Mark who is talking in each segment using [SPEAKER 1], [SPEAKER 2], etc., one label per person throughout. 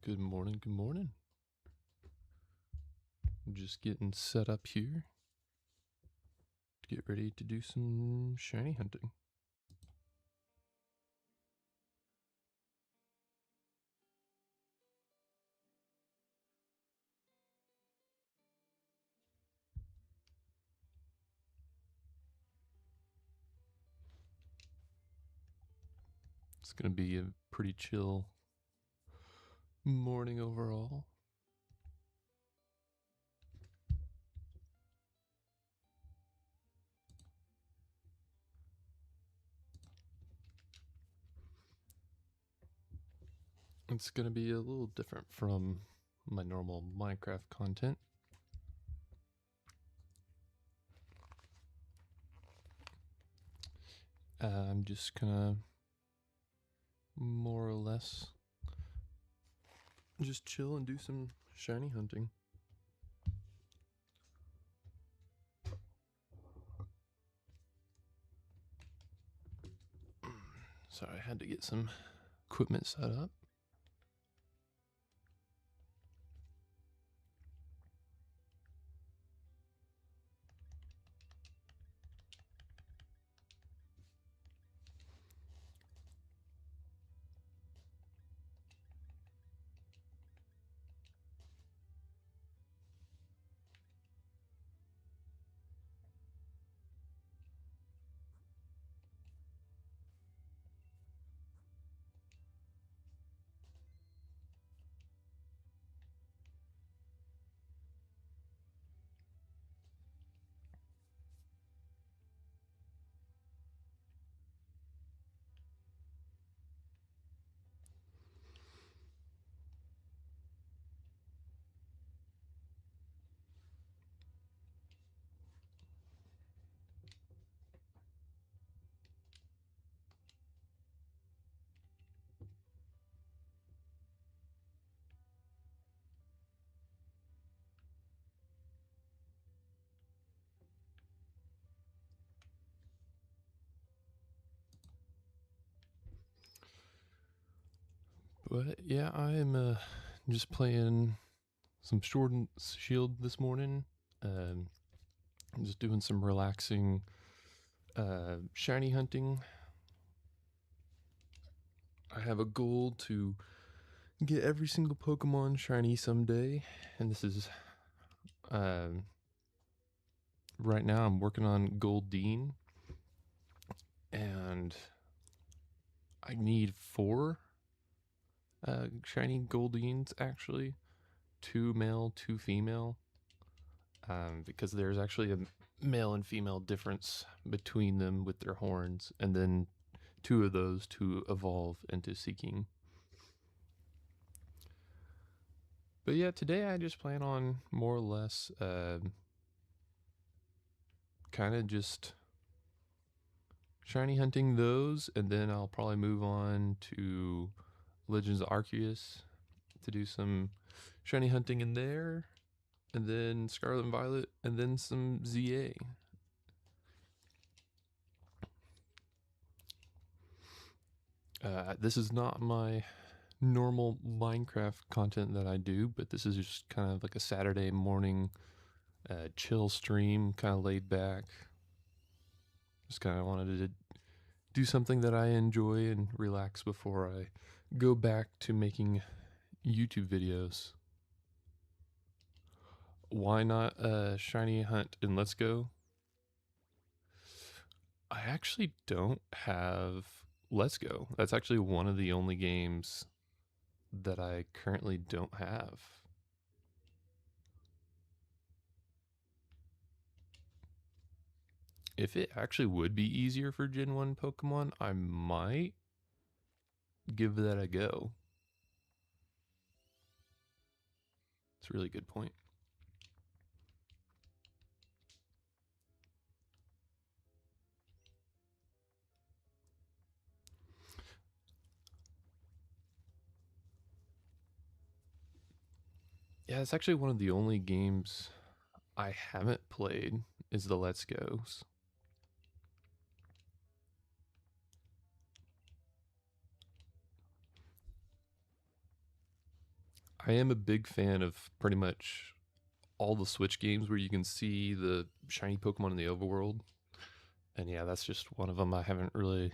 [SPEAKER 1] Good morning, good morning. Just getting set up here to get ready to do some shiny hunting. It's going to be a pretty chill morning overall. It's going to be a little different from my normal Minecraft content. I'm just gonna more or less just chill and do some shiny hunting. Sorry, I had to get some equipment set up. But yeah, I'm just playing some Sword and Shield this morning. I'm just doing some relaxing shiny hunting. I have a goal to get every single Pokemon shiny someday, and this is right now I'm working on Goldeen, and I need 4 shiny Goldeens actually, 2 male, 2 female, because there's actually a male and female difference between them with their horns, and then 2 of those to evolve into Seeking. But yeah, today I just plan on more or less kind of just shiny hunting those, and then I'll probably move on to Legends of Arceus to do some shiny hunting in there, and then Scarlet and Violet, and then some ZA. This is not my normal Minecraft content that I do, but this is just kind of like a Saturday morning chill stream, kind of laid back. Just kind of wanted to do something that I enjoy and relax before I go back to making YouTube videos. Why not shiny hunt and let's go? I actually don't have Let's Go. That's actually one of the only games that I currently don't have. If it actually would be easier for Gen 1 Pokemon, I might give that a go. It's a really good point. Yeah, it's actually one of the only games I haven't played is the Let's Go's. I am a big fan of pretty much all the Switch games where you can see the shiny Pokemon in the overworld. And yeah, that's just one of them I haven't really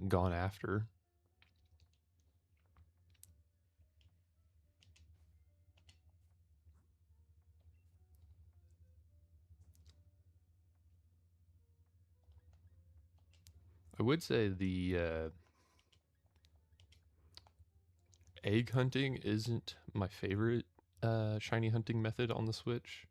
[SPEAKER 1] gone after. I would say the egg hunting isn't my favorite shiny hunting method on the Switch.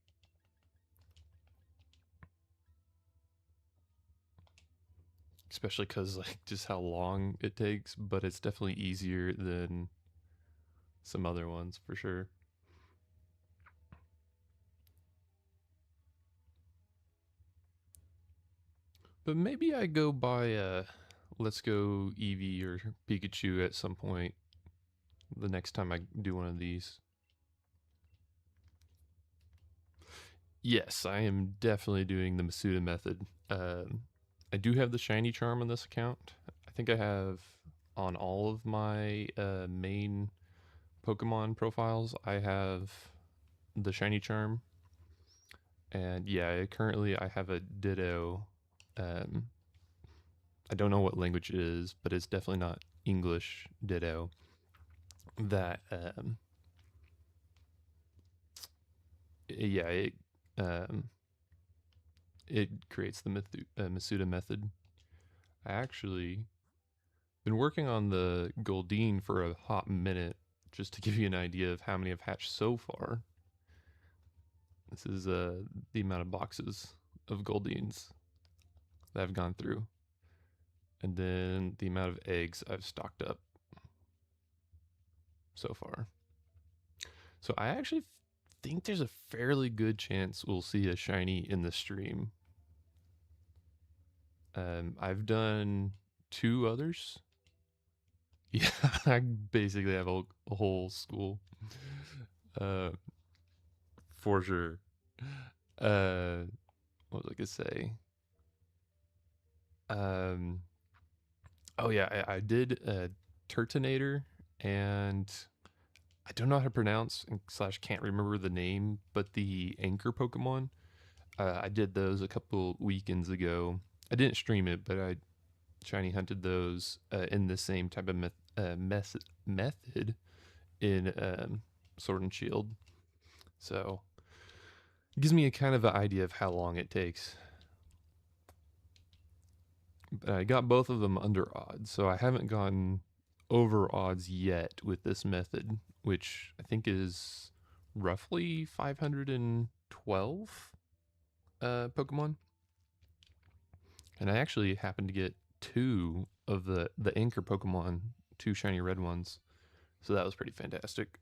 [SPEAKER 1] Especially because like just how long it takes, but it's definitely easier than some other ones for sure. But maybe I go buy Let's Go Eevee or Pikachu at some point the next time I do one of these. Yes, I am definitely doing the Masuda method. I do have the shiny charm on this account. I think I have on all of my main Pokemon profiles, I have the shiny charm. And yeah, currently I have a Ditto. Um, I don't know what language it is, but it's definitely not English Ditto. That yeah, um, it creates the Masuda method. I actually been working on the Goldeen for a hot minute, just to give you an idea of how many I've hatched so far. This is the amount of boxes of Goldeens that I've gone through, and then the amount of eggs I've stocked up so far. So I actually think there's a fairly good chance we'll see a shiny in the stream. I've done two others. Yeah, I basically have a whole school. Uh, for sure. Uh, what was I gonna say? Um, oh yeah, I did Turtonator, and I don't know how to pronounce slash can't remember the name, but the anchor Pokemon. I did those a couple weekends ago. I didn't stream it, but I shiny hunted those in the same type of method in Sword and Shield. So it gives me a kind of an idea of how long it takes. But I got both of them under odds, so I haven't gotten over odds yet with this method, which I think is roughly 512 Pokemon. And I actually happened to get two of the anchor Pokemon, two shiny red ones. So that was pretty fantastic.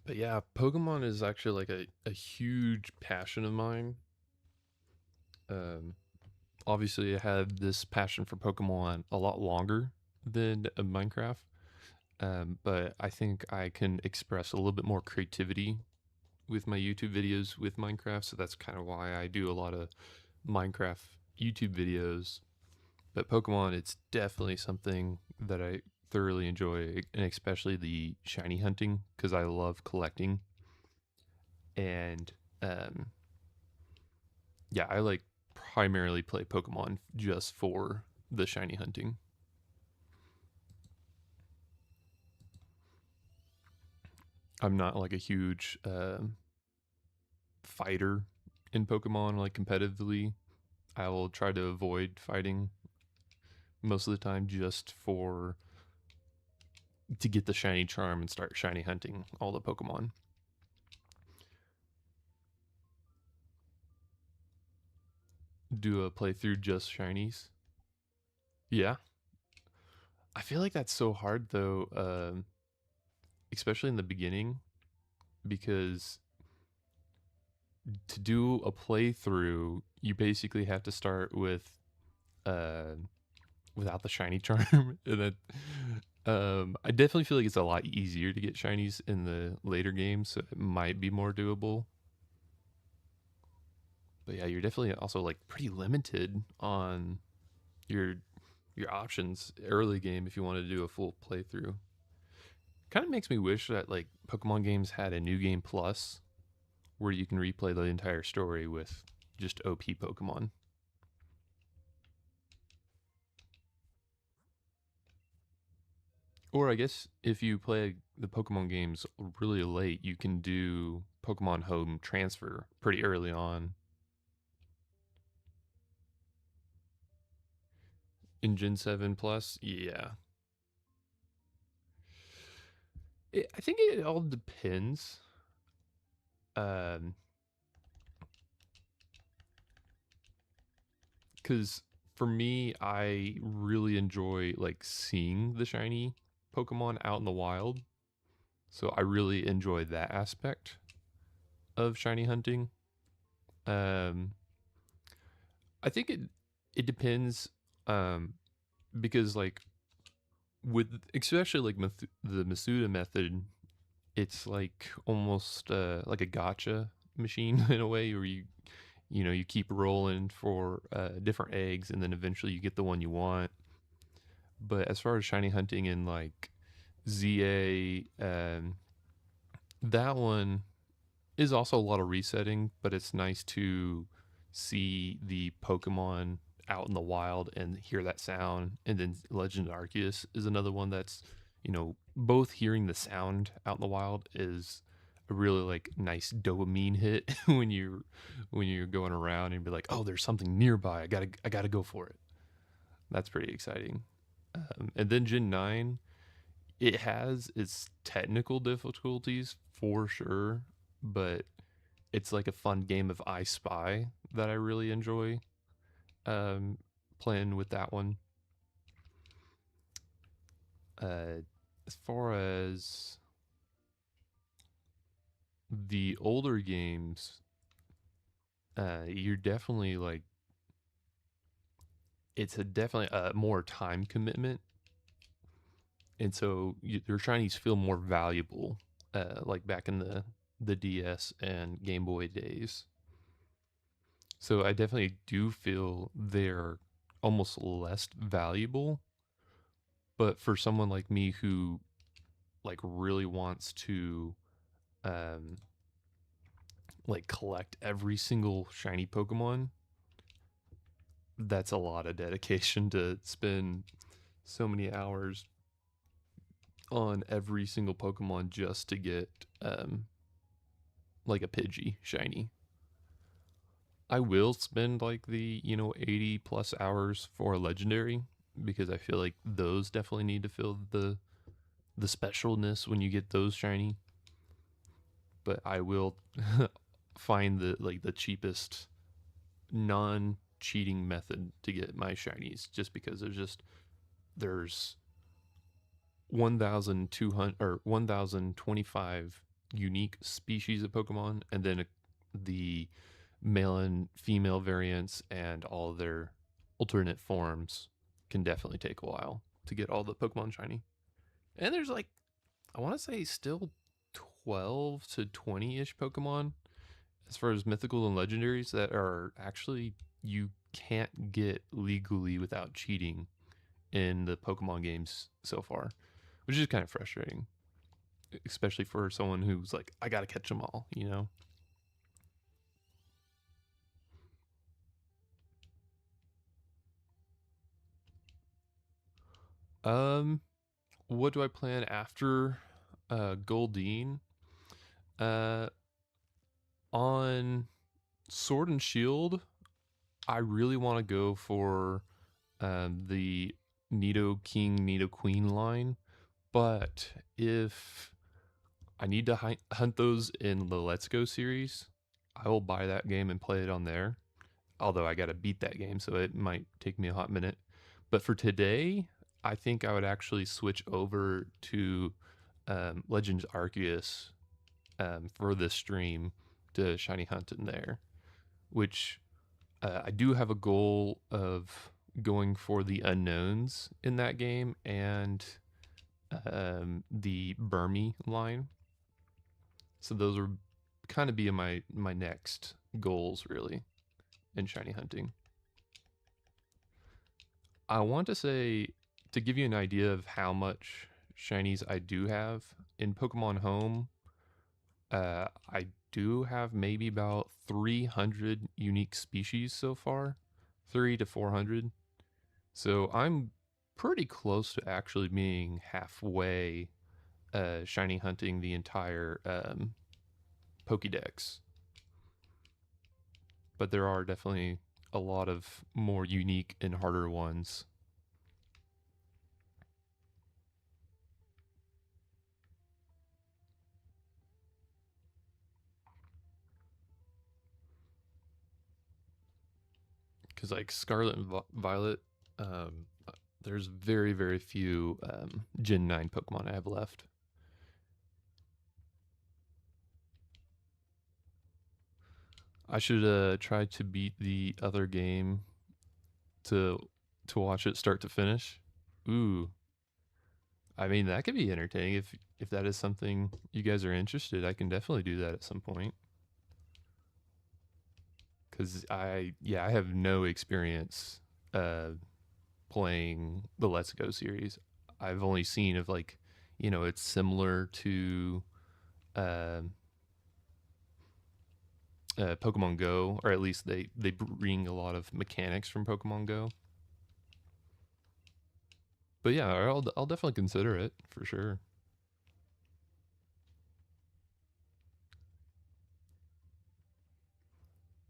[SPEAKER 1] But yeah, Pokemon is actually like a huge passion of mine. Um, Obviously, I had this passion for Pokemon a lot longer than Minecraft, but I think I can express a little bit more creativity with my YouTube videos with Minecraft. So that's kind of why I do a lot of Minecraft YouTube videos. But Pokemon, it's definitely something that I thoroughly enjoy, and especially the shiny hunting because I love collecting. And yeah, I like primarily play Pokemon just for the shiny hunting. I'm not like a huge fighter in Pokemon, like competitively. I will try to avoid fighting most of the time just for to get the shiny charm and start shiny hunting all the Pokemon. Do a playthrough just shinies. Yeah. I feel like that's so hard though, especially in the beginning, because to do a playthrough, you basically have to start with uh, without the shiny charm, and then I definitely feel like it's a lot easier to get shinies in the later games, so it might be more doable. But yeah, you're definitely also like pretty limited on your your options early game if you want to do a full playthrough. Kind of makes me wish that like Pokemon games had a new game plus where you can replay the entire story with just OP Pokemon. Or I guess if you play the Pokemon games really late, you can do Pokemon Home Transfer pretty early on in Gen 7 Plus. Yeah. I think it all depends. Um, because for me, I really enjoy like seeing the shiny Pokemon out in the wild. So I really enjoy that aspect of shiny hunting. Um, I think it depends, um, because like with especially like the Masuda method, it's like almost like a gotcha machine in a way where you know you keep rolling for different eggs and then eventually you get the one you want. But as far as shiny hunting in like ZA, that one is also a lot of resetting, but it's nice to see the Pokemon out in the wild and hear that sound. And then Legend of Arceus is another one that's, you know, both hearing the sound out in the wild is a really like nice dopamine hit when you're going around and be like, oh, there's something nearby. I gotta go for it. That's pretty exciting. And then Gen 9, it has its technical difficulties for sure, but it's like a fun game of I Spy that I really enjoy um, playing with that one. As far as the older games, you're definitely like it's a definitely a more time commitment, and so your shinies feel more valuable, like back in the DS and Game Boy days. So I definitely do feel they're almost less valuable. But for someone like me who like really wants to um like collect every single shiny Pokemon, that's a lot of dedication to spend so many hours on every single Pokemon just to get like a Pidgey shiny. I will spend like the, you know, 80 plus hours for a legendary because I feel like those definitely need to feel the specialness when you get those shiny. But I will find the like the cheapest non cheating method to get my shinies just because there's 1200 or 1025 unique species of Pokemon and then the male and female variants and all their alternate forms can definitely take a while to get all the Pokemon shiny. And there's like I want to say still 12 to 20ish Pokemon as far as mythical and legendaries that are actually you can't get legally without cheating in the Pokemon games so far, which is kind of frustrating, especially for someone who's like, I gotta catch them all, you know? Um, what do I plan after Goldeen? Uh, on Sword and Shield, I really want to go for the Nido King, Nido Queen line. But if I need to hunt those in the Let's Go series, I will buy that game and play it on there. Although I got to beat that game, so it might take me a hot minute. But for today, I think I would actually switch over to Legends Arceus for this stream to Shiny Hunt in there, which I do have a goal of going for the unknowns in that game and the Burmy line. So those are kind of be my next goals really. in shiny hunting. I want to say, to give you an idea of how much shinies I do have in Pokemon Home, I do have maybe about 300 unique species so far, 3 to 400. So I'm pretty close to actually being halfway shiny hunting the entire Pokédex. But there are definitely a lot of more unique and harder ones. Because like Scarlet and Violet, there's very, very few Gen 9 Pokemon I have left. I should try to beat the other game to watch it start to finish. Ooh, I mean that could be entertaining if that is something you guys are interested. I can definitely do that at some point. Cause I have no experience playing the Let's Go series. I've only seen of like, it's similar to uh, Pokemon Go, or at least they bring a lot of mechanics from Pokemon Go. But yeah, I'll definitely consider it for sure.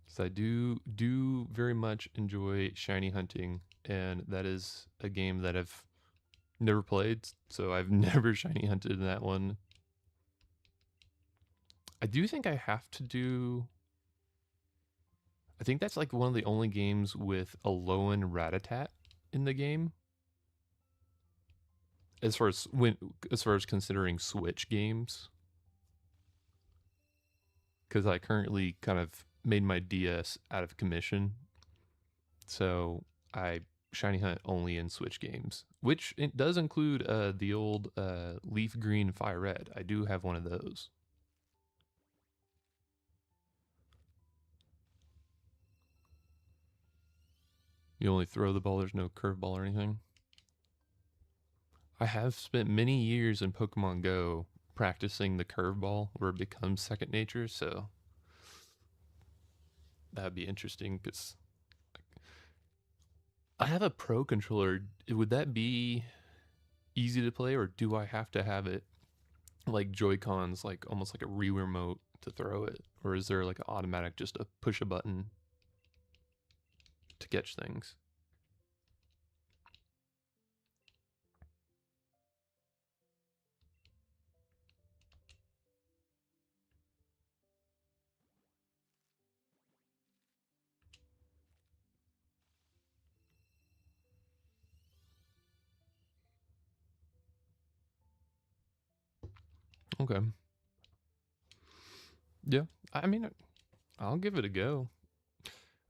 [SPEAKER 1] Because I do very much enjoy shiny hunting, and that is a game that I've never played, so I've never shiny hunted in that one. I do think I have to do. I think that's like one of the only games with a Alolan Rattata in the game. As far as considering Switch games, because I currently kind of made my DS out of commission, so I shiny hunt only in Switch games, which it does include the old Leaf Green Fire Red. I do have one of those. You only throw the ball. There's no curveball or anything. I have spent many years in Pokemon Go practicing the curveball where it becomes second nature, so that'd be interesting because I have a pro controller. Would that be easy to play, or do I have to have it like Joy Cons, like almost like a Wii remote to throw it, or is there like an automatic just a push a button to catch things? Okay, yeah. I mean, I'll give it a go.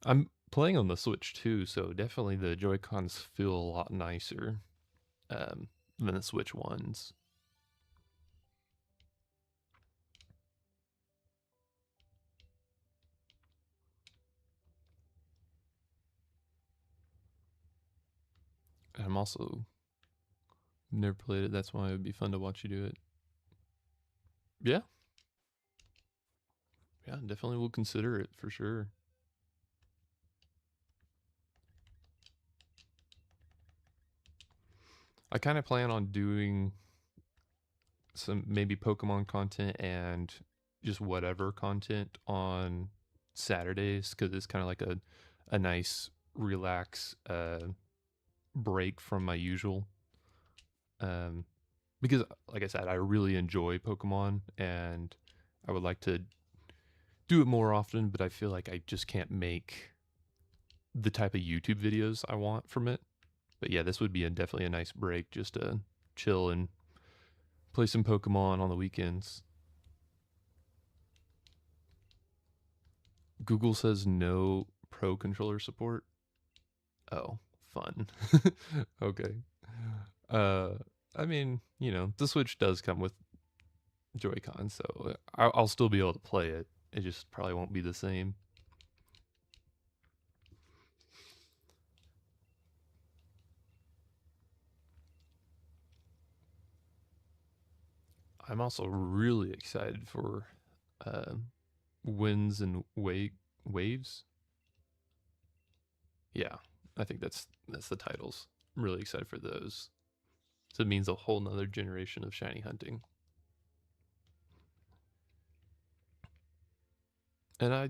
[SPEAKER 1] I'm playing on the Switch too, so definitely the Joy Cons feel a lot nicer um, than the Switch ones. I'm also never played it. That's why it would be fun to watch you do it. Yeah, yeah, definitely will consider it for sure. I kind of plan on doing some maybe Pokemon content and just whatever content on Saturdays because it's kind of like a nice relax break from my usual. Um, because like I said, I really enjoy Pokemon and I would like to do it more often, but I feel like I just can't make the type of YouTube videos I want from it. But yeah, this would be definitely a nice break just to chill and play some Pokemon on the weekends. Google says no Pro controller support. Oh, fun. Okay. Uh, I mean, the Switch does come with Joy-Con, so I'll still be able to play it. It just probably won't be the same. I'm also really excited for uh, winds and waves. Yeah, I think that's the titles. I'm really excited for those. So it means a whole nother generation of shiny hunting. And I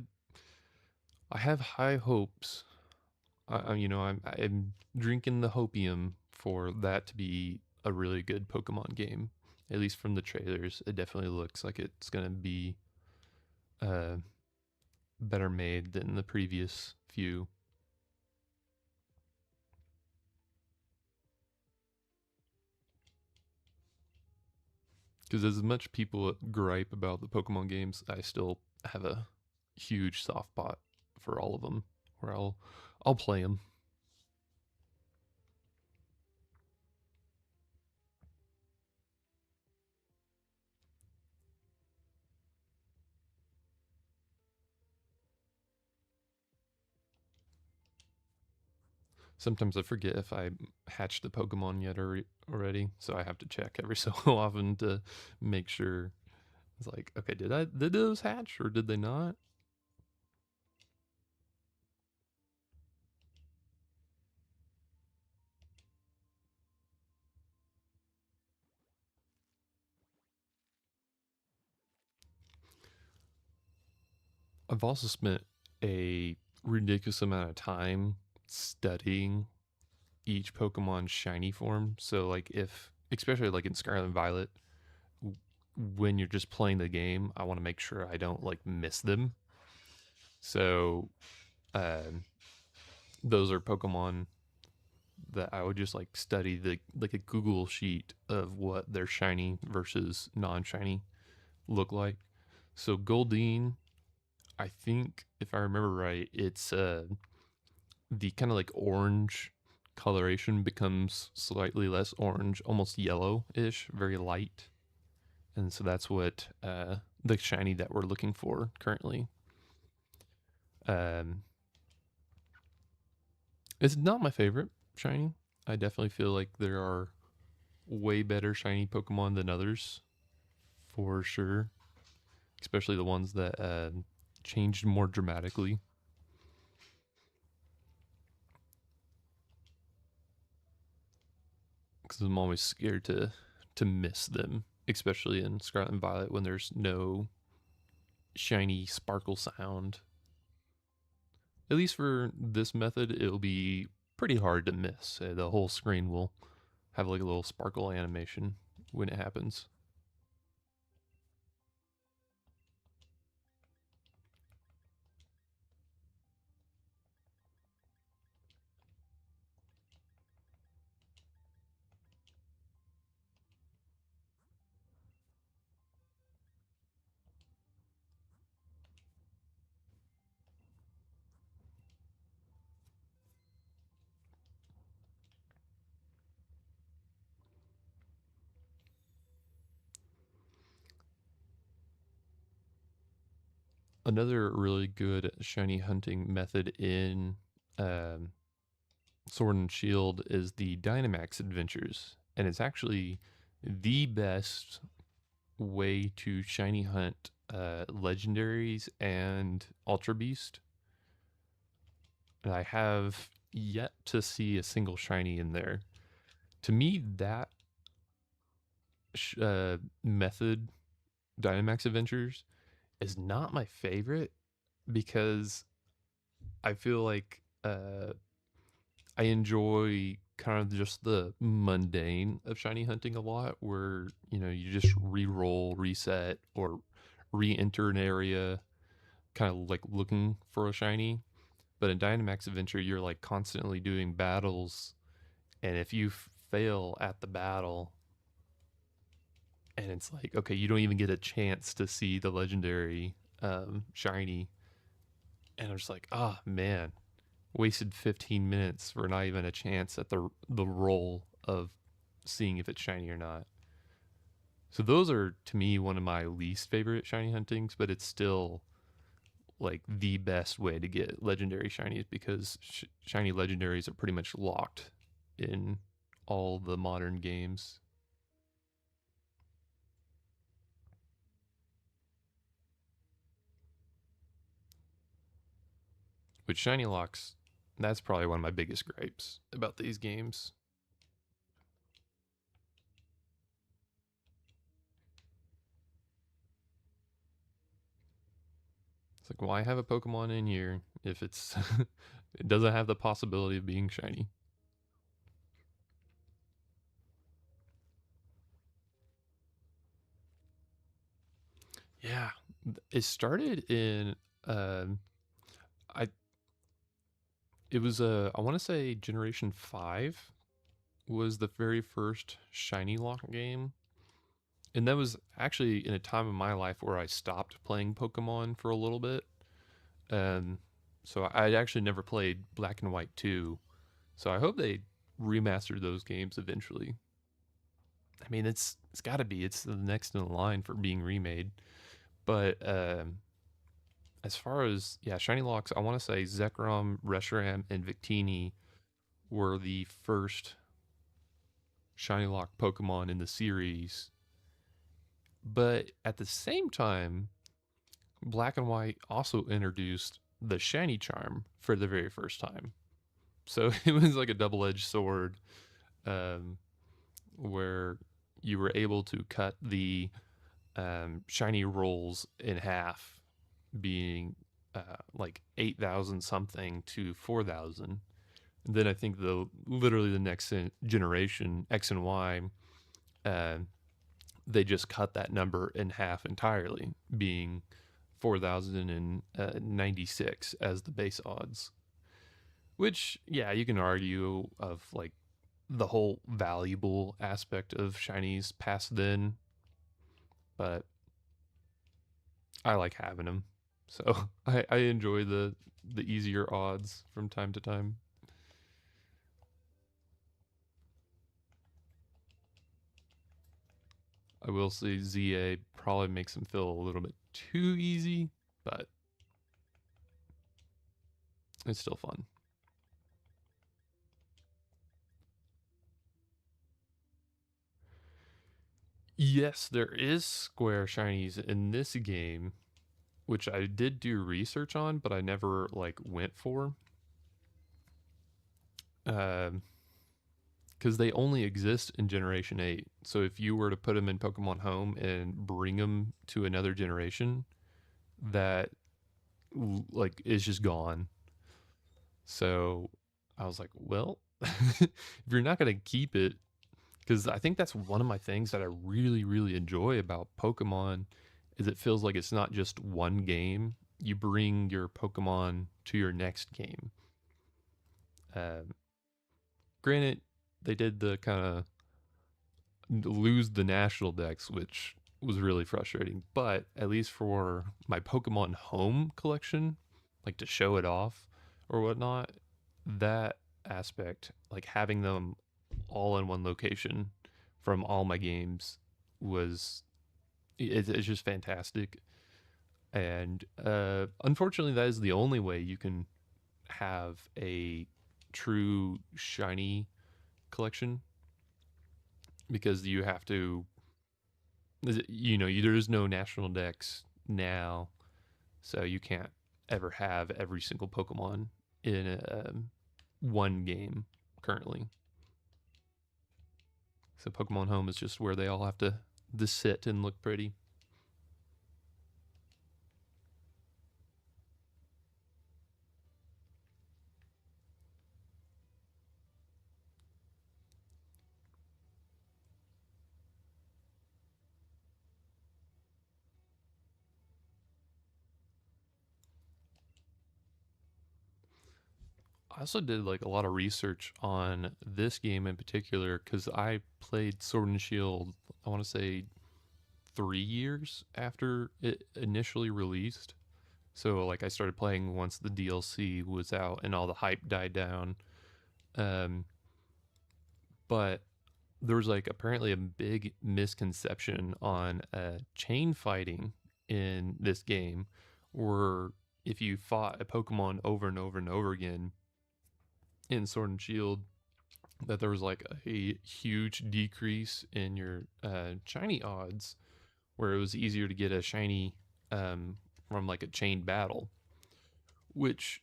[SPEAKER 1] have high hopes. I'm drinking the hopium for that to be a really good Pokemon game. At least from the trailers, it definitely looks like it's gonna be uh, better made than the previous few. Because as much people gripe about the Pokemon games, I still have a huge soft spot for all of them, where I'll play them. Sometimes I forget if I hatched the Pokemon yet already, so I have to check every so often to make sure. It's like, okay, did those hatch or did they not? I've also spent a ridiculous amount of time studying each Pokemon's shiny form. So like if especially like in Scarlet and Violet, when you're just playing the game, I want to make sure I don't like miss them. So um, those are Pokemon that I would just like study the like a Google sheet of what their shiny versus non-shiny look like. So Goldeen, I think if I remember right, it's the kind of like orange coloration becomes slightly less orange, almost yellow-ish, very light. And so that's what the shiny that we're looking for currently. Um, it's not my favorite shiny. I definitely feel like there are way better shiny Pokemon than others, for sure. Especially the ones that changed more dramatically. Because I'm always scared to miss them, especially in Scarlet and Violet when there's no shiny sparkle sound. At least for this method, it'll be pretty hard to miss. The whole screen will have like a little sparkle animation when it happens. Another really good shiny hunting method in um, Sword and Shield is the Dynamax Adventures, and it's actually the best way to shiny hunt legendaries and Ultra Beast. And I have yet to see a single shiny in there. To me, that method, Dynamax Adventures, is not my favorite because I feel like I enjoy kind of just the mundane of shiny hunting a lot, where you just re-roll, reset, or re-enter an area, kind of like looking for a shiny. But in Dynamax Adventure, you're like constantly doing battles, and if you fail at the battle, and it's like, okay, you don't even get a chance to see the legendary shiny, and I'm just like, ah, oh, man, wasted 15 minutes for not even a chance at the roll of seeing if it's shiny or not. So those are to me one of my least favorite shiny huntings, but it's still like the best way to get legendary shinies because shiny legendaries are pretty much locked in all the modern games. With shiny locks, that's probably one of my biggest gripes about these games. It's like, why have a Pokemon in here if it's it doesn't have the possibility of being shiny? Yeah, it started in um I it was I want to say Generation 5 was the very first shiny lock game. And that was actually in a time of my life where I stopped playing Pokemon for a little bit. Um so I actually never played Black and White 2. So I hope they remaster those games eventually. I mean, it's got to be. It's the next in the line for being remade. But as far as yeah, shiny locks, I want to say Zekrom, Reshiram, and Victini were the first shiny lock Pokemon in the series. But at the same time, Black and White also introduced the shiny charm for the very first time. So it was like a double-edged sword, um, where you were able to cut the shiny rolls in half, being like 8,000 something to 4,000. And then I think literally the next generation X and Y, uh, they just cut that number in half entirely, being 4,096 as the base odds. Which, yeah, you can argue of like the whole valuable aspect of shinies past then, but I like having them. So I enjoy the easier odds from time to time. I will say ZA probably makes them feel a little bit too easy, but it's still fun. Yes, there is square shinies in this game, which I did do research on, but I never like went for. Um, because they only exist in Generation 8. So if you were to put them in Pokemon Home and bring them to another generation, that like is just gone. So I was like, well, if you're not going to keep it, because I think that's one of my things that I really, really enjoy about Pokemon is it feels like it's not just one game. You bring your Pokemon to your next game. Um, Granted, they did the kind of lose the national decks, which was really frustrating. But at least for my Pokemon Home collection, like to show it off or whatnot, that aspect, like having them all in one location from all my games, was it's just fantastic. And unfortunately, that is the only way you can have a true shiny collection because you have to there is no national dex now, so you can't ever have every single Pokemon in one game currently. So Pokemon Home is just where they all have to sit and look pretty. I also did like a lot of research on this game in particular because I played Sword and Shield, I want to say 3 years after it initially released. So like I started playing once the DLC was out and all the hype died down. Um, but there was like apparently a big misconception on chain fighting in this game, where if you fought a Pokemon over and over and over again in Sword and Shield, that there was like a huge decrease in your shiny odds, where it was easier to get a shiny from like a chain battle, which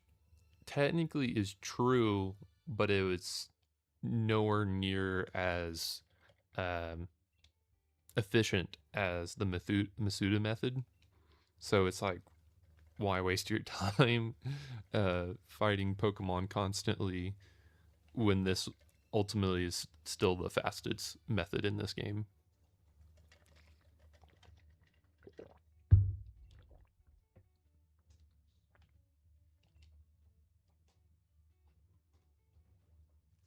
[SPEAKER 1] technically is true, but it was nowhere near as um, efficient as the Masuda method. So it's like, why waste your time fighting Pokemon constantly when this ultimately is still the fastest method in this game?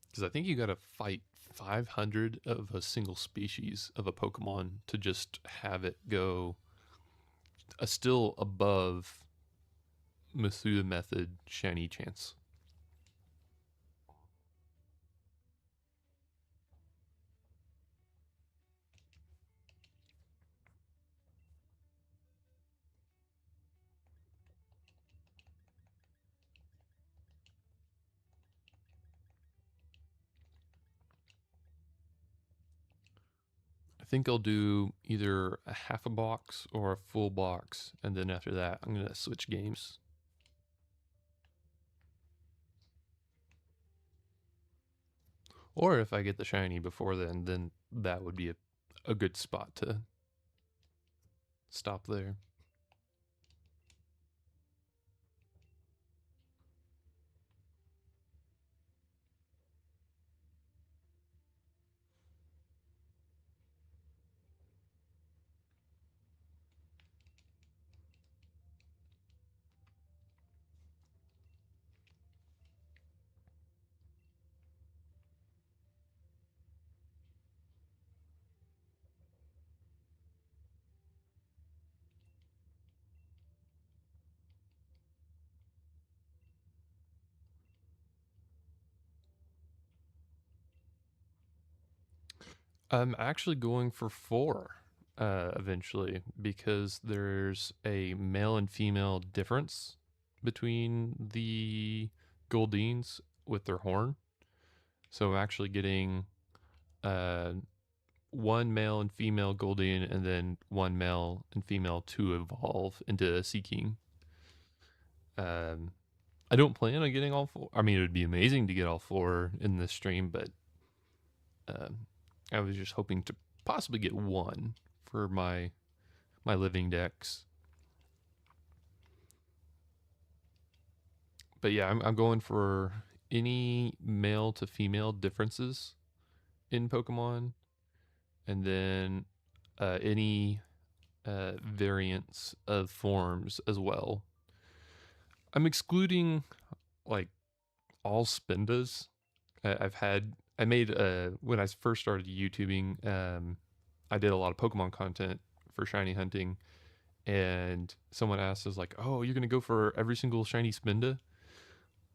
[SPEAKER 1] Because I think you got to fight 500 of a single species of a Pokemon to just have it go still above Masuda method shiny chance. I think I'll do either a half a box or a full box, and then after that, I'm gonna switch games. Or if I get the shiny before then that would be a good spot to stop there. I'm actually going for four eventually because there's a male and female difference between the Goldines with their horn. So I'm actually getting uh, one male and female Goldeen and then one male and female to evolve into Seeking. Um, I don't plan on getting all four. I mean, it would be amazing to get all four in this stream, but um, I was just hoping to possibly get one for my living decks. But yeah, I'm going for any male to female differences in Pokemon, and then any variants of forms as well. I'm excluding like all Spindas. I made when I first started YouTubing, I did a lot of Pokemon content for shiny hunting, and someone asked us like, "Oh, you're gonna go for every single shiny Spinda?"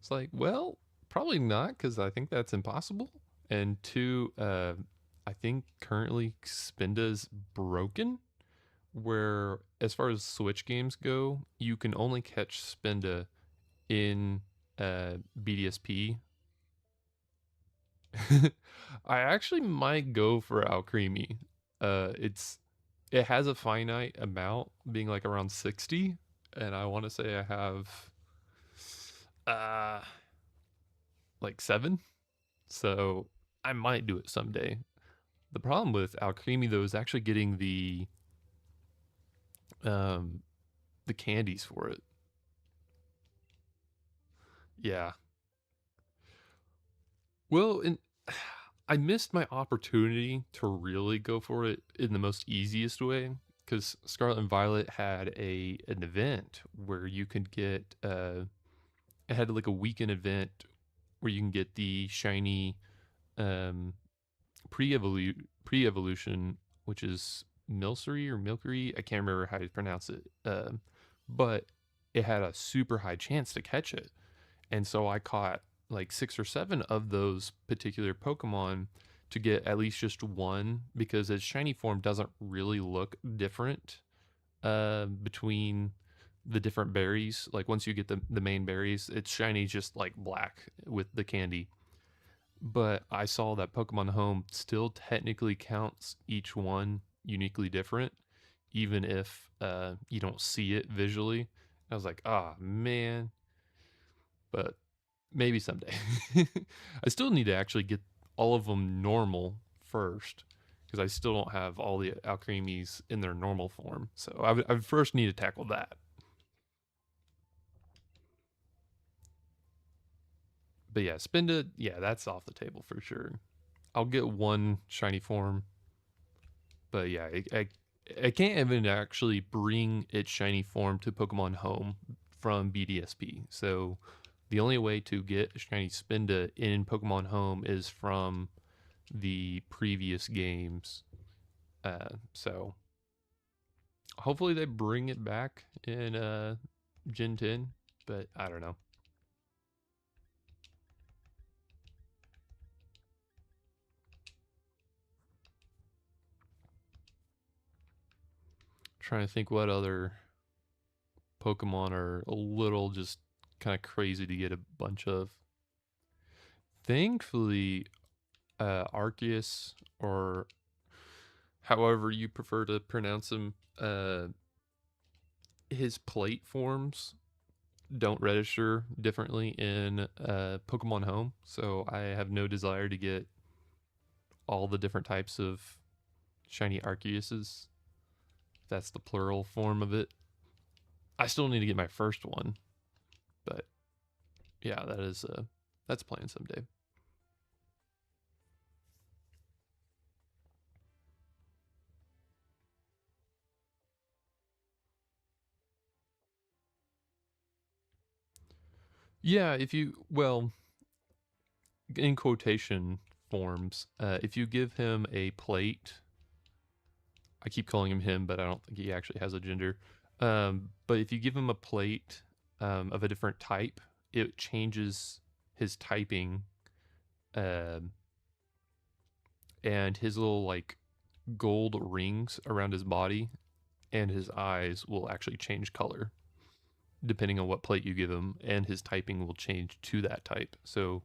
[SPEAKER 1] It's like, well, probably not because I think that's impossible. And two, I think currently Spinda's broken. Where as far as Switch games go, you can only catch Spinda in BDSP. I actually might go for Alcremie. It has a finite amount, being like around 60, and I want to say I have uh like 7. So I might do it someday. The problem with Alcremie though is actually getting um the candies for it. Yeah. Well, and I missed my opportunity to really go for it in the most easiest way because Scarlet and Violet had an event where you could get it had like a weekend event where you can get the shiny um pre evolution, which is Milcery or Milkery. I can't remember how to pronounce it. But it had a super high chance to catch it. And so I caught like 6 or 7 of those particular Pokemon to get at least just one because its shiny form doesn't really look different between the different berries. Like once you get the main berries, it's shiny just like black with the candy. But I saw that Pokemon Home still technically counts each one uniquely different, even if you don't see it visually. I was like, ah, man. But maybe someday. I still need to actually get all of them normal first because I still don't have all the Alcremies in their normal form. So I would first need to tackle that. But yeah, Spinda, yeah, that's off the table for sure. I'll get one shiny form, but yeah, I can't even actually bring its shiny form to Pokemon Home from BDSP. So the only way to get shiny Spinda in Pokemon Home is from the previous games. So hopefully they bring it back in Gen 10, but I don't know. Trying to think what other Pokemon are a little just kind of crazy to get a bunch of. Thankfully, Arceus, or however you prefer to pronounce him, his plate forms don't register differently in Pokemon Home. So I have no desire to get all the different types of shiny Arceuses. That's the plural form of it. I still need to get my first one, but yeah, that's planned someday. Yeah, if you well, in quotation forms, if you give him a plate, I keep calling him, but I don't think he actually has a gender. But if you give him a plate of a different type, it changes his typing, um, and his little like gold rings around his body and his eyes will actually change color depending on what plate you give him, and his typing will change to that type. So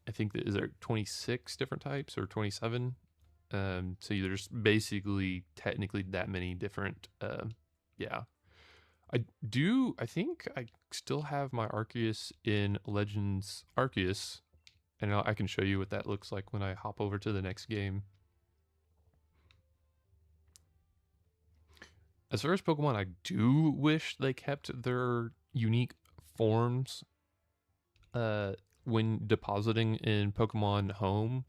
[SPEAKER 1] I think that is there 26 different types or 27. So there's basically technically that many different. Yeah, I think I still have my Arceus in Legends Arceus, and I can show you what that looks like when I hop over to the next game. As far as Pokemon, I do wish they kept their unique forms uh, when depositing in Pokemon Home.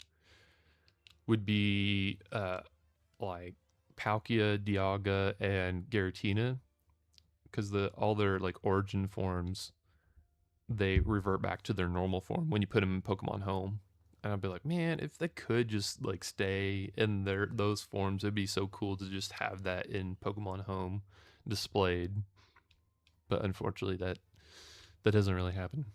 [SPEAKER 1] Would be like Palkia, Dialga, and Giratina, because the all their like origin forms they revert back to their normal form when you put them in Pokemon Home. And I'd be like, man, if they could just like stay in their those forms, it'd be so cool to just have that in Pokemon Home displayed. But unfortunately, that doesn't really happen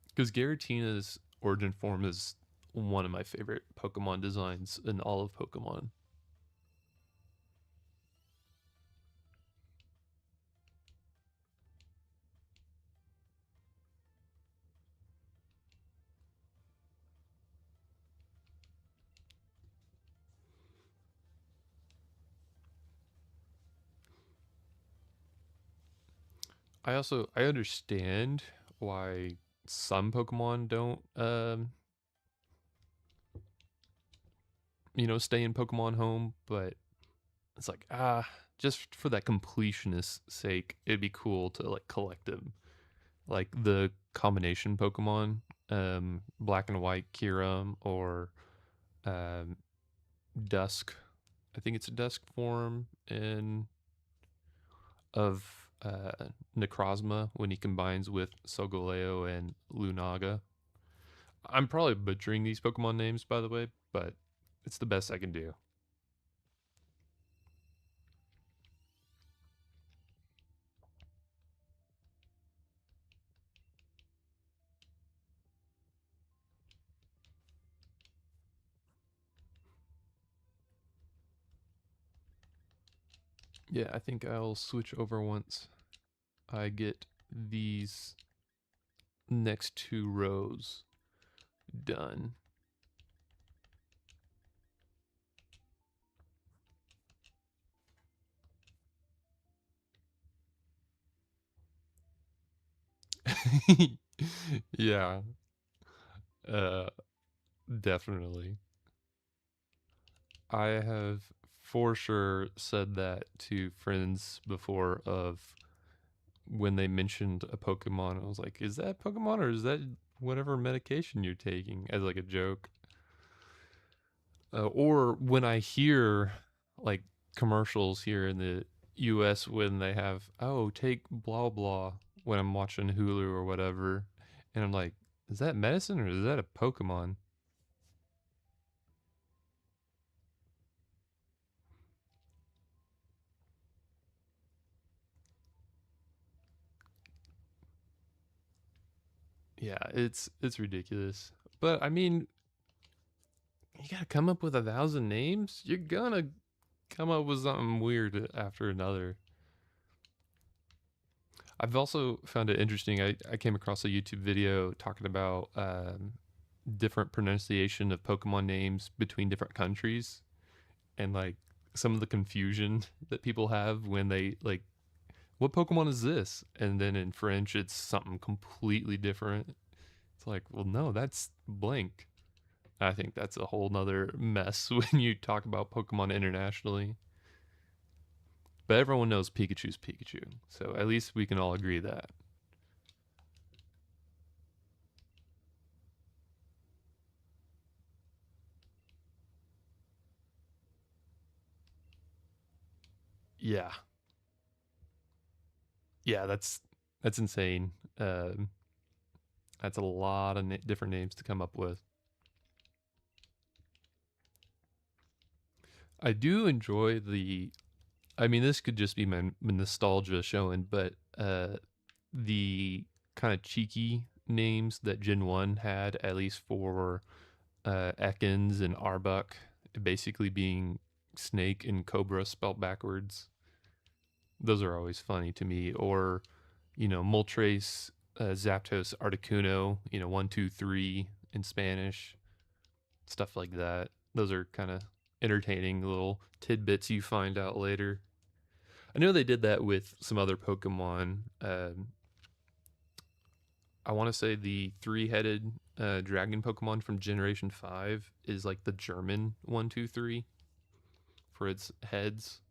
[SPEAKER 1] because Giratina's origin form is one of my favorite Pokemon designs in all of Pokemon. I understand why some Pokemon don't stay in Pokemon Home, but it's like just for that completionist sake, it'd be cool to like collect them. Like the combination Pokemon, Black and White Kyurem or um Dusk. I think it's a Dusk form in of Necrozma when he combines with Solgaleo and Lunaga. I'm probably butchering these Pokemon names, by the way, but it's the best I can do. Yeah, I think I'll switch over once I get these next two rows done. Yeah, uh, definitely. I have for sure said that to friends before of when they mentioned a Pokemon, I was like, "Is that Pokemon or is that whatever medication you're taking?" As like a joke. Or when I hear like commercials here in the US when they have, "Oh, take blah blah," when I'm watching Hulu or whatever, and I'm like, "Is that medicine or is that a Pokemon?" Yeah, it's ridiculous. But I mean, you gotta come up with 1,000 names. You're gonna come up with something weird after another. I've also found it interesting. I came across a YouTube video talking about different pronunciation of Pokemon names between different countries and like some of the confusion that people have when they like, what Pokemon is this? And then in French, it's something completely different. It's like, well, no, that's blank. I think that's a whole nother mess when you talk about Pokemon internationally. But everyone knows Pikachu's Pikachu. So at least we can all agree that. Yeah. Yeah, that's insane. That's a lot of different names to come up with. I do enjoy the. I mean, this could just be my nostalgia showing, but the kind of cheeky names that Gen One had, at least for Ekans and Arbok, basically being snake and cobra spelled backwards. Those are always funny to me. Or, Moltres, Zapdos, Articuno, 1, 2, 3 in Spanish, stuff like that. Those are kind of entertaining little tidbits you find out later. I know they did that with some other Pokemon. I want to say the three-headed dragon Pokemon from Generation 5 is like the German 1, 2, 3 for its heads.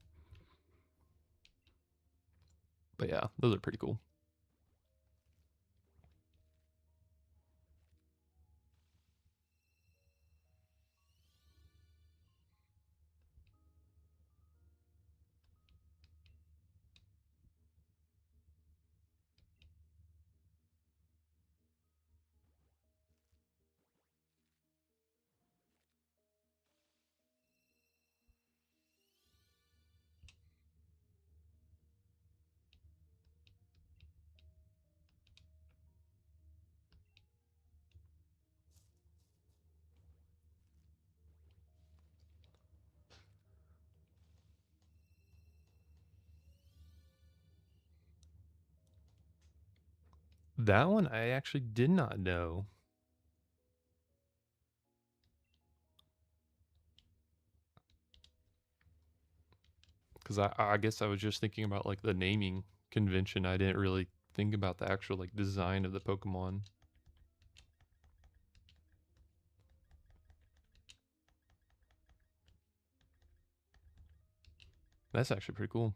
[SPEAKER 1] But yeah, those are pretty cool. That one I actually did not know because I guess I was just thinking about like the naming convention. I didn't really think about the actual like design of the Pokemon. That's actually pretty cool.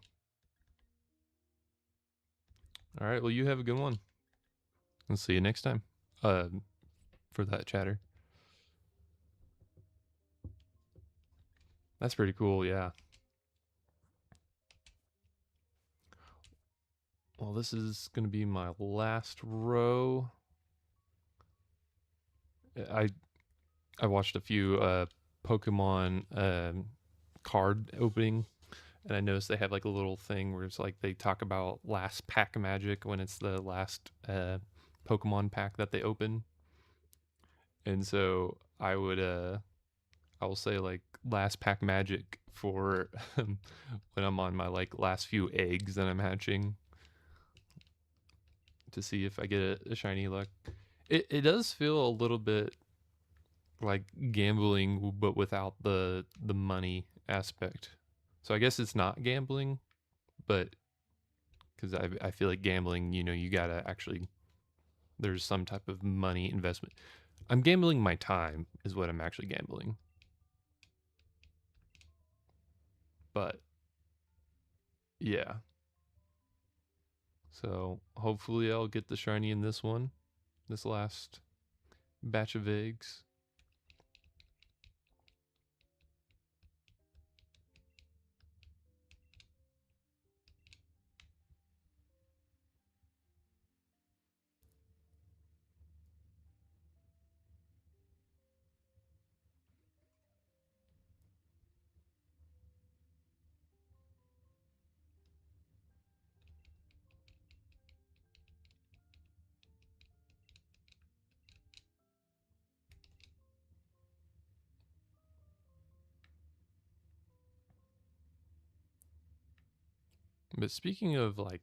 [SPEAKER 1] All right, well you have a good one. I'll see you next time. Uh, for that chatter. That's pretty cool. Yeah. Well, this is gonna be my last row. I I watched a few Pokemon card opening, and I noticed they have like a little thing where it's like they talk about last pack magic when it's the last Pokemon pack that they open, and so I will say like last pack magic for when I'm on my like last few eggs that I'm hatching to see if I get a shiny luck. It does feel a little bit like gambling, but without the money aspect. So I guess it's not gambling, but because I feel like gambling, you gotta actually there's some type of money investment. I'm gambling my time is what I'm actually gambling. But yeah. So hopefully I'll get the shiny in this one, this last batch of eggs. But speaking of like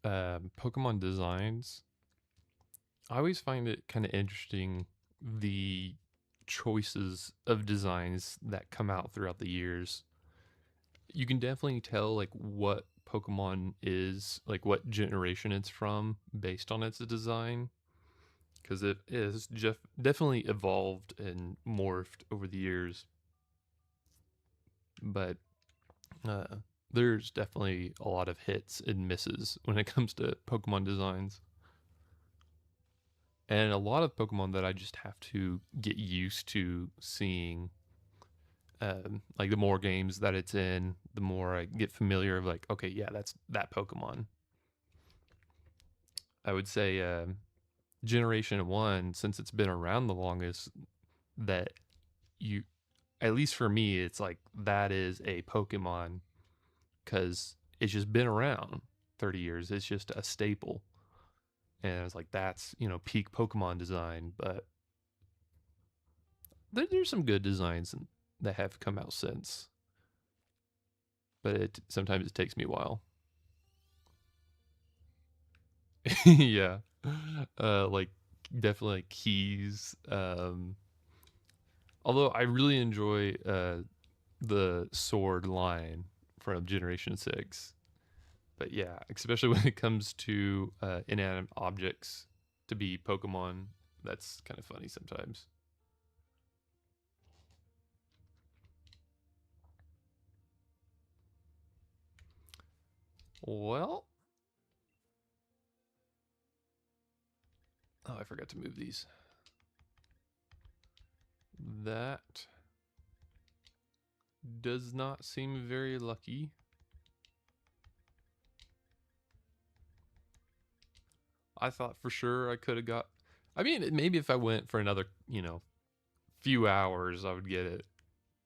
[SPEAKER 1] Pokemon designs, I always find it kind of interesting the choices of designs that come out throughout the years. You can definitely tell like what Pokemon is, like what generation it's from based on its design, because it is definitely evolved and morphed over the years. But uh, there's definitely a lot of hits and misses when it comes to Pokemon designs. And a lot of Pokemon that I just have to get used to seeing. Like the more games that it's in, the more I get familiar of like, okay, yeah, that's that Pokemon. I would say Generation One, since it's been around the longest, that you, at least for me, it's like that is a Pokemon because it's just been around 30 years. It's just a staple, and it's like that's peak Pokemon design. But there's some good designs that have come out since, but sometimes it takes me a while. Yeah. Like definitely like keys. Although I really enjoy the sword line from Generation 6. But yeah, especially when it comes to inanimate objects to be Pokemon, that's kind of funny sometimes. Well, oh, I forgot to move these. That does not seem very lucky. I thought for sure I could have got. I mean, maybe if I went for another, few hours, I would get it.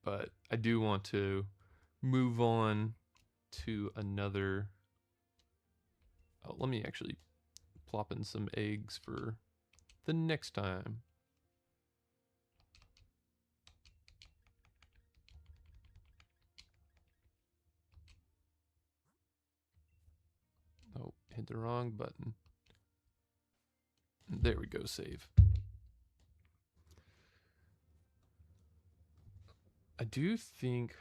[SPEAKER 1] But I do want to move on to another. Oh, let me actually plop in some eggs for the next time. Oh, hit the wrong button. There we go, save. I do think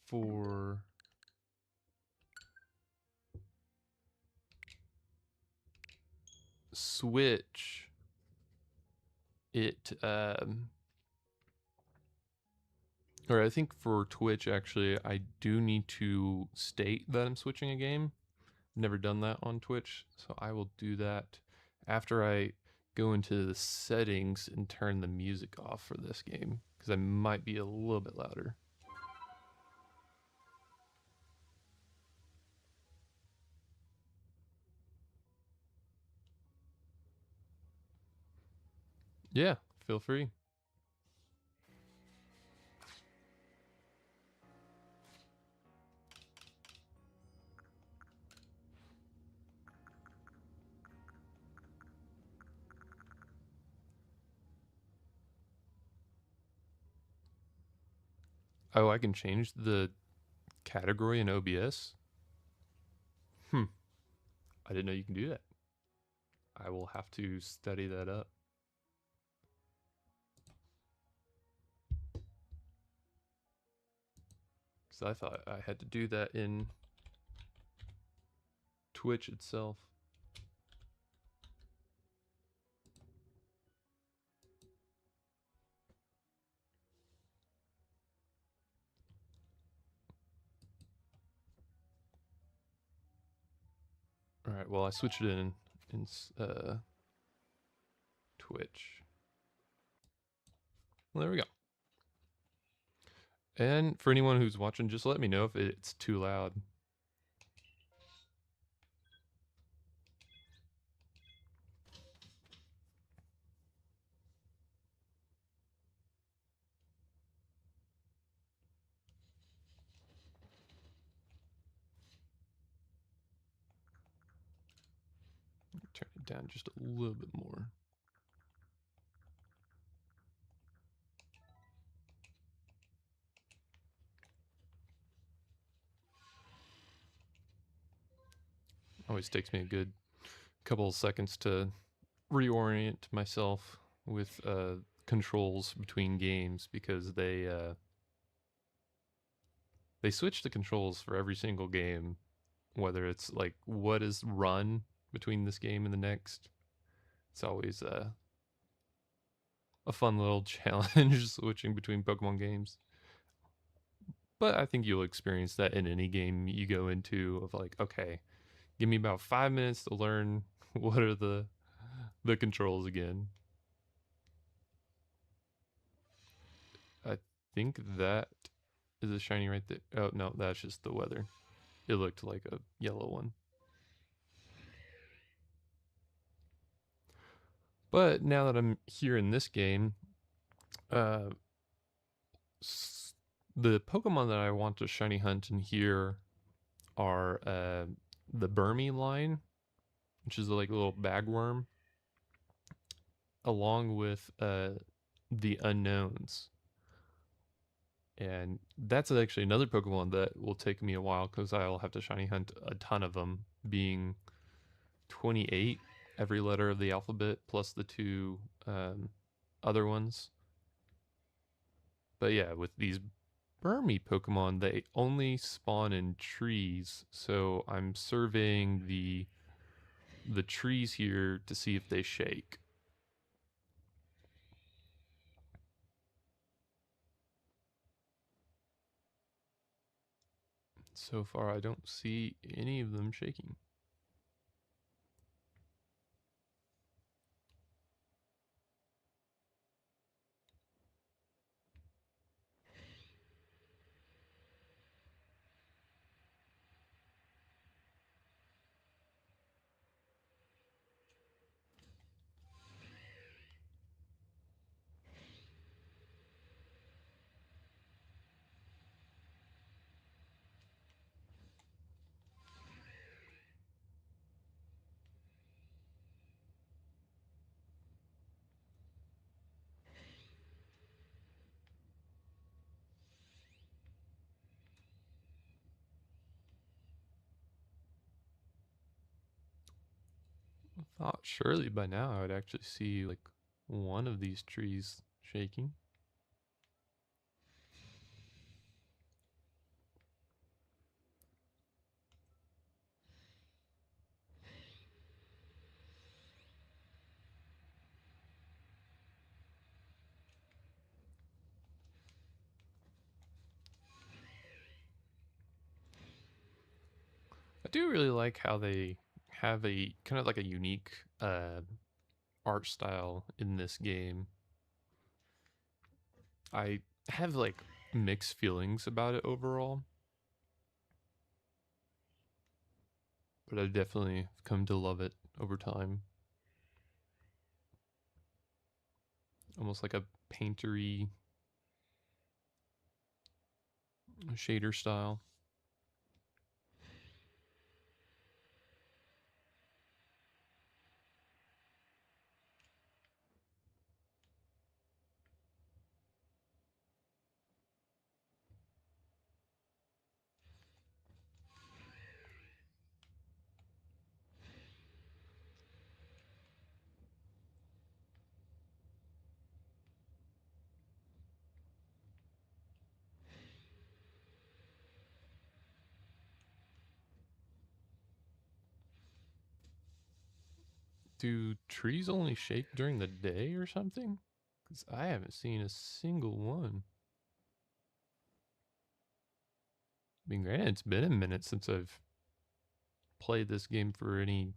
[SPEAKER 1] for Switch, it or I think for Twitch actually, I do need to state that I'm switching a game. Never done that on Twitch, so I will do that after I go into the settings and turn the music off for this game because I might be a little bit louder. Yeah, feel free. Oh, I can change the category in OBS. Hmm, I didn't know you can do that. I will have to study that up. Because I thought I had to do that in Twitch itself. All right, well, I switched it in Twitch. Well, there we go. And for anyone who's watching, just let me know if it's too loud. Turn it down just a little bit more. Always takes me a good couple of seconds to reorient myself with controls between games because they switch the controls for every single game, whether it's like what is run between this game and the next. It's always a fun little challenge switching between Pokemon games. But I think you'll experience that in any game you go into of like, okay, give me about 5 minutes to learn what are the controls again. I think that is a shiny right there. Oh no, that's just the weather. It looked like a yellow one. But now that I'm here in this game, uh, the Pokemon that I want to shiny hunt in here are the Burmy line, which is like a little bagworm, along with the Unknowns. And that's actually another Pokemon that will take me a while because I'll have to shiny hunt a ton of them, being 28 every letter of the alphabet plus the two other ones. But yeah, with these Burmy Pokemon, they only spawn in trees, so I'm surveying the trees here to see if they shake. So far, I don't see any of them shaking. I thought surely by now I would actually see like one of these trees shaking. I do really like how they have a kind of like a unique art style in this game. I have like mixed feelings about it overall, but I've definitely come to love it over time. Almost like a paintery shader style. Do trees only shake during the day or something? Because I haven't seen a single one. I mean, granted, it's been a minute since I've play this game for any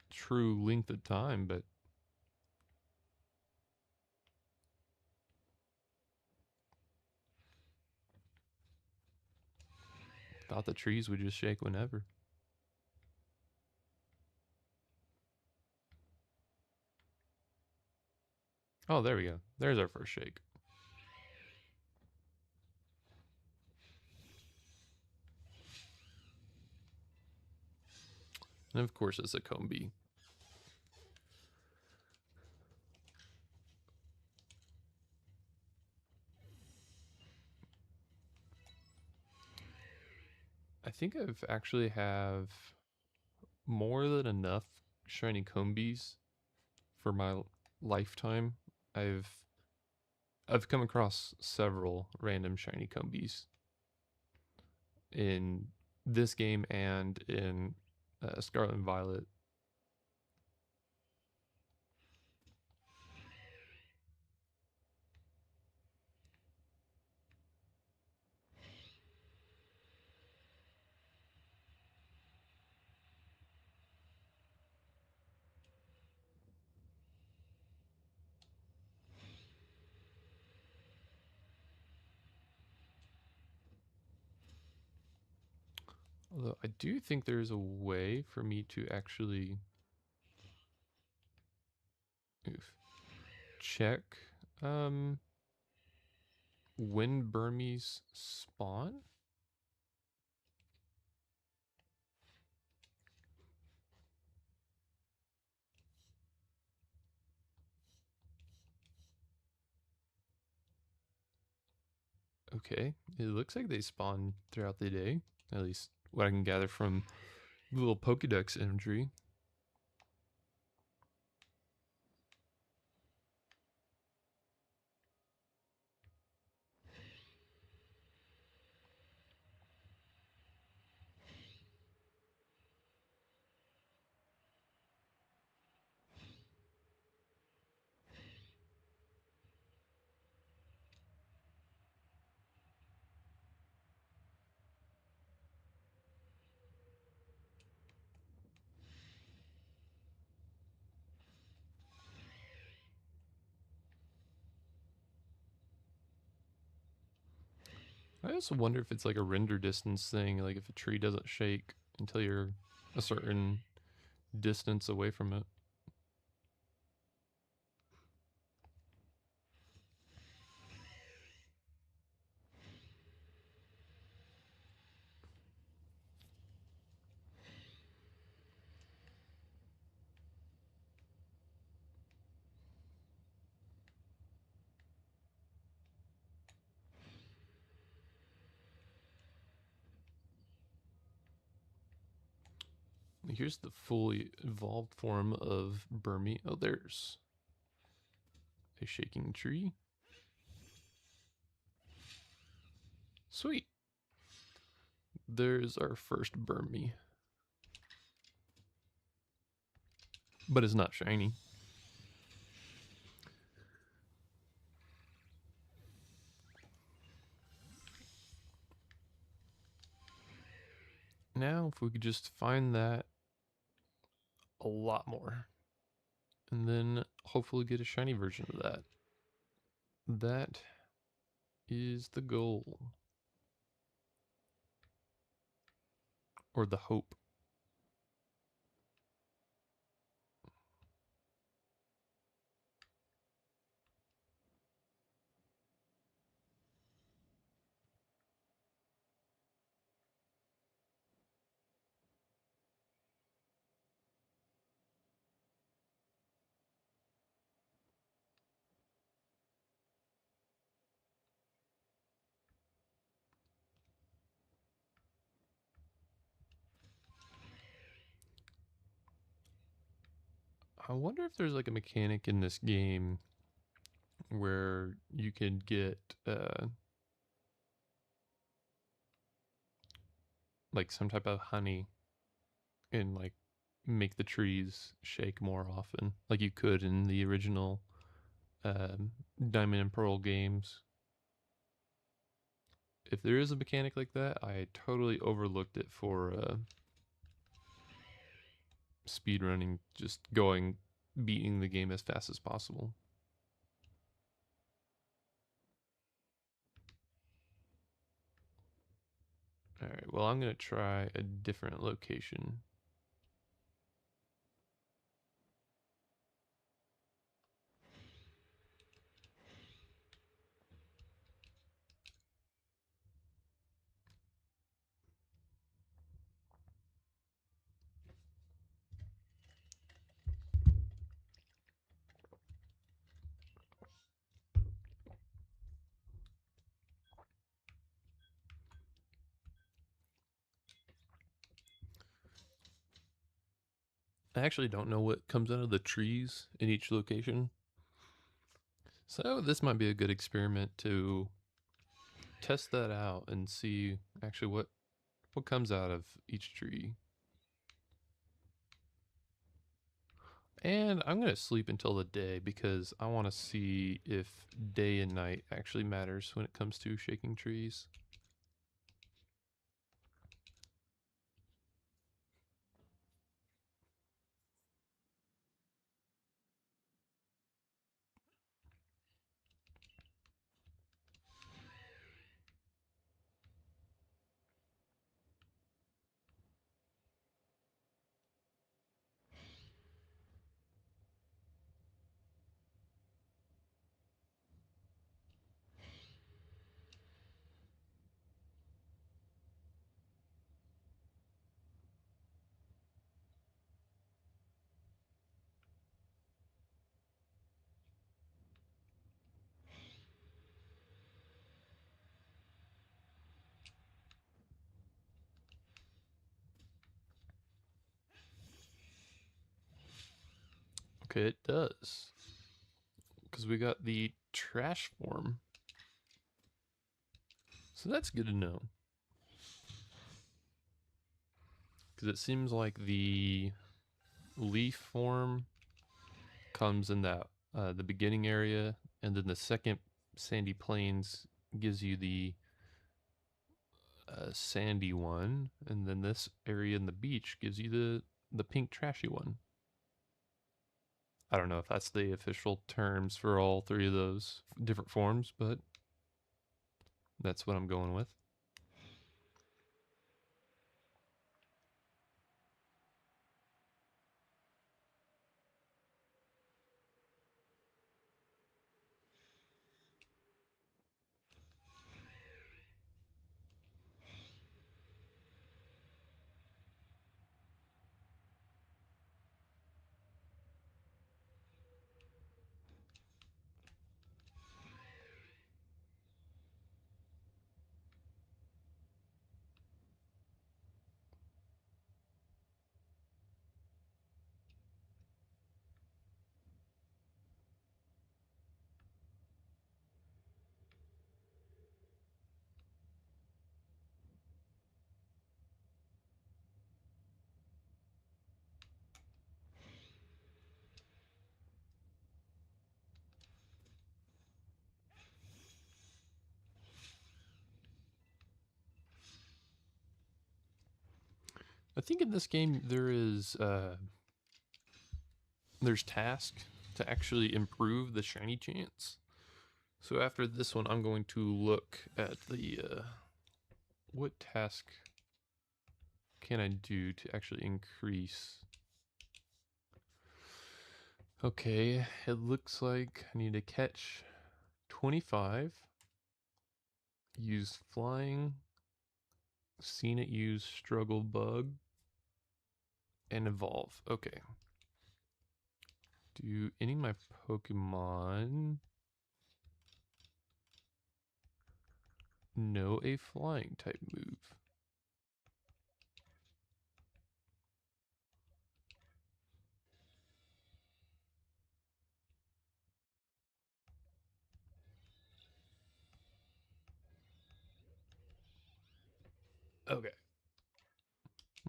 [SPEAKER 1] true length of time, but thought the trees would just shake whenever. Oh, there we go. There's our first shake. And of course, it's a Combi. I think I've actually have more than enough shiny Combis for my lifetime. I've I've come across several random shiny Combis in this game and in Scarlet and Violet. Although I do think there's a way for me to actually check when Burmese spawn. Okay, it looks like they spawn throughout the day, at least what I can gather from the little Pokedex imagery. I also wonder if it's like a render distance thing, like if a tree doesn't shake until you're a certain distance away from it. Here's the fully evolved form of Burmy. Oh, there's a shaking tree. Sweet. There's our first Burmy. But it's not shiny. Now, if we could just find that a lot more, and then hopefully get a shiny version of that. That is the goal. Or the hope. I wonder if there's like a mechanic in this game where you can get like some type of honey and like make the trees shake more often, like you could in the original Diamond and Pearl games. If there is a mechanic like that, I totally overlooked it for speed running, just beating the game as fast as possible. All right, well, I'm going to try a different location. I actually don't know what comes out of the trees in each location. So this might be a good experiment to test that out and see actually what comes out of each tree. And I'm going to sleep until the day because I want to see if day and night actually matters when it comes to shaking trees. Okay, it does. Because we got the trash form. So that's good to know. Because it seems like the leaf form comes in that the beginning area, and then the second sandy plains gives you the sandy one, and then this area in the beach gives you the pink trashy one. I don't know if that's the official terms for all three of those different forms, but that's what I'm going with. I think in this game there's task to actually improve the shiny chance. So after this one, I'm going to look at the what task can I do to actually increase. Okay, it looks like I need to catch 25, use flying, seen it use struggle bug, and evolve. Okay. Do any of my Pokemon know a flying type move? Okay.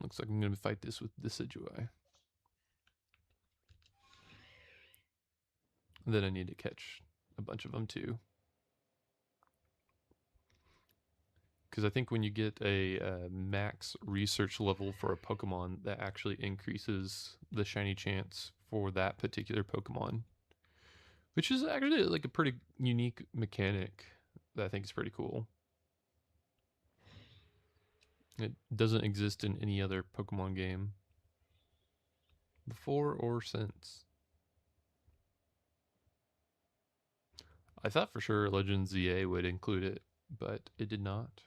[SPEAKER 1] Looks like I'm going to fight this with Decidueye. Then I need to catch a bunch of them too. because I think when you get a max research level for a Pokemon, that actually increases the shiny chance for that particular Pokemon, which is actually like a pretty unique mechanic that I think is pretty cool. It doesn't exist in any other Pokemon game before or since. I thought for sure Legends ZA would include it, but it did not.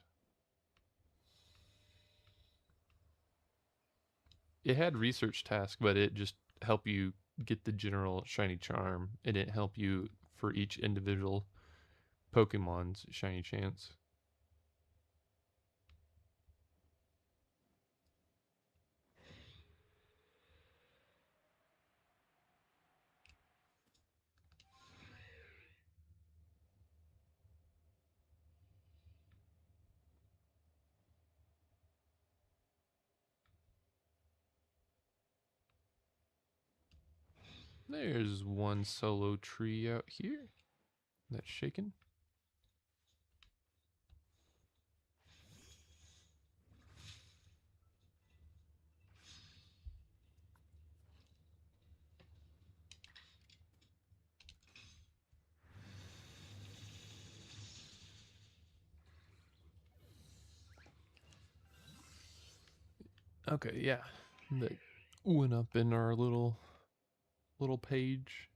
[SPEAKER 1] It had research task, but it just helped you get the general shiny charm. It didn't help you for each individual Pokemon's shiny chance. There's one solo tree out here that's shaken. Okay, yeah. That went up in our little page.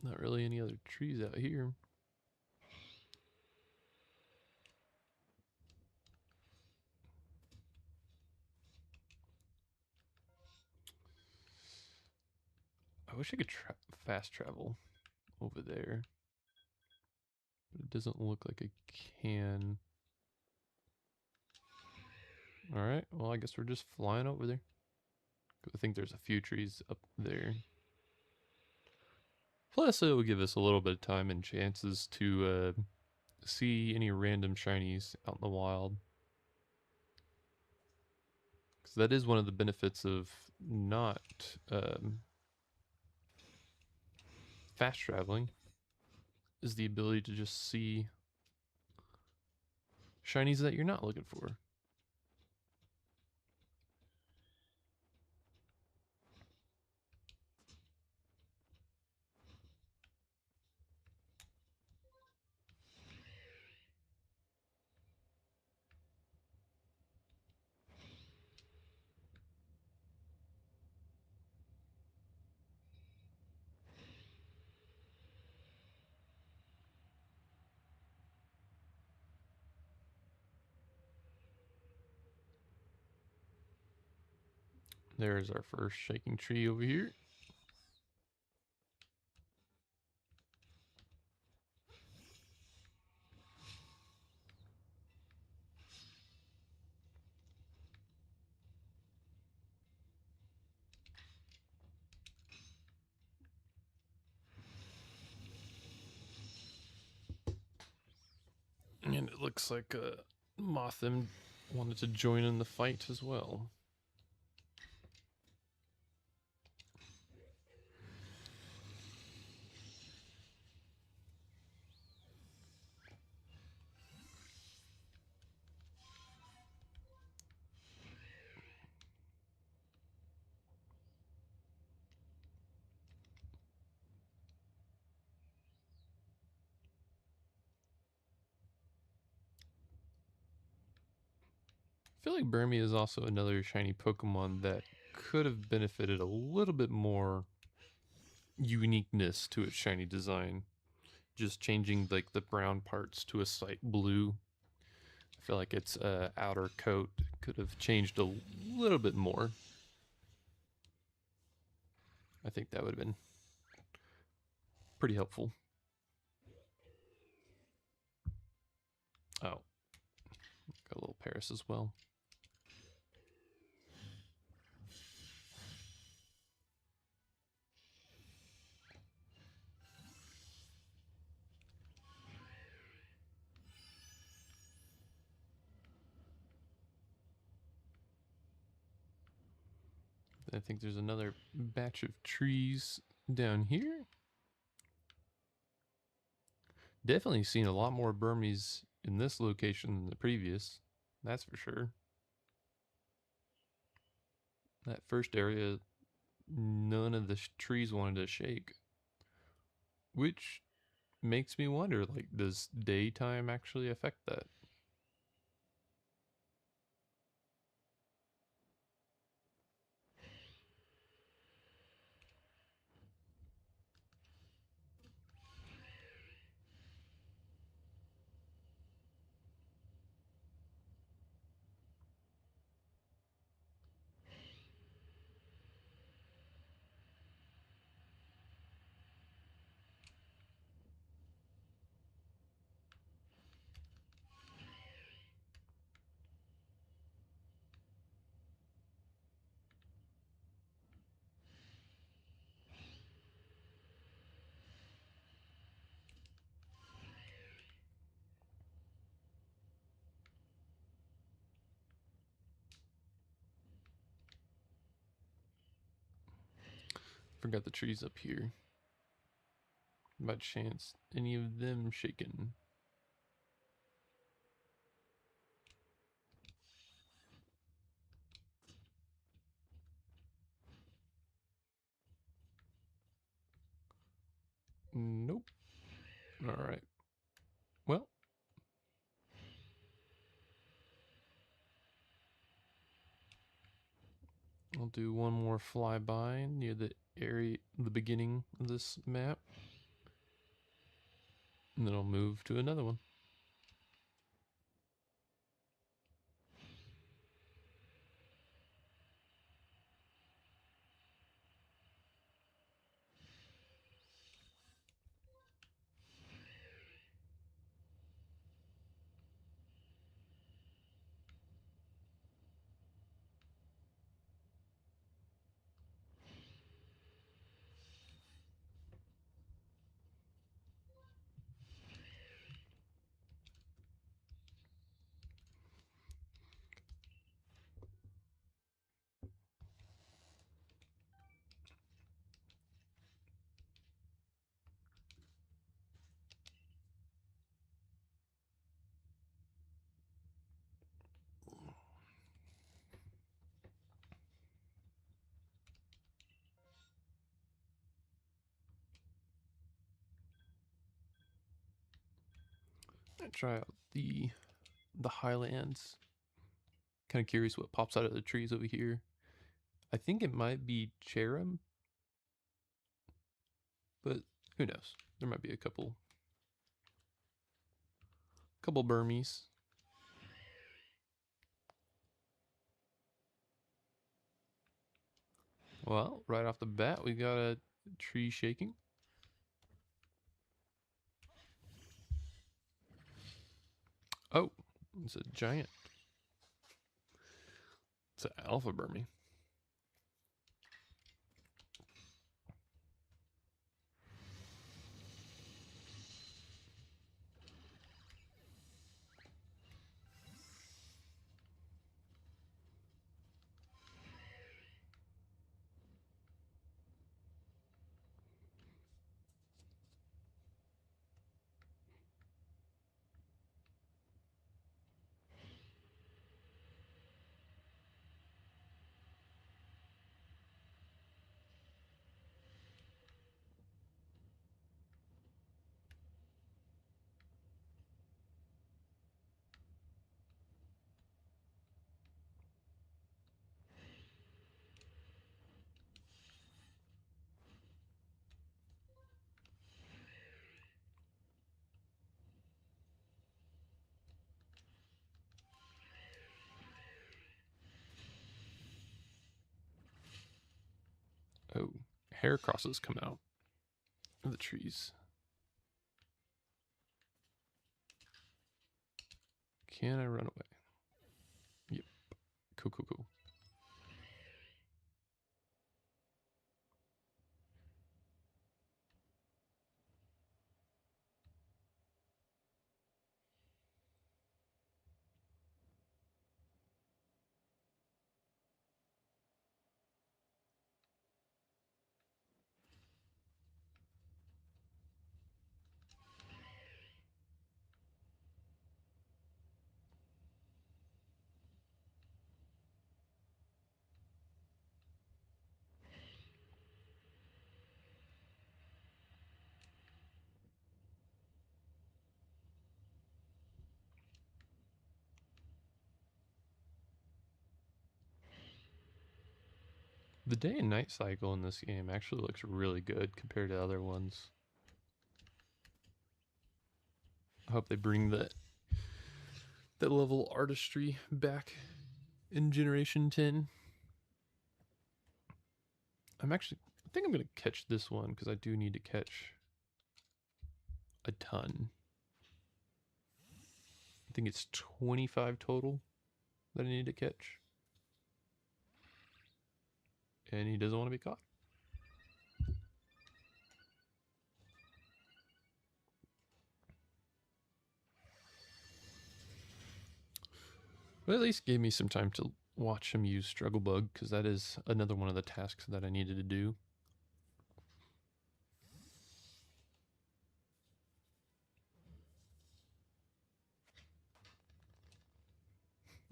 [SPEAKER 1] Not really any other trees out here. I wish I could fast travel over there, but it doesn't look like I can. All right, well, I guess we're just flying over there. I think there's a few trees up there. Plus, it will give us a little bit of time and chances to see any random shinies out in the wild. Because that is one of the benefits of not fast traveling, is the ability to just see shinies that you're not looking for. There's our first shaking tree over here. And it looks like Mothim wanted to join in the fight as well. I feel like Burmy is also another shiny Pokemon that could have benefited a little bit more uniqueness to its shiny design. Just changing like the brown parts to a slight blue. I feel like its outer coat could have changed a little bit more. I think that would have been pretty helpful. Oh, got a little Paris as well. I think there's another batch of trees down here. Definitely seen a lot more Burmese in this location than the previous. That's for sure. That first area, none of the trees wanted to shake, which makes me wonder, like, does daytime actually affect that? Forgot the trees up here. By chance, any of them shaking? Nope. All right. Well, I'll do one more flyby near the area, the beginning of this map, and then I'll move to another one. Try out the highlands. Kind of curious what pops out of the trees over here. I think it might be Cherim, but who knows? There might be a couple Burmese. Well, right off the bat, we got a tree shaking. Oh, it's a giant. It's an alpha Burmese. Oh, hair crosses come out of the trees. Can I run away? Yep. Cool, cool, cool. The day and night cycle in this game actually looks really good compared to other ones. I hope they bring that level of artistry back in Generation 10. I think I'm going to catch this one because I do need to catch a ton. I think it's 25 total that I need to catch. And he doesn't want to be caught. But at least gave me some time to watch him use Struggle Bug, because that is another one of the tasks that I needed to do.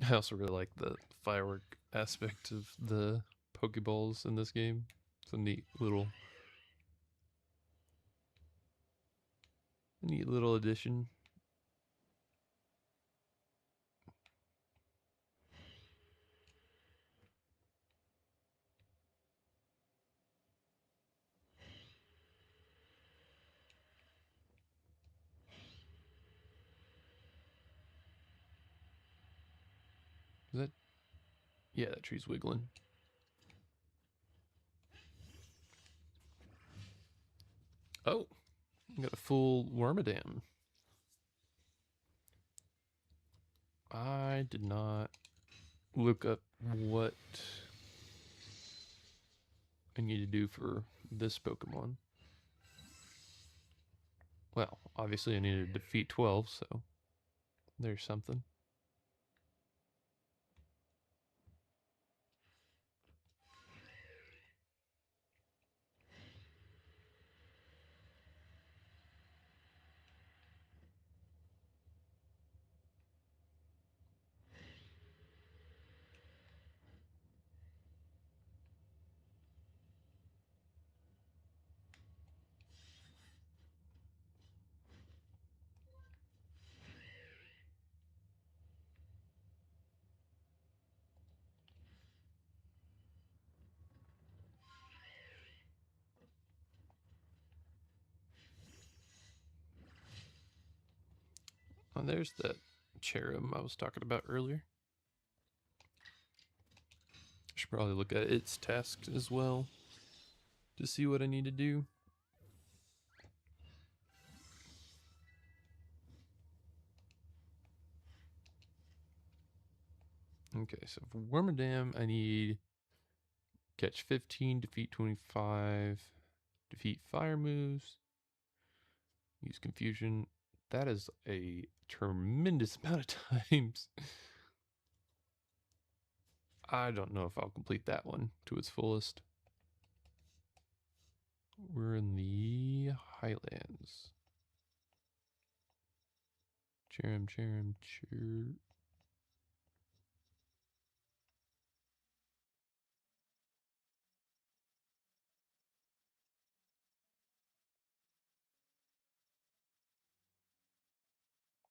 [SPEAKER 1] I also really like the firework aspect of the Pokeballs in this game. It's a neat little addition. Is that? Yeah, that tree's wiggling. Oh, I got a full Wormadam. I did not look up what I need to do for this Pokemon. Well, obviously I need to defeat 12, so there's something. Oh, there's that cherub I was talking about earlier. I should probably look at its tasks as well to see what I need to do. Okay, so for Wormadam, I need catch 15, defeat 25, defeat fire moves, use confusion. That is a tremendous amount of times. I don't know if I'll complete that one to its fullest. We're in the Highlands. Cherim.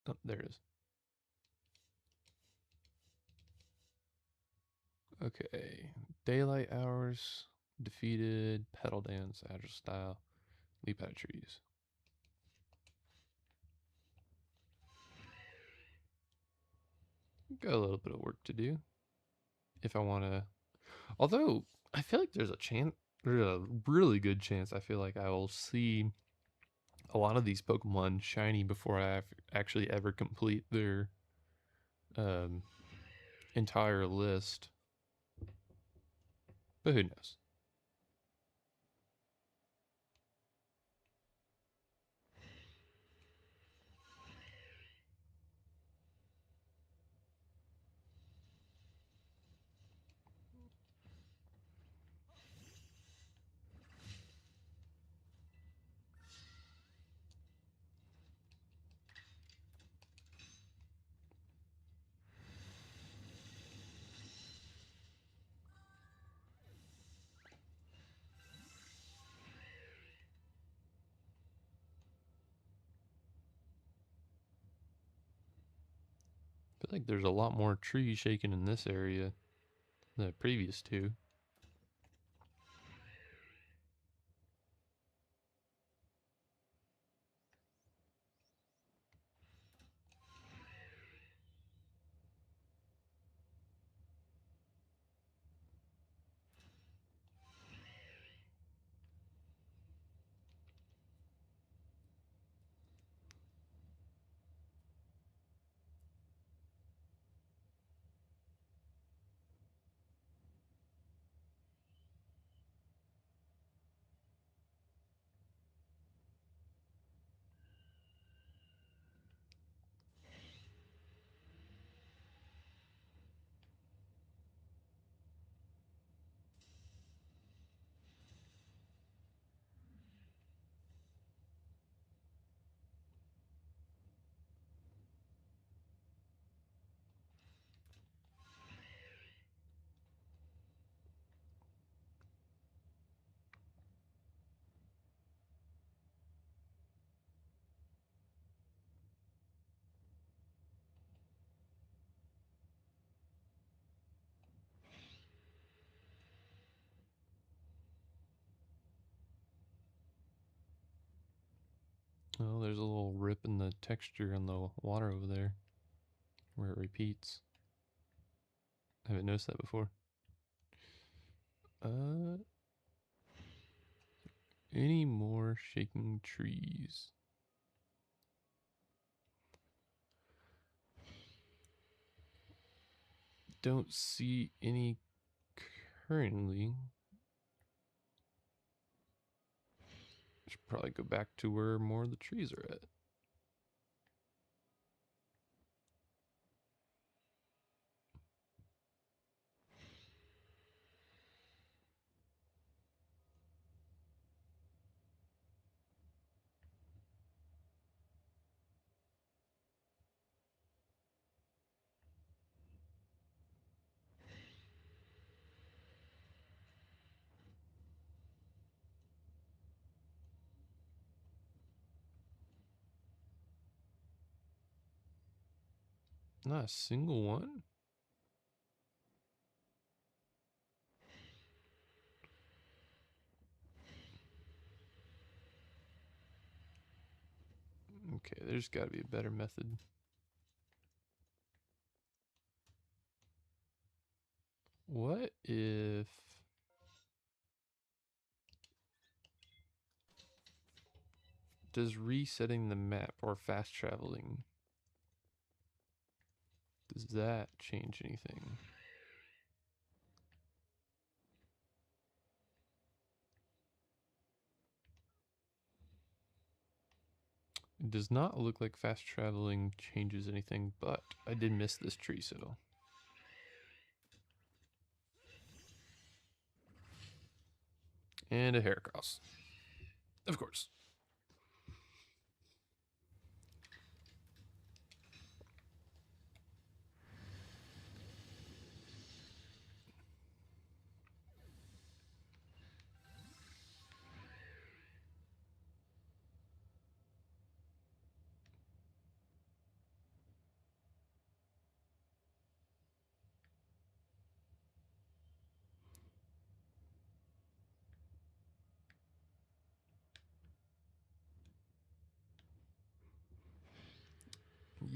[SPEAKER 1] Oh, there it is. Okay. Daylight hours, defeated, pedal dance, agile style, leap out of trees. Got a little bit of work to do if I want to. Although, I feel like there's a really good chance I feel like I will see a lot of these Pokemon shiny before I actually ever complete their um, entire list. But who knows? I feel like there's a lot more trees shaking in this area than the previous two. Oh, there's a little rip in the texture on the water over there where it repeats. I haven't noticed that before. Uh, any more shaking trees? Don't see any currently. Should probably go back to where more of the trees are at. Not a single one? Okay, there's got to be a better method. What if... Does resetting the map or fast traveling, does that change anything? It does not look like fast traveling changes anything, but I did miss this tree, so... And a Heracross. Of course.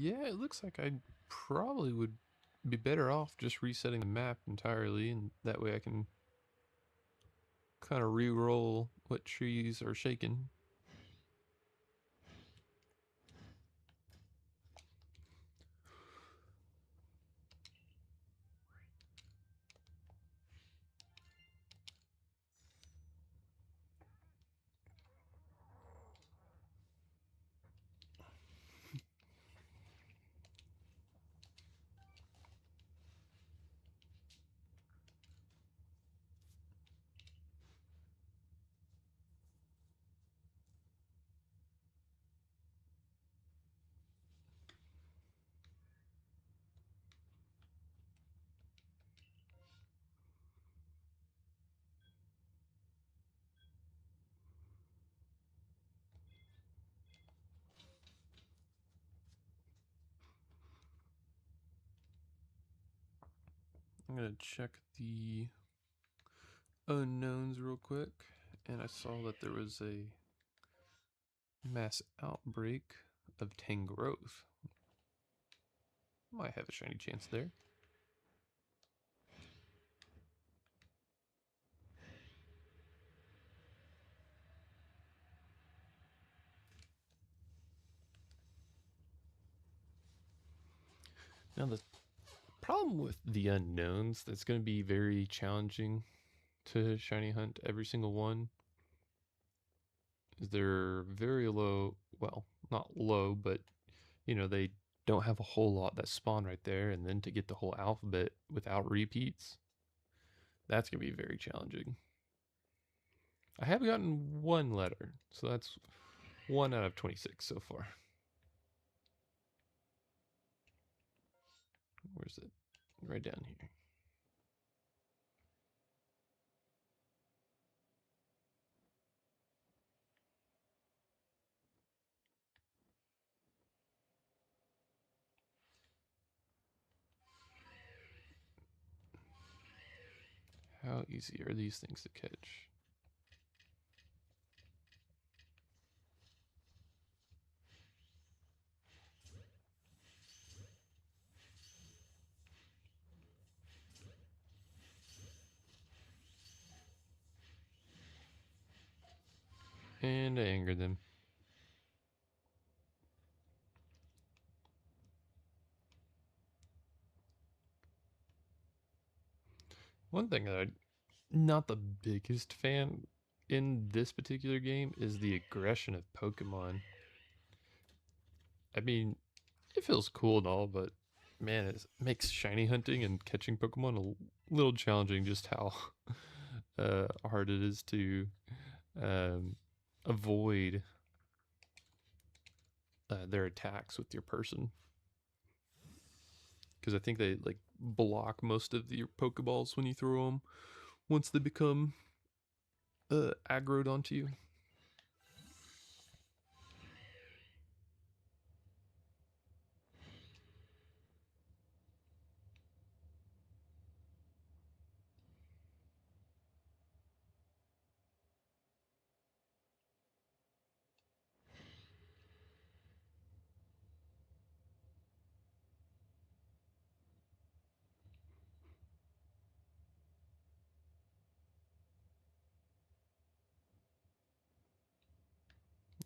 [SPEAKER 1] Yeah, it looks like I probably would be better off just resetting the map entirely, and that way I can kind of re-roll what trees are shaking. I'm gonna check the unknowns real quick, and I saw that there was a mass outbreak of Tangrowth. Might have a shiny chance there. Now the problem with the unknowns that's going to be very challenging to shiny hunt every single one is they're very low, well, not low, but you know, they don't have a whole lot that spawn right there, and then to get the whole alphabet without repeats, that's going to be very challenging. I have gotten one letter, so that's 1 out of 26 so far. Where's it? Right down here. How easy are these things to catch? And I angered them. One thing that I'm not the biggest fan in this particular game is the aggression of Pokemon. I mean, it feels cool and all, but man, it makes shiny hunting and catching Pokemon a little challenging. Just how hard it is to um, avoid their attacks with your person, because I think they like block most of your Pokeballs when you throw them once they become aggroed onto you.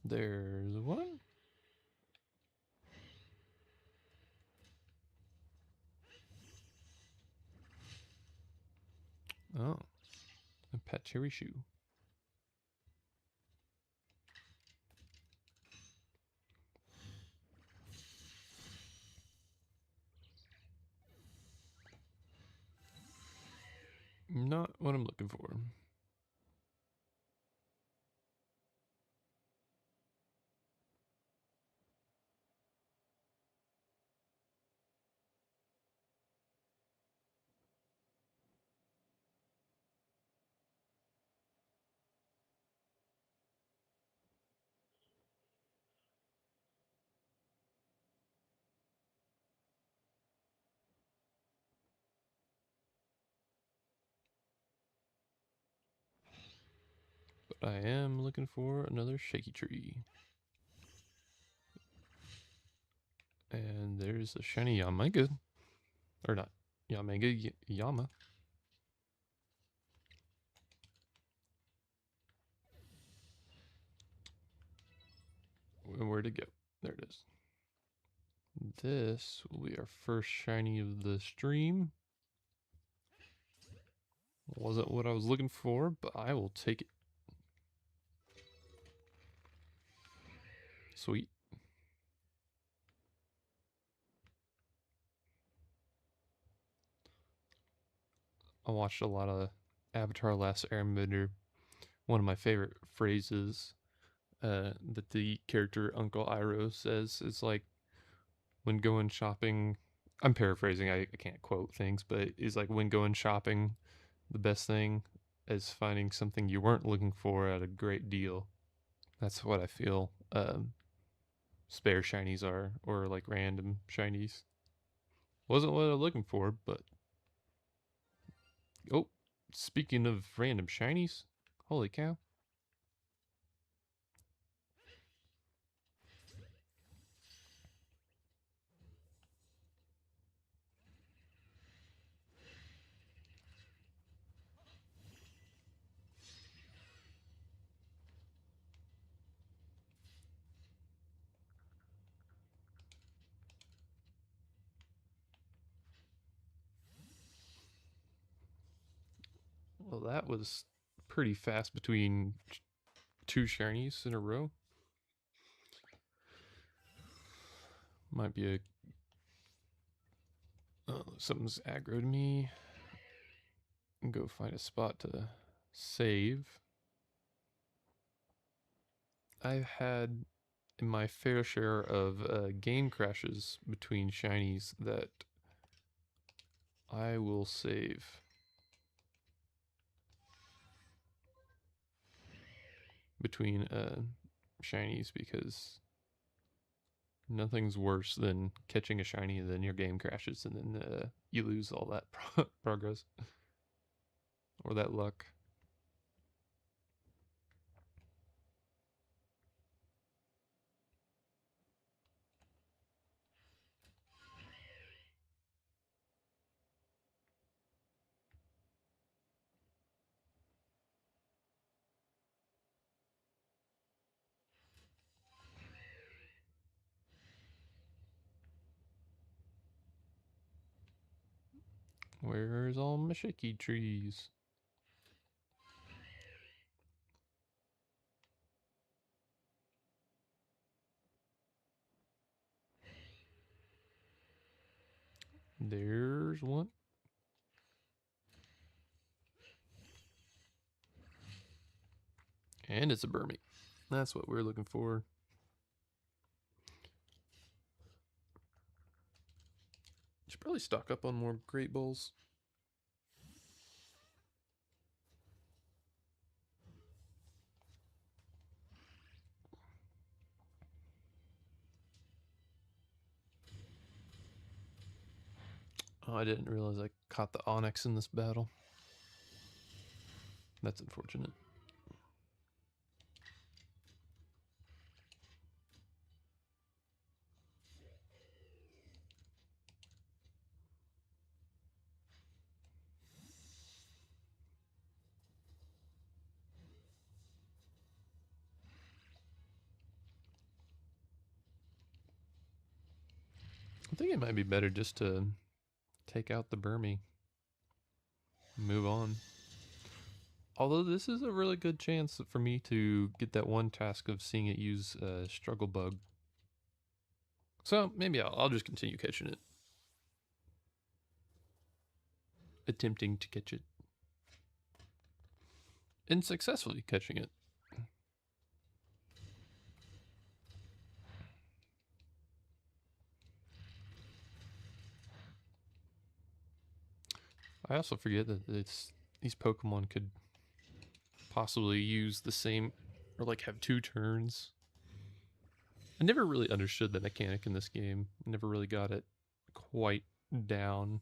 [SPEAKER 1] There's one. Oh, a Pachirisu. Not what I'm looking for. But I am looking for another shaky tree. And there's a shiny Yamega. Or not. Yamega, Yama. Where'd it go? There it is. This will be our first shiny of the stream. Wasn't what I was looking for, but I will take it. Sweet. I watched a lot of Avatar Last Airbender. One of my favorite phrases that the character Uncle Iroh says is like, when going shopping, I'm paraphrasing, I can't quote things, but it's like, when going shopping, the best thing is finding something you weren't looking for at a great deal. That's what I feel spare shinies are, or like random shinies. Wasn't what I was looking for, but oh, speaking of random shinies, holy cow. Well, that was pretty fast between two shinies in a row. Might be a. Oh, something's aggroed me. Go find a spot to save. I've had my fair share of game crashes between shinies that I will save. Between shinies, because nothing's worse than catching a shiny and then your game crashes and then you lose all that progress or that luck. Where's all my shaky trees? There's one. And it's a Burmy. That's what we're looking for. Should probably stock up on more Great Bowls. Oh, I didn't realize I caught the Onyx in this battle. That's unfortunate. I think it might be better just to take out the Burmy. Move on. Although this is a really good chance for me to get that one task of seeing it use Struggle Bug. So maybe I'll just continue catching it. Attempting to catch it. And successfully catching it. I also forget that these Pokemon could possibly use the same, or like have 2 turns. I never really understood the mechanic in this game. Never really got it quite down.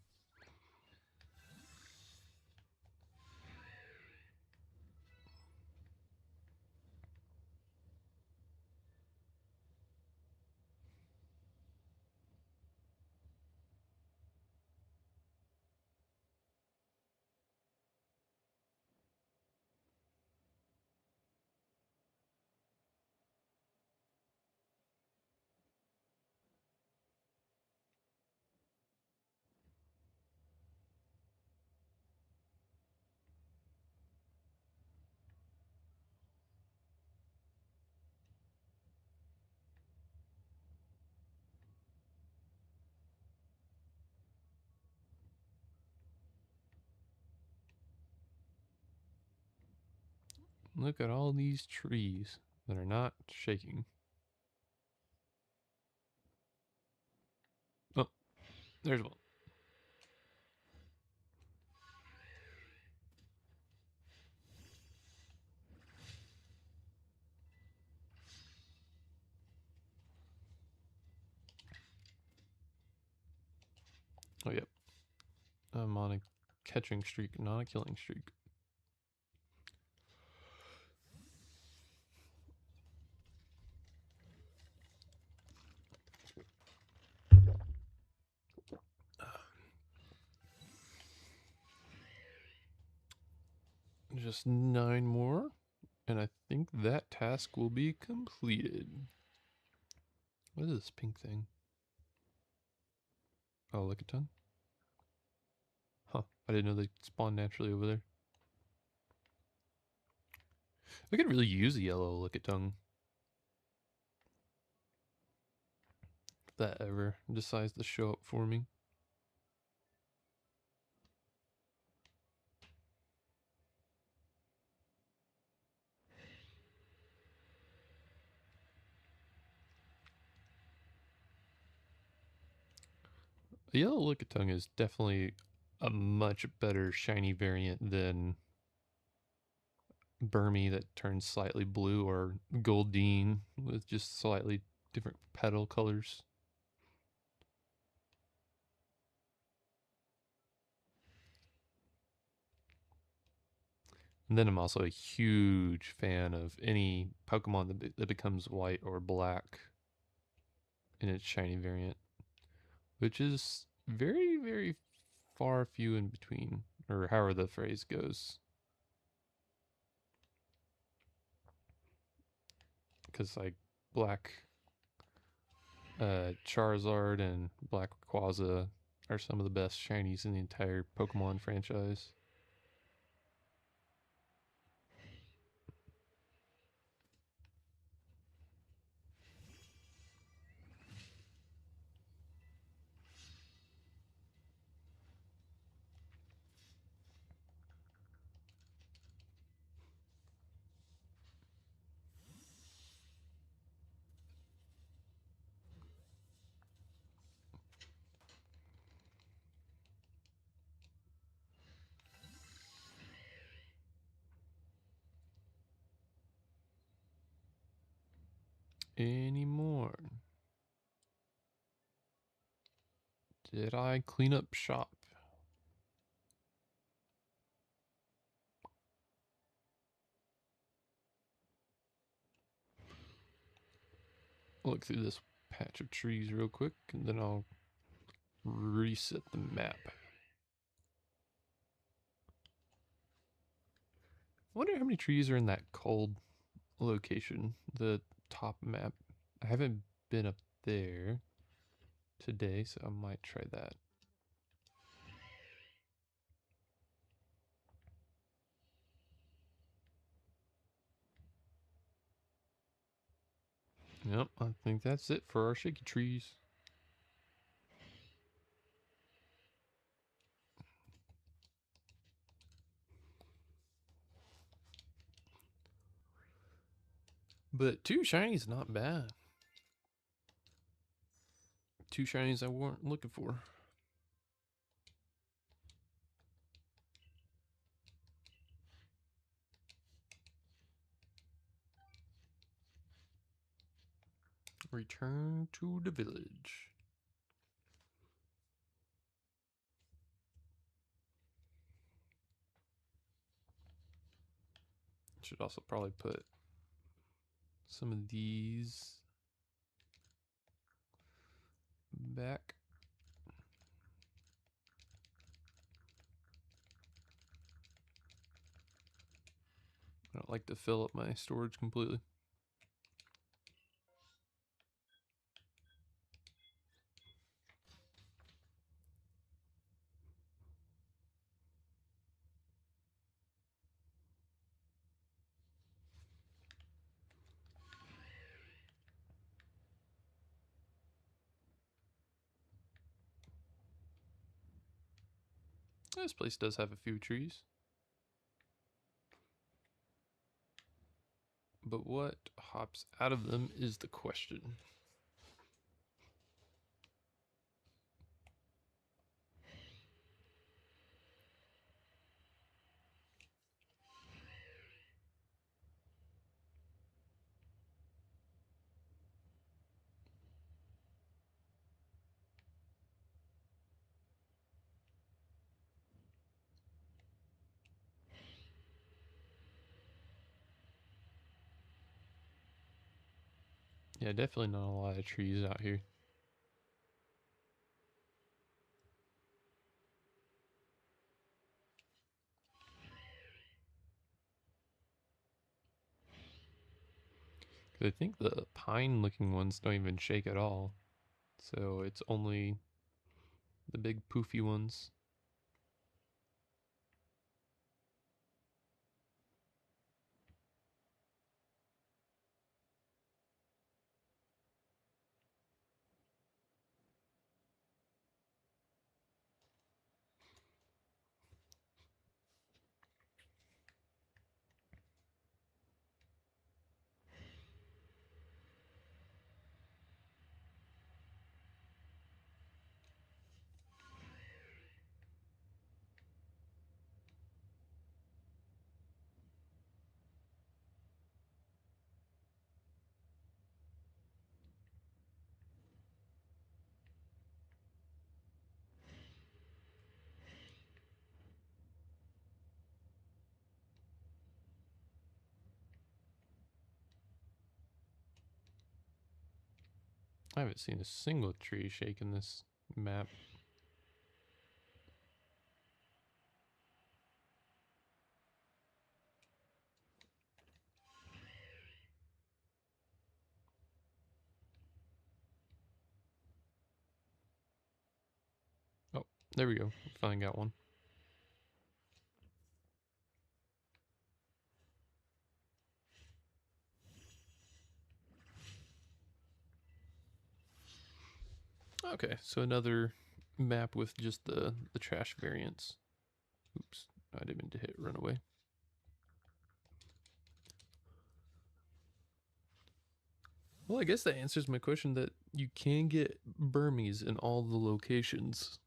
[SPEAKER 1] Look at all these trees that are not shaking. Oh, there's one. Oh, yep. I'm on a catching streak, not a killing streak. Just 9 more, and I think that task will be completed. What is this pink thing? Oh, Lickitung? Huh, I didn't know they spawn naturally over there. I could really use a yellow Lickitung. If that ever decides to show up for me. The yellow Lickitung is definitely a much better shiny variant than Burmy that turns slightly blue, or Goldeen with just slightly different petal colors. And then I'm also a huge fan of any Pokemon that becomes white or black in its shiny variant, which is very, very far few in between, or however the phrase goes. Because like black Charizard and black Rayquaza are some of the best shinies in the entire Pokemon franchise. Any more? Did I clean up shop? Look through this patch of trees real quick, and then I'll reset the map. I wonder how many trees are in that cold location, the top map. I haven't been up there today, so I might try that. Yep, I think that's it for our shaky trees. But 2 shinies, not bad. 2 shinies I weren't looking for. Return to the village. Should also probably put some of these back. I don't like to fill up my storage completely. This place does have a few trees. But what hops out of them is the question. Yeah, definitely not a lot of trees out here. I think the pine looking ones don't even shake at all. So it's only the big poofy ones. I haven't seen a single tree shake in this map. Oh, There we go. Finally got one. Okay, so another map with just the trash variants. Oops, I didn't mean to hit runaway. Well, I guess that answers my question that you can get Burmese in all the locations.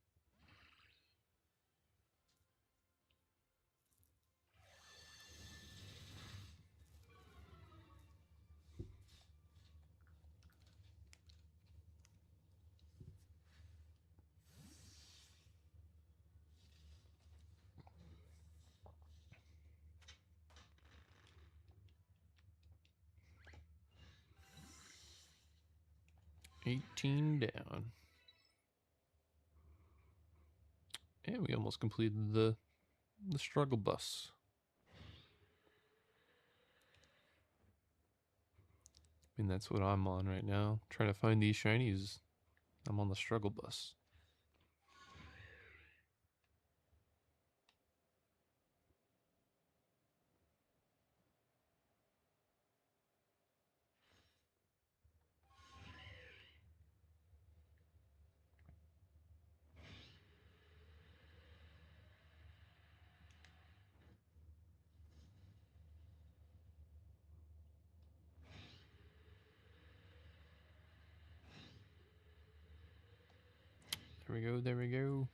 [SPEAKER 1] $18 down. And we almost completed the struggle bus. I mean, that's what I'm on right now. Trying to find these shinies. I'm on the struggle bus. There we go, there we go.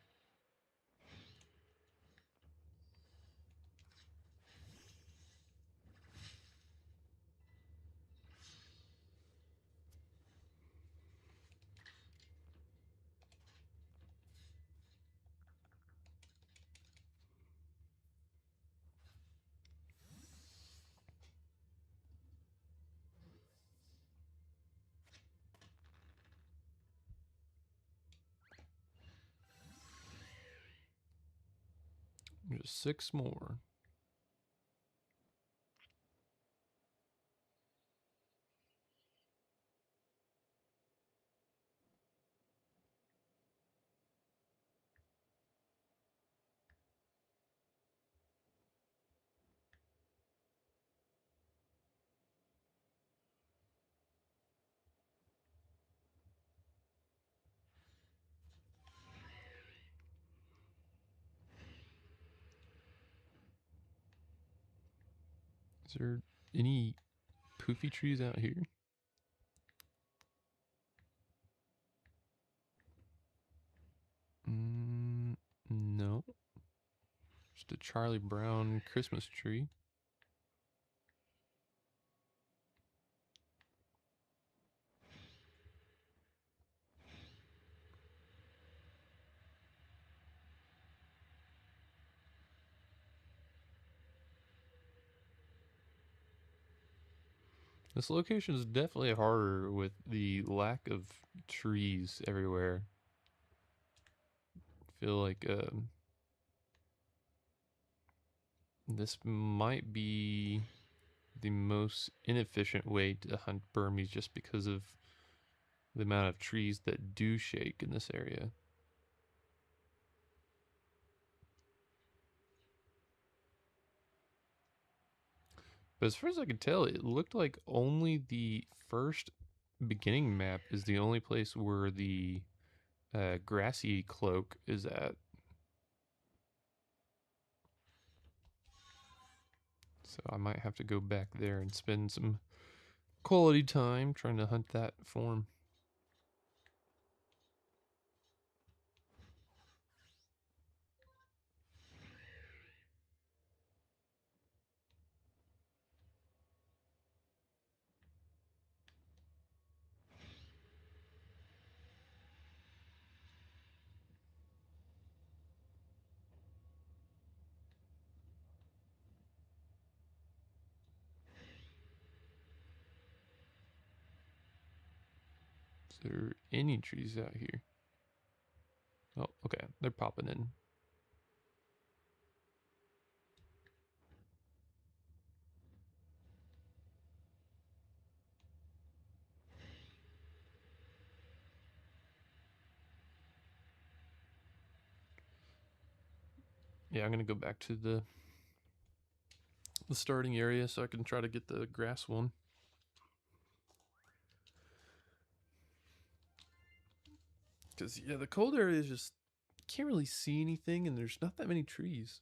[SPEAKER 1] Just 6 more. Is there any poofy trees out here? No. Just a Charlie Brown Christmas tree. This location is definitely harder with the lack of trees everywhere. I feel like this might be the most inefficient way to hunt Burmese just because of the amount of trees that do shake in this area. But as far as I can tell, it looked like only the first beginning map is the only place where the grassy cloak is at. So I might have to go back there and spend some quality time trying to hunt that form. Is there any trees out here? Oh, okay. They're popping in. Yeah, I'm gonna go back to the starting area so I can try to get the grass one. Because, yeah, the cold area is just, can't really see anything, and there's not that many trees.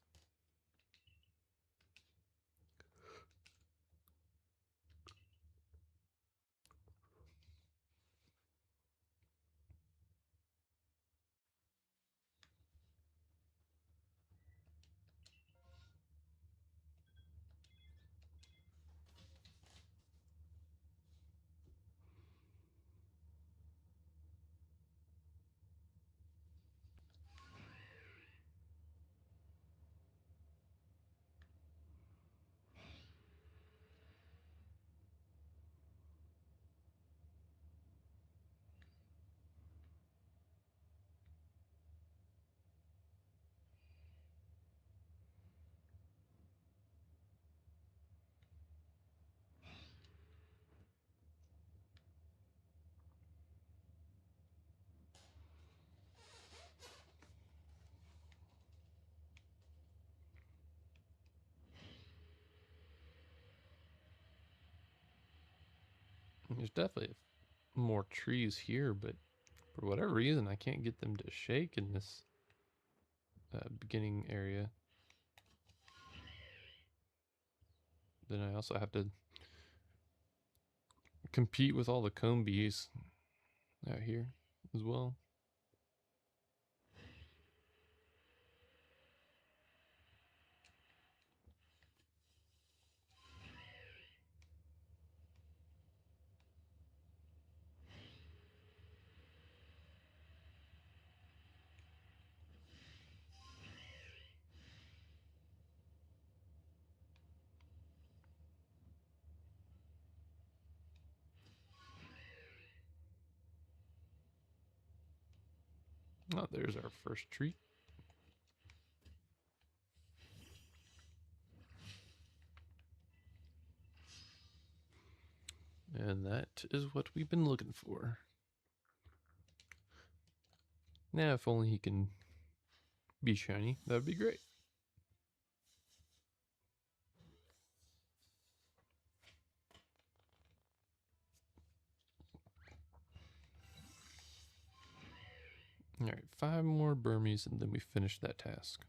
[SPEAKER 1] There's definitely more trees here, but for whatever reason, I can't get them to shake in this beginning area. Then I also have to compete with all the comb bees out here as well. Oh, there's our first treat. And that is what we've been looking for. Now, if only he can be shiny, that would be great. All right, 5 more Burmese and then we finish that task.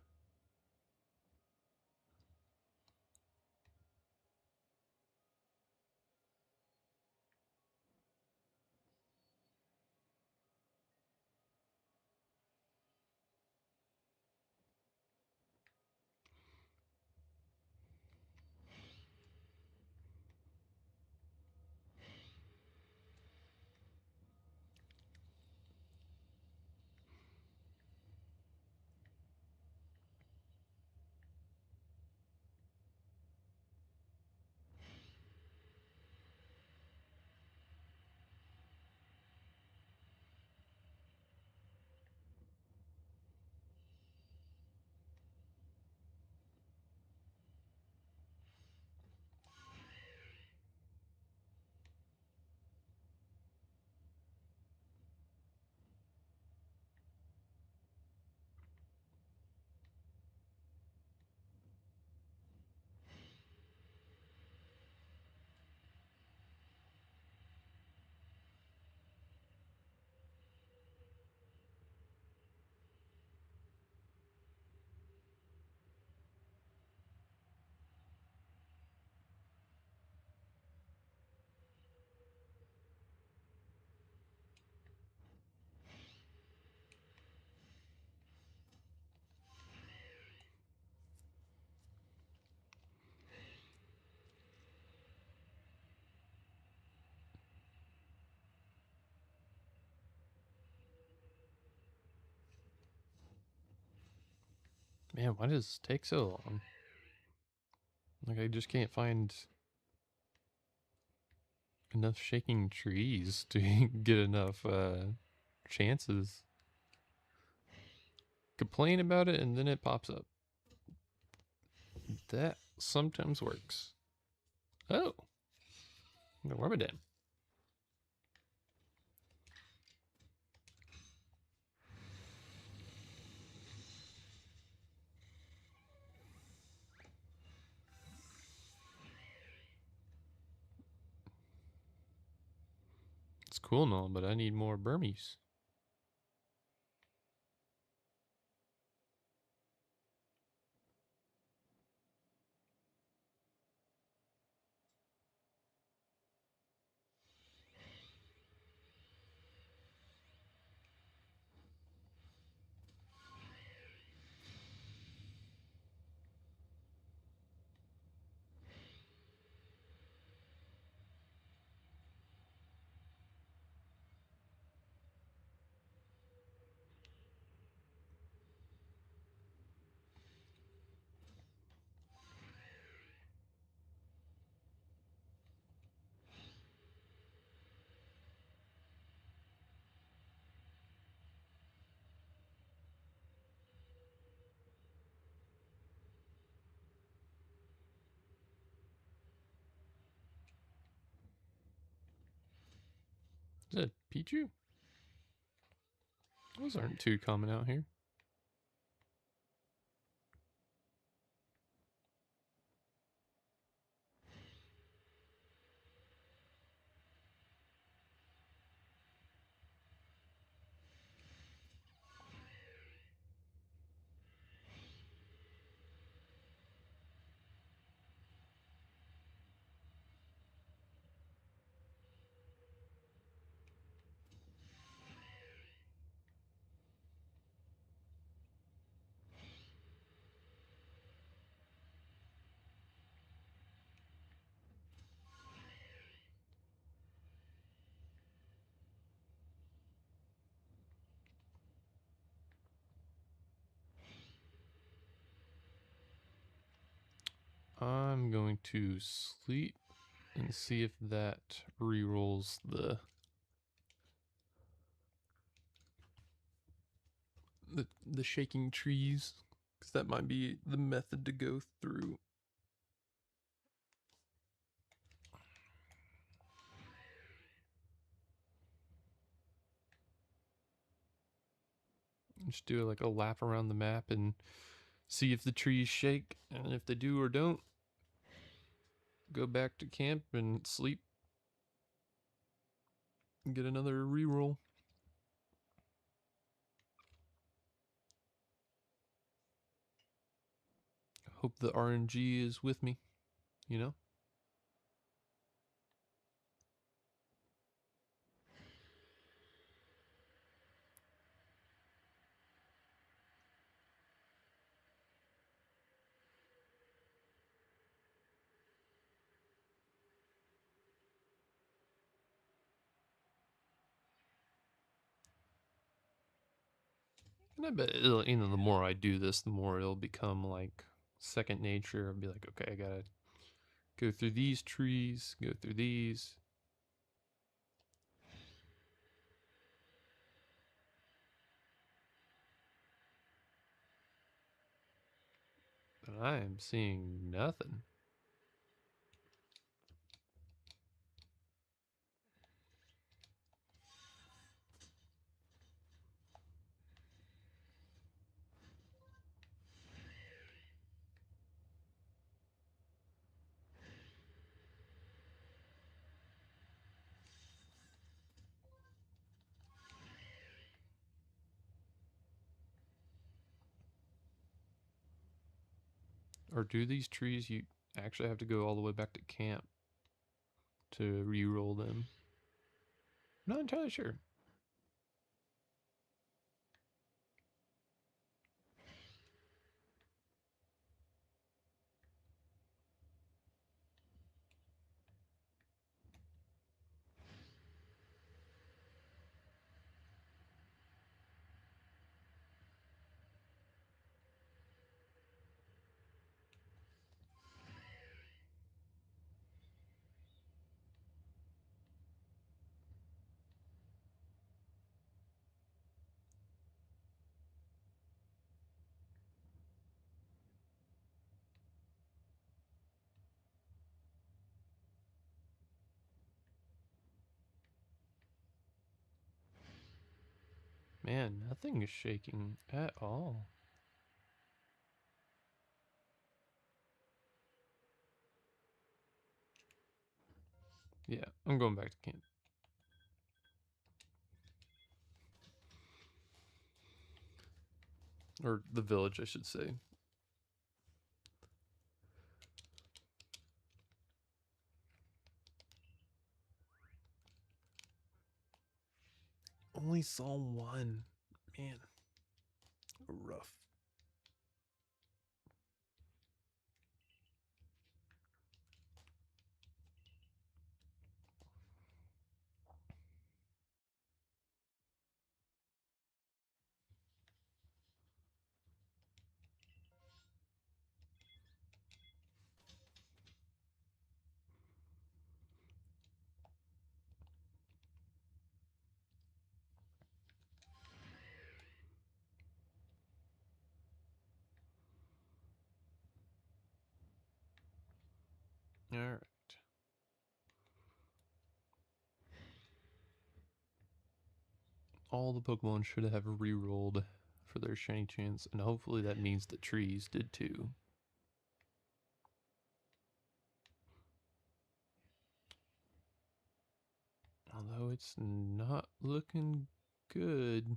[SPEAKER 1] Man, why does this take so long? Like, I just can't find enough shaking trees to get enough chances. Complain about it and then it pops up. That sometimes works. Oh, the Wormadam. It's cool and all, but I need more Burmese. Is that Pichu? Those aren't too common out here. I'm going to sleep and see if that re-rolls the shaking trees, because that might be the method to go through. Just do like a lap around the map and see if the trees shake, and if they do or don't, go back to camp and sleep and get another reroll. Hope the RNG is with me, you know? And I bet it'll, you know, the more I do this, the more it'll become like second nature. I'll be like, okay, I gotta go through these trees, go through these. But I am seeing nothing. Or do these trees, you actually have to go all the way back to camp to re-roll them? I'm not entirely sure. Man, nothing is shaking at all. Yeah, I'm going back to camp. Or the village, I should say. Only saw one. Man, rough. All right. All the Pokemon should have re-rolled for their shiny chance, and hopefully that means the trees did too. Although it's not looking good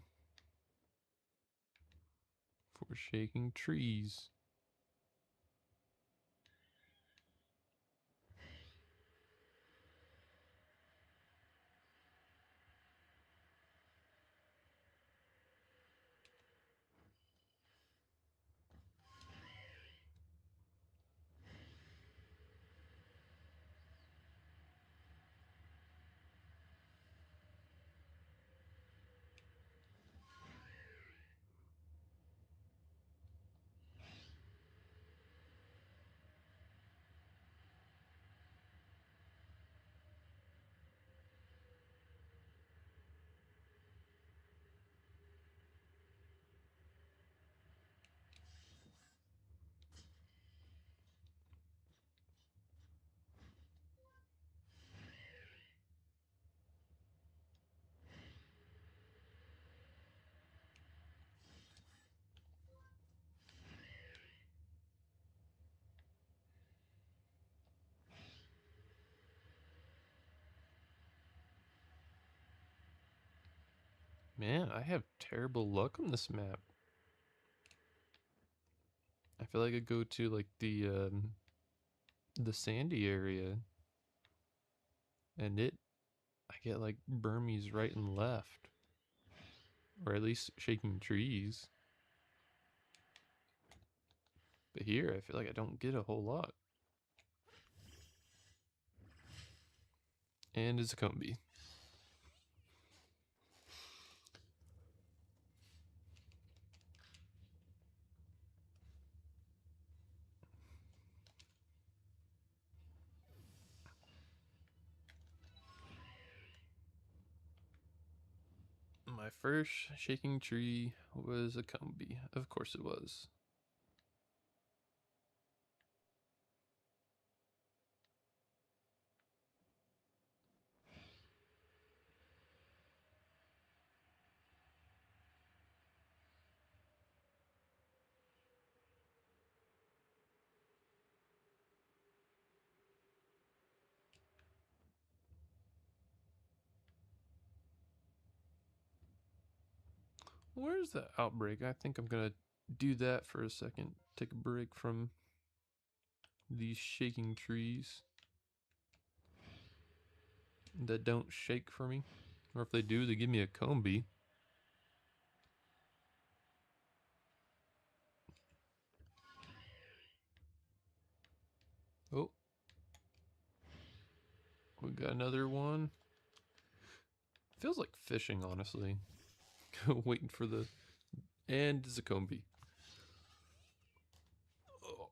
[SPEAKER 1] for shaking trees. Man, I have terrible luck on this map. I feel like I go to like the sandy area, and I get like Burmese right and left, or at least shaking trees. But here, I feel like I don't get a whole lot. And it's a Combi. My first shaking tree was a Combi. Of course it was. Where's the outbreak? I think I'm gonna do that for a second. Take a break from these shaking trees that don't shake for me. Or if they do, they give me a Combi. Oh, we got another one. Feels like fishing, honestly. Waiting for the... And it's a Combi. Oh.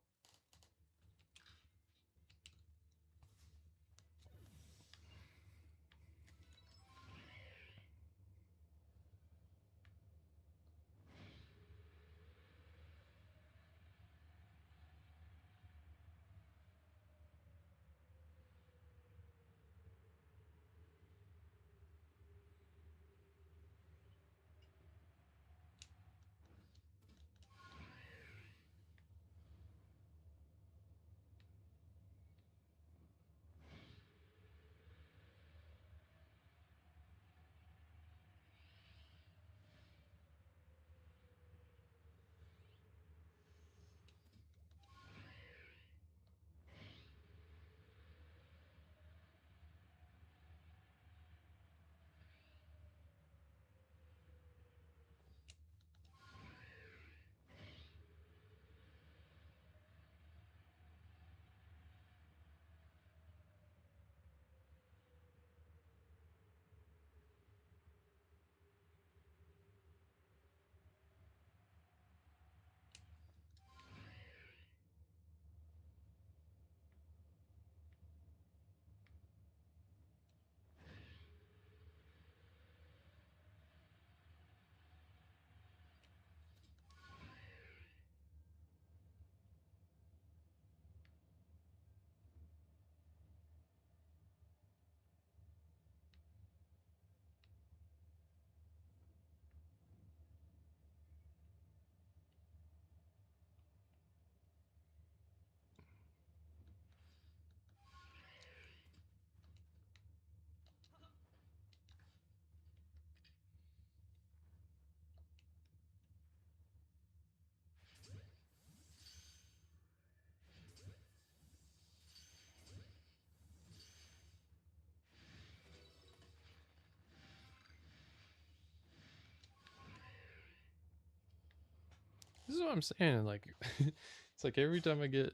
[SPEAKER 1] what I'm saying. Like, it's like every time I get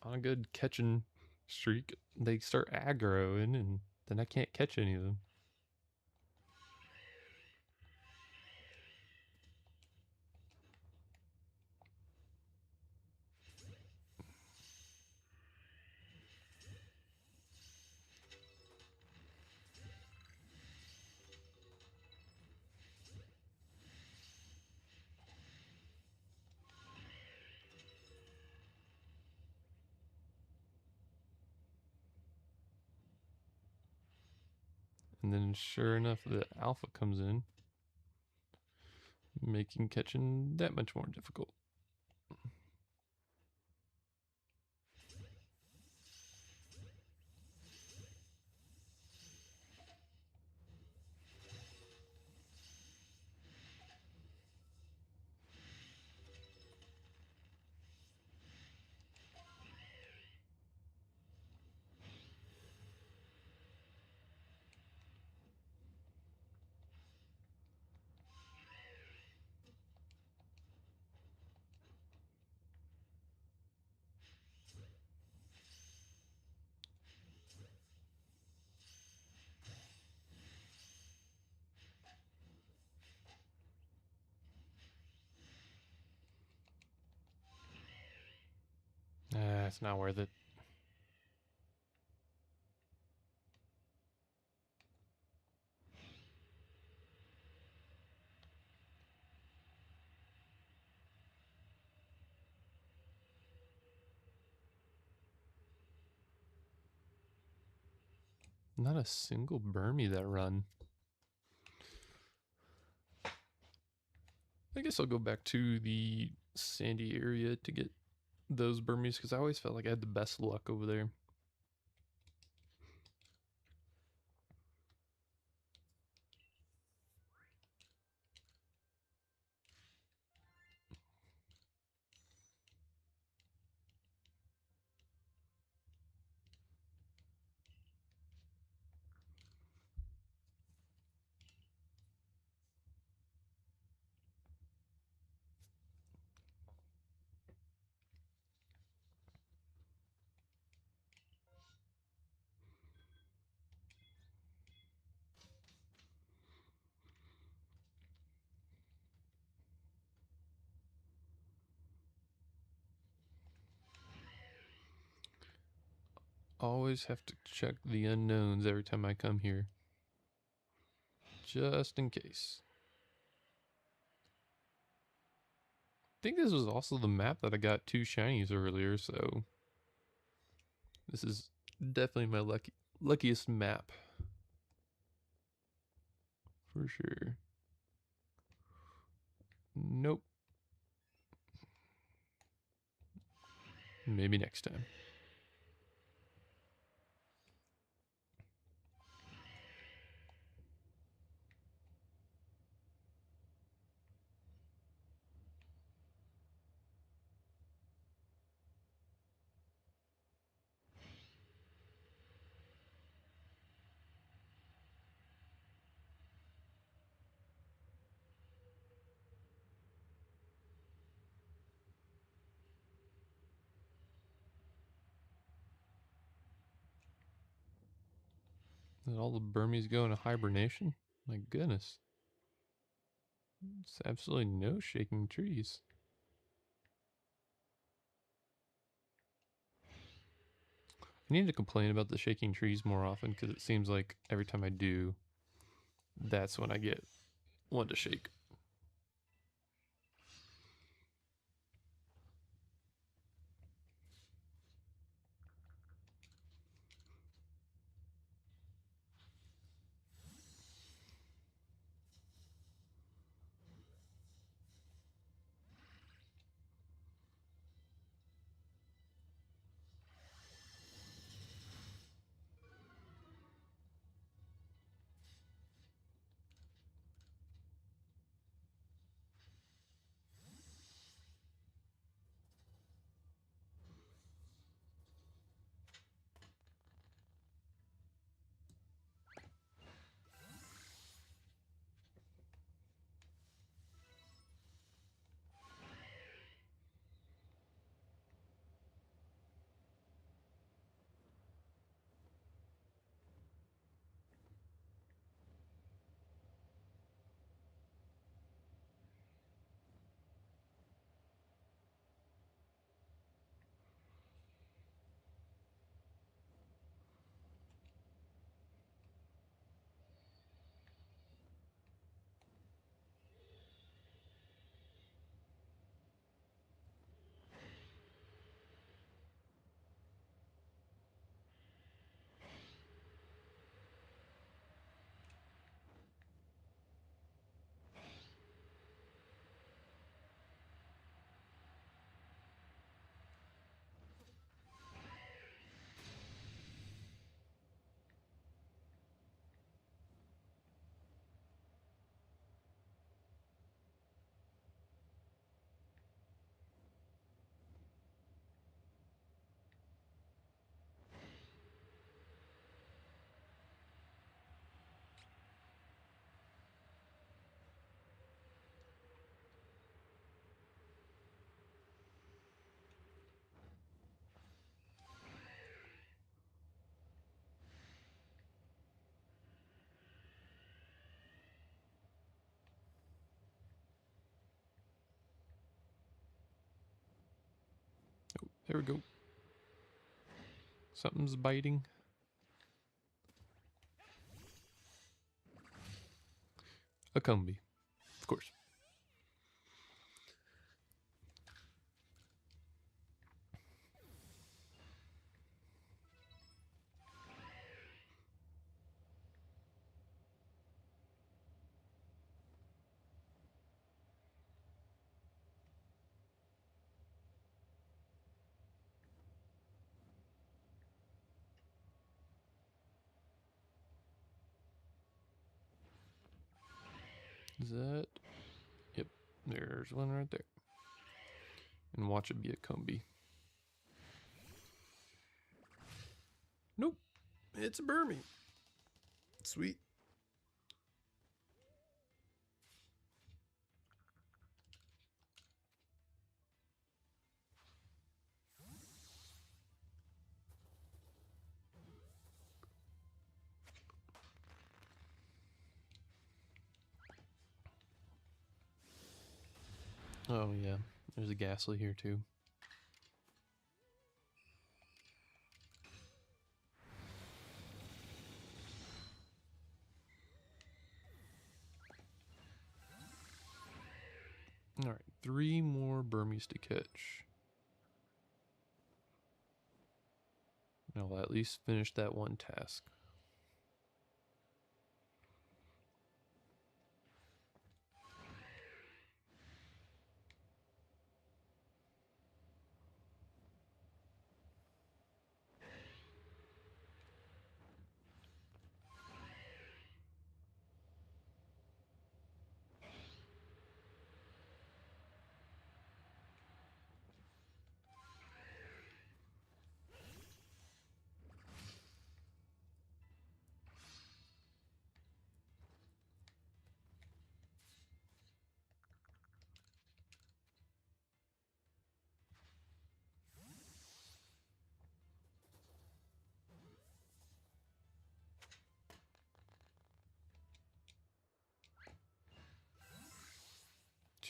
[SPEAKER 1] on a good catching streak, they start aggroing, and then I can't catch any of them. And then, sure enough, the alpha comes in, making catching that much more difficult. It's not worth it. Not a single Burmy that run. I guess I'll go back to the sandy area to get those Burmese because I always felt like I had the best luck over there. Always have to check the unknowns every time I come here. Just in case. I think this was also the map that I got 2 shinies earlier, so this is definitely my luckiest map. For sure. Nope. Maybe next time. Did all the Burmese go into hibernation? My goodness. It's absolutely no shaking trees. I need to complain about the shaking trees more often because it seems like every time I do, that's when I get one to shake. There we go. Something's biting. A Combi, of course. Is that? Yep, there's one right there. And watch it be a Combi. Nope, it's a Burmy. Sweet. Oh yeah, there's a Ghastly here too. Alright, 3 more Burmies to catch. I'll at least finish that one task.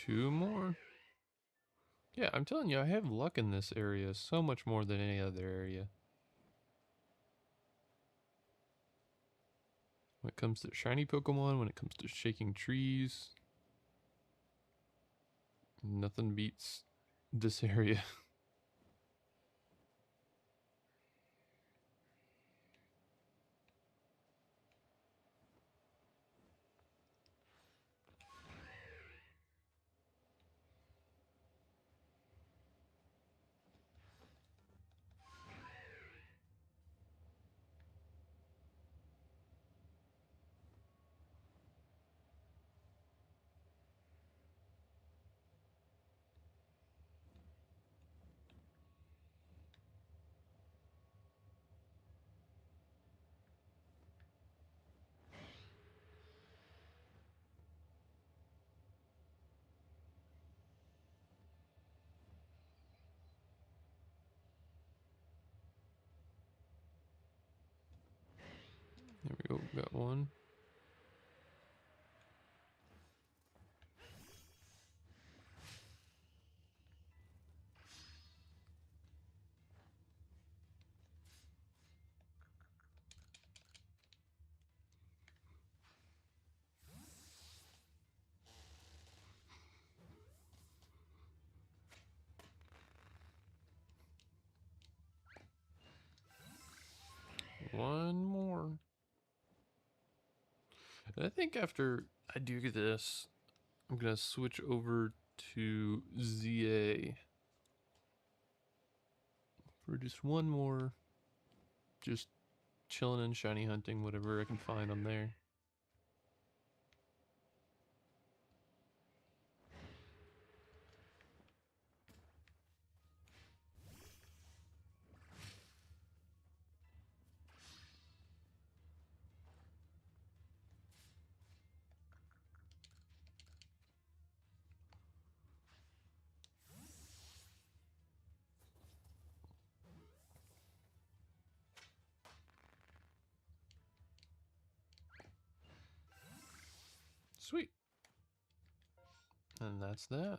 [SPEAKER 1] Two more. Yeah, I'm telling you, I have luck in this area so much more than any other area. When it comes to shiny Pokemon, when it comes to shaking trees, nothing beats this area. There we go, got one. One more. And I think after I do this, I'm gonna switch over to ZA for just one more, just chilling and shiny hunting, whatever I can find on there. Sweet. And that's that.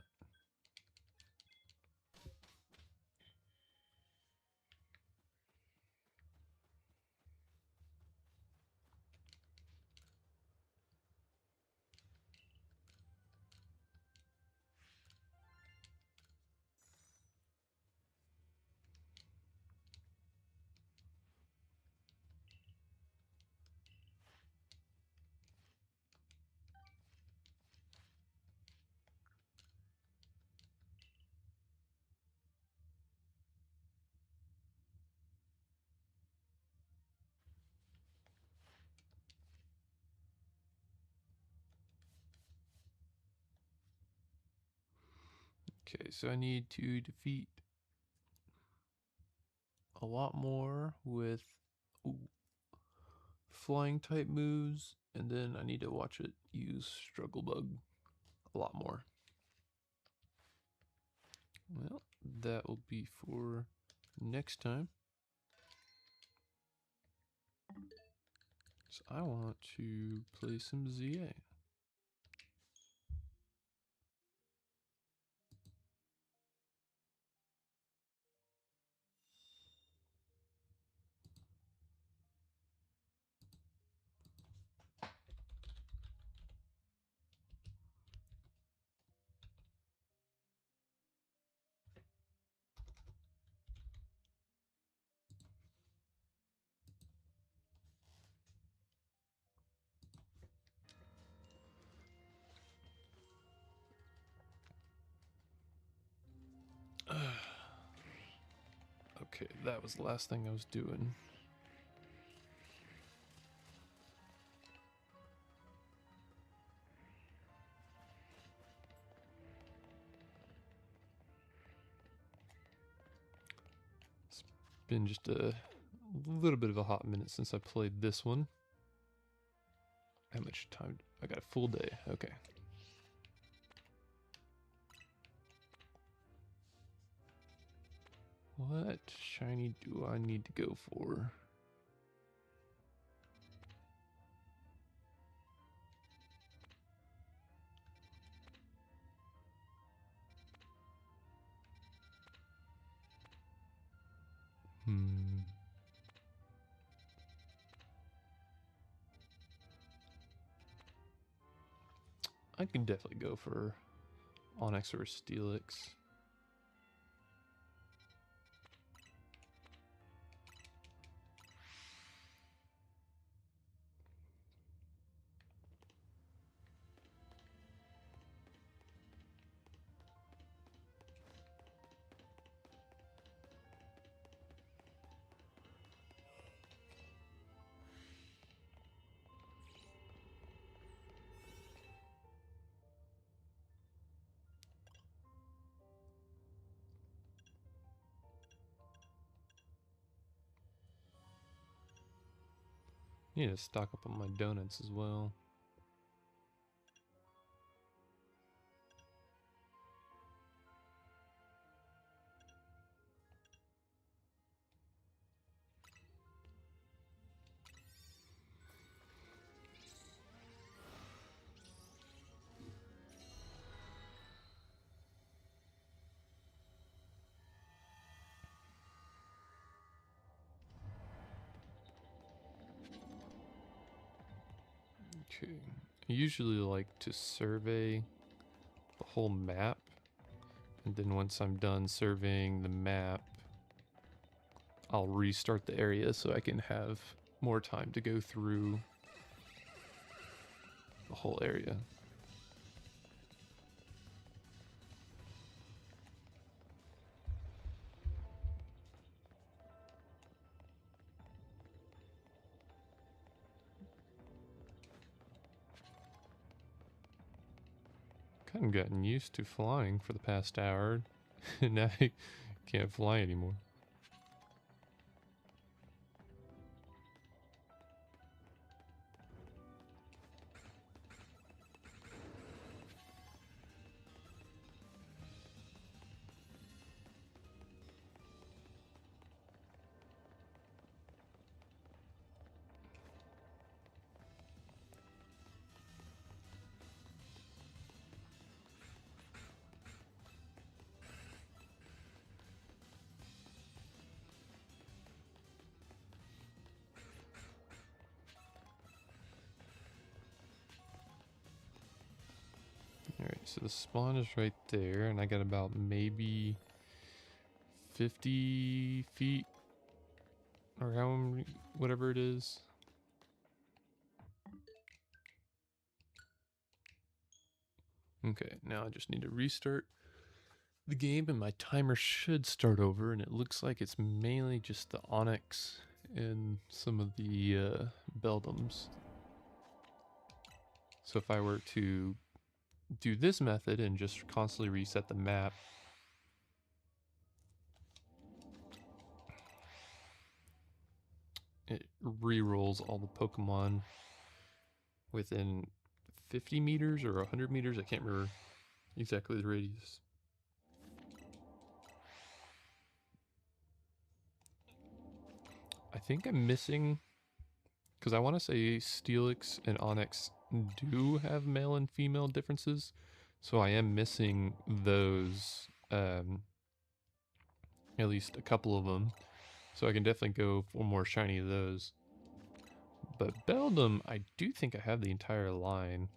[SPEAKER 1] Okay, so I need to defeat a lot more with flying type moves, and then I need to watch it use Struggle Bug a lot more. Well, that will be for next time. So I want to play some ZA. Okay, that was the last thing I was doing. It's been just a little bit of a hot minute since I played this one. How much time? I got a full day. Okay. What shiny do I need to go for? I can definitely go for Onyx or Steelix. Need to stock up on my donuts as well. Okay. I usually like to survey the whole map, and then once I'm done surveying the map, I'll restart the area so I can have more time to go through the whole area. Kind of gotten used to flying for the past hour, and now I can't fly anymore. Alright, so the spawn is right there, and I got about maybe 50 feet, or whatever it is. Okay, now I just need to restart the game, and my timer should start over, and it looks like it's mainly just the Onyx and some of the Beldums. So if I were to do this method and just constantly reset the map, re-rolls all the Pokemon within 50 meters or 100 meters. I can't remember exactly the radius. I think I'm missing, because I want to say Steelix and Onyx do have male and female differences, so I am missing those, at least a couple of them, so I can definitely go for more shiny of those. But Beldum, I do think I have the entire line.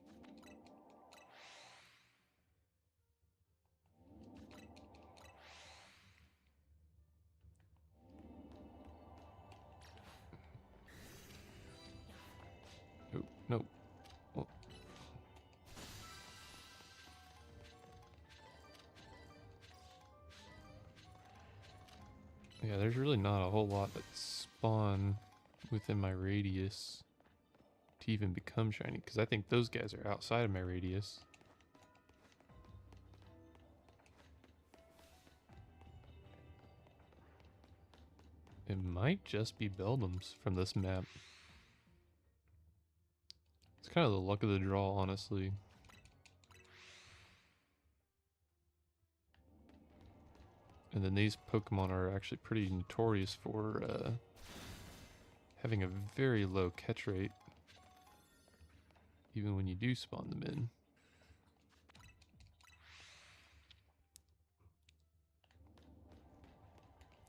[SPEAKER 1] Oh, no. Oh. Yeah, there's really not a whole lot that spawn within my radius to even become shiny, because I think those guys are outside of my radius. It might just be Beldums from this map. It's kind of the luck of the draw, honestly. And then these Pokemon are actually pretty notorious for having a very low catch rate, even when you do spawn them in.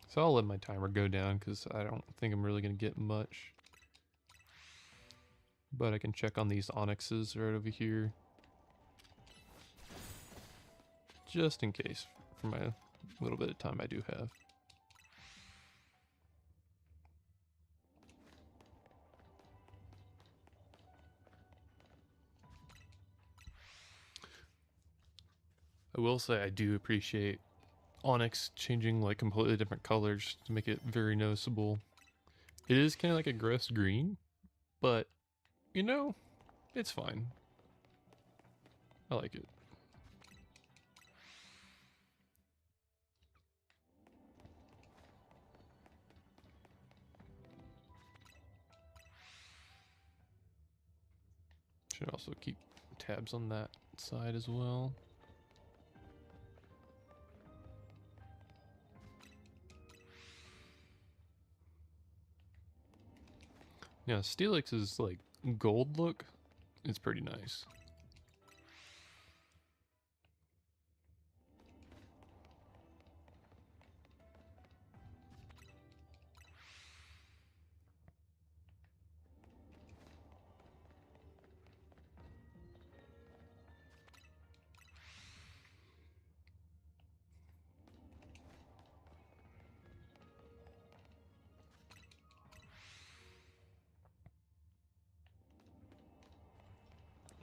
[SPEAKER 1] So I'll let my timer go down because I don't think I'm really going to get much. But I can check on these Onyxes right over here, just in case, for my little bit of time I do have. I will say I do appreciate Onyx changing like completely different colors to make it very noticeable. It is kind of like a gross green, but you know, it's fine. I like it. Should also keep tabs on that side as well. Yeah, Steelix's like gold look is pretty nice.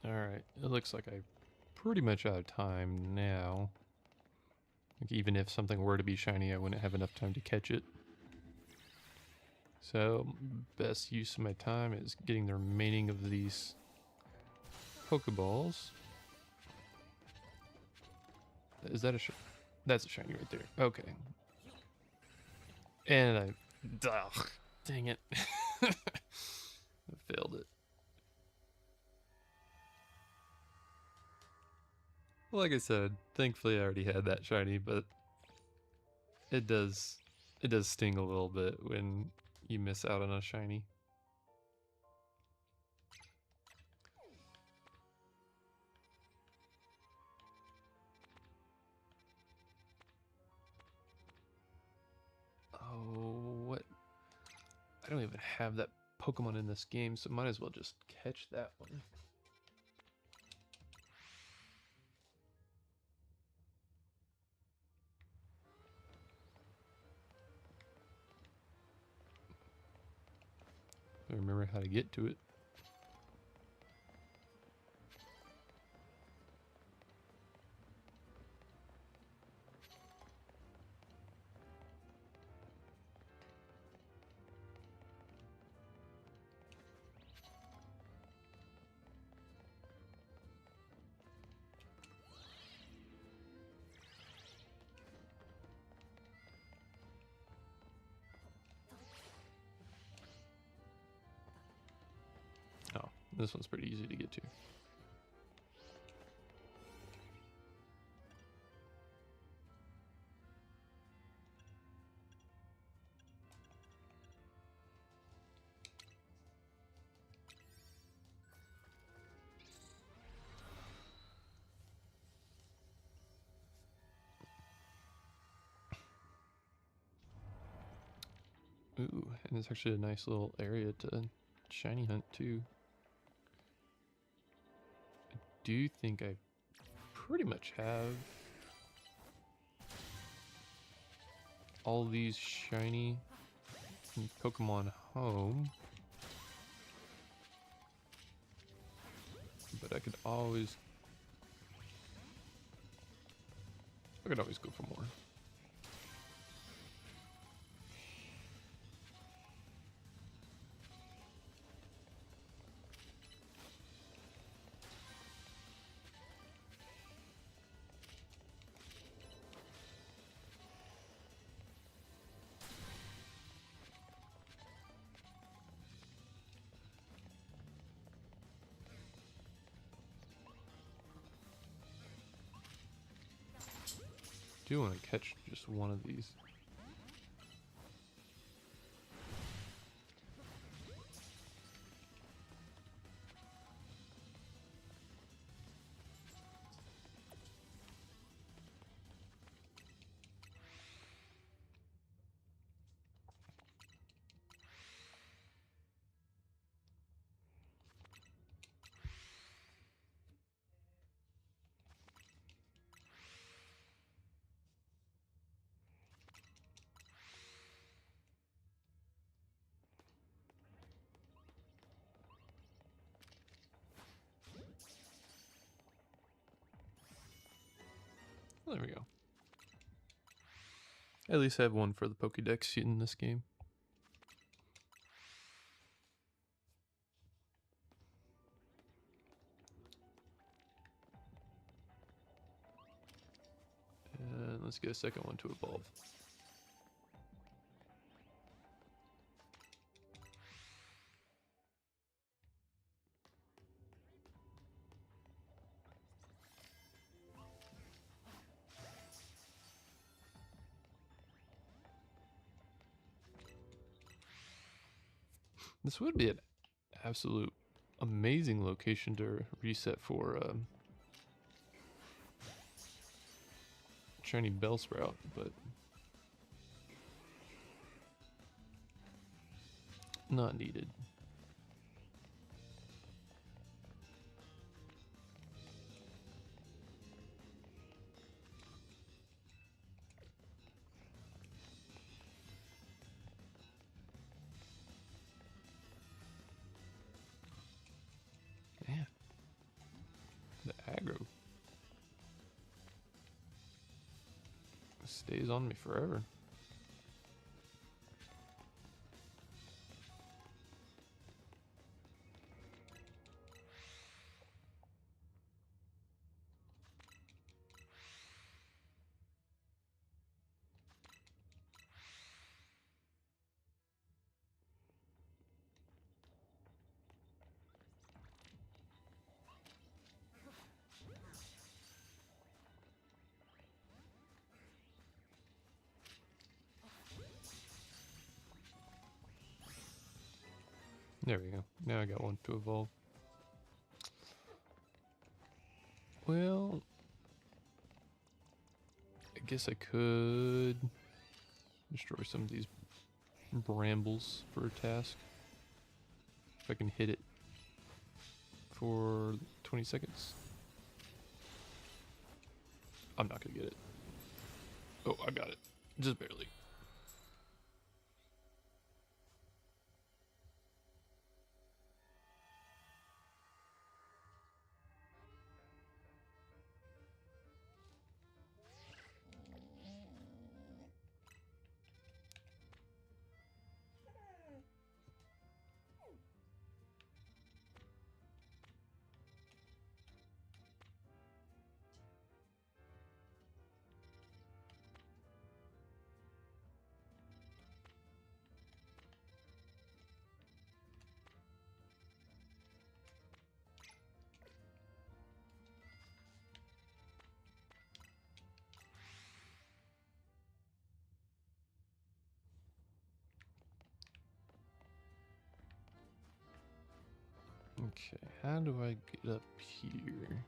[SPEAKER 1] Alright, it looks like I'm pretty much out of time now. Like even if something were to be shiny, I wouldn't have enough time to catch it. So, best use of my time is getting the remaining of these Pokeballs. Is that a that's a shiny right there. Okay. And ugh, dang it. I failed it. Like I said, thankfully I already had that shiny, but it does sting a little bit when you miss out on a shiny. Oh, what? I don't even have that Pokemon in this game, so might as well just catch that one. I remember how to get to it. This one's pretty easy to get to. Ooh, and it's actually a nice little area to shiny hunt too. I do think I pretty much have all these shiny in Pokemon Home. But I could always go for more. I do want to catch just one of these. There we go. At least I have one for the Pokédex in this game. And let's get a second one to evolve. This would be an absolute amazing location to reset for shiny Bellsprout, but not needed. Man, the aggro stays on me forever. There we go. Now I got one to evolve. Well, I guess I could destroy some of these brambles for a task. If I can hit it for 20 seconds. I'm not gonna get it. Oh, I got it. Just barely. Okay, how do I get up here?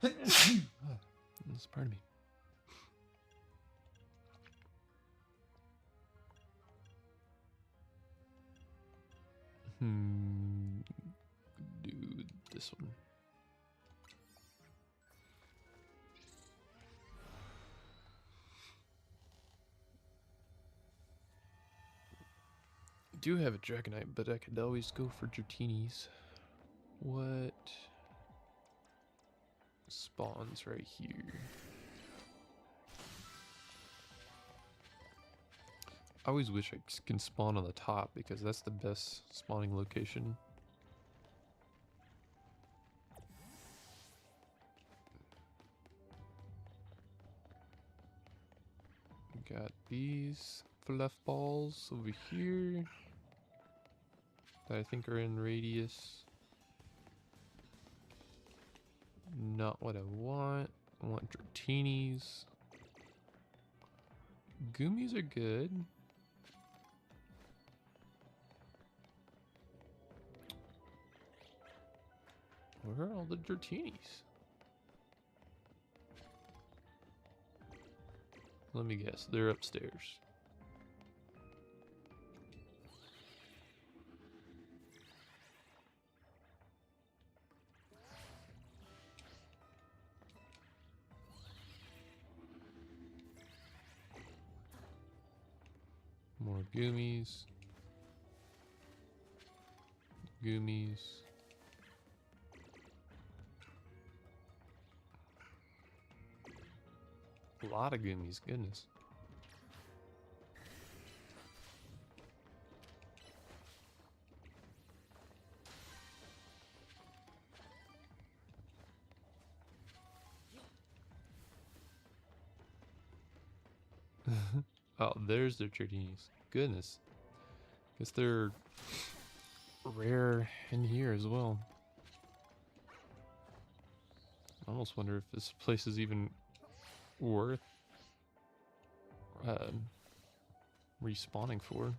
[SPEAKER 1] That's part of me. Do this one. I do have a Dragonite, but I could always go for Dratini's. What spawns right here? I always wish I can spawn on the top because that's the best spawning location. Got these fluff balls over here that I think are in radius. Not what I want. I want Dratini's. Goomies are good. Where are all the Dratini's? Let me guess, they're upstairs. More Goomies. Goomies. A lot of Goomies, goodness. Oh, there's their Dratini's. Goodness. Guess they're rare in here as well. I almost wonder if this place is even worth respawning for.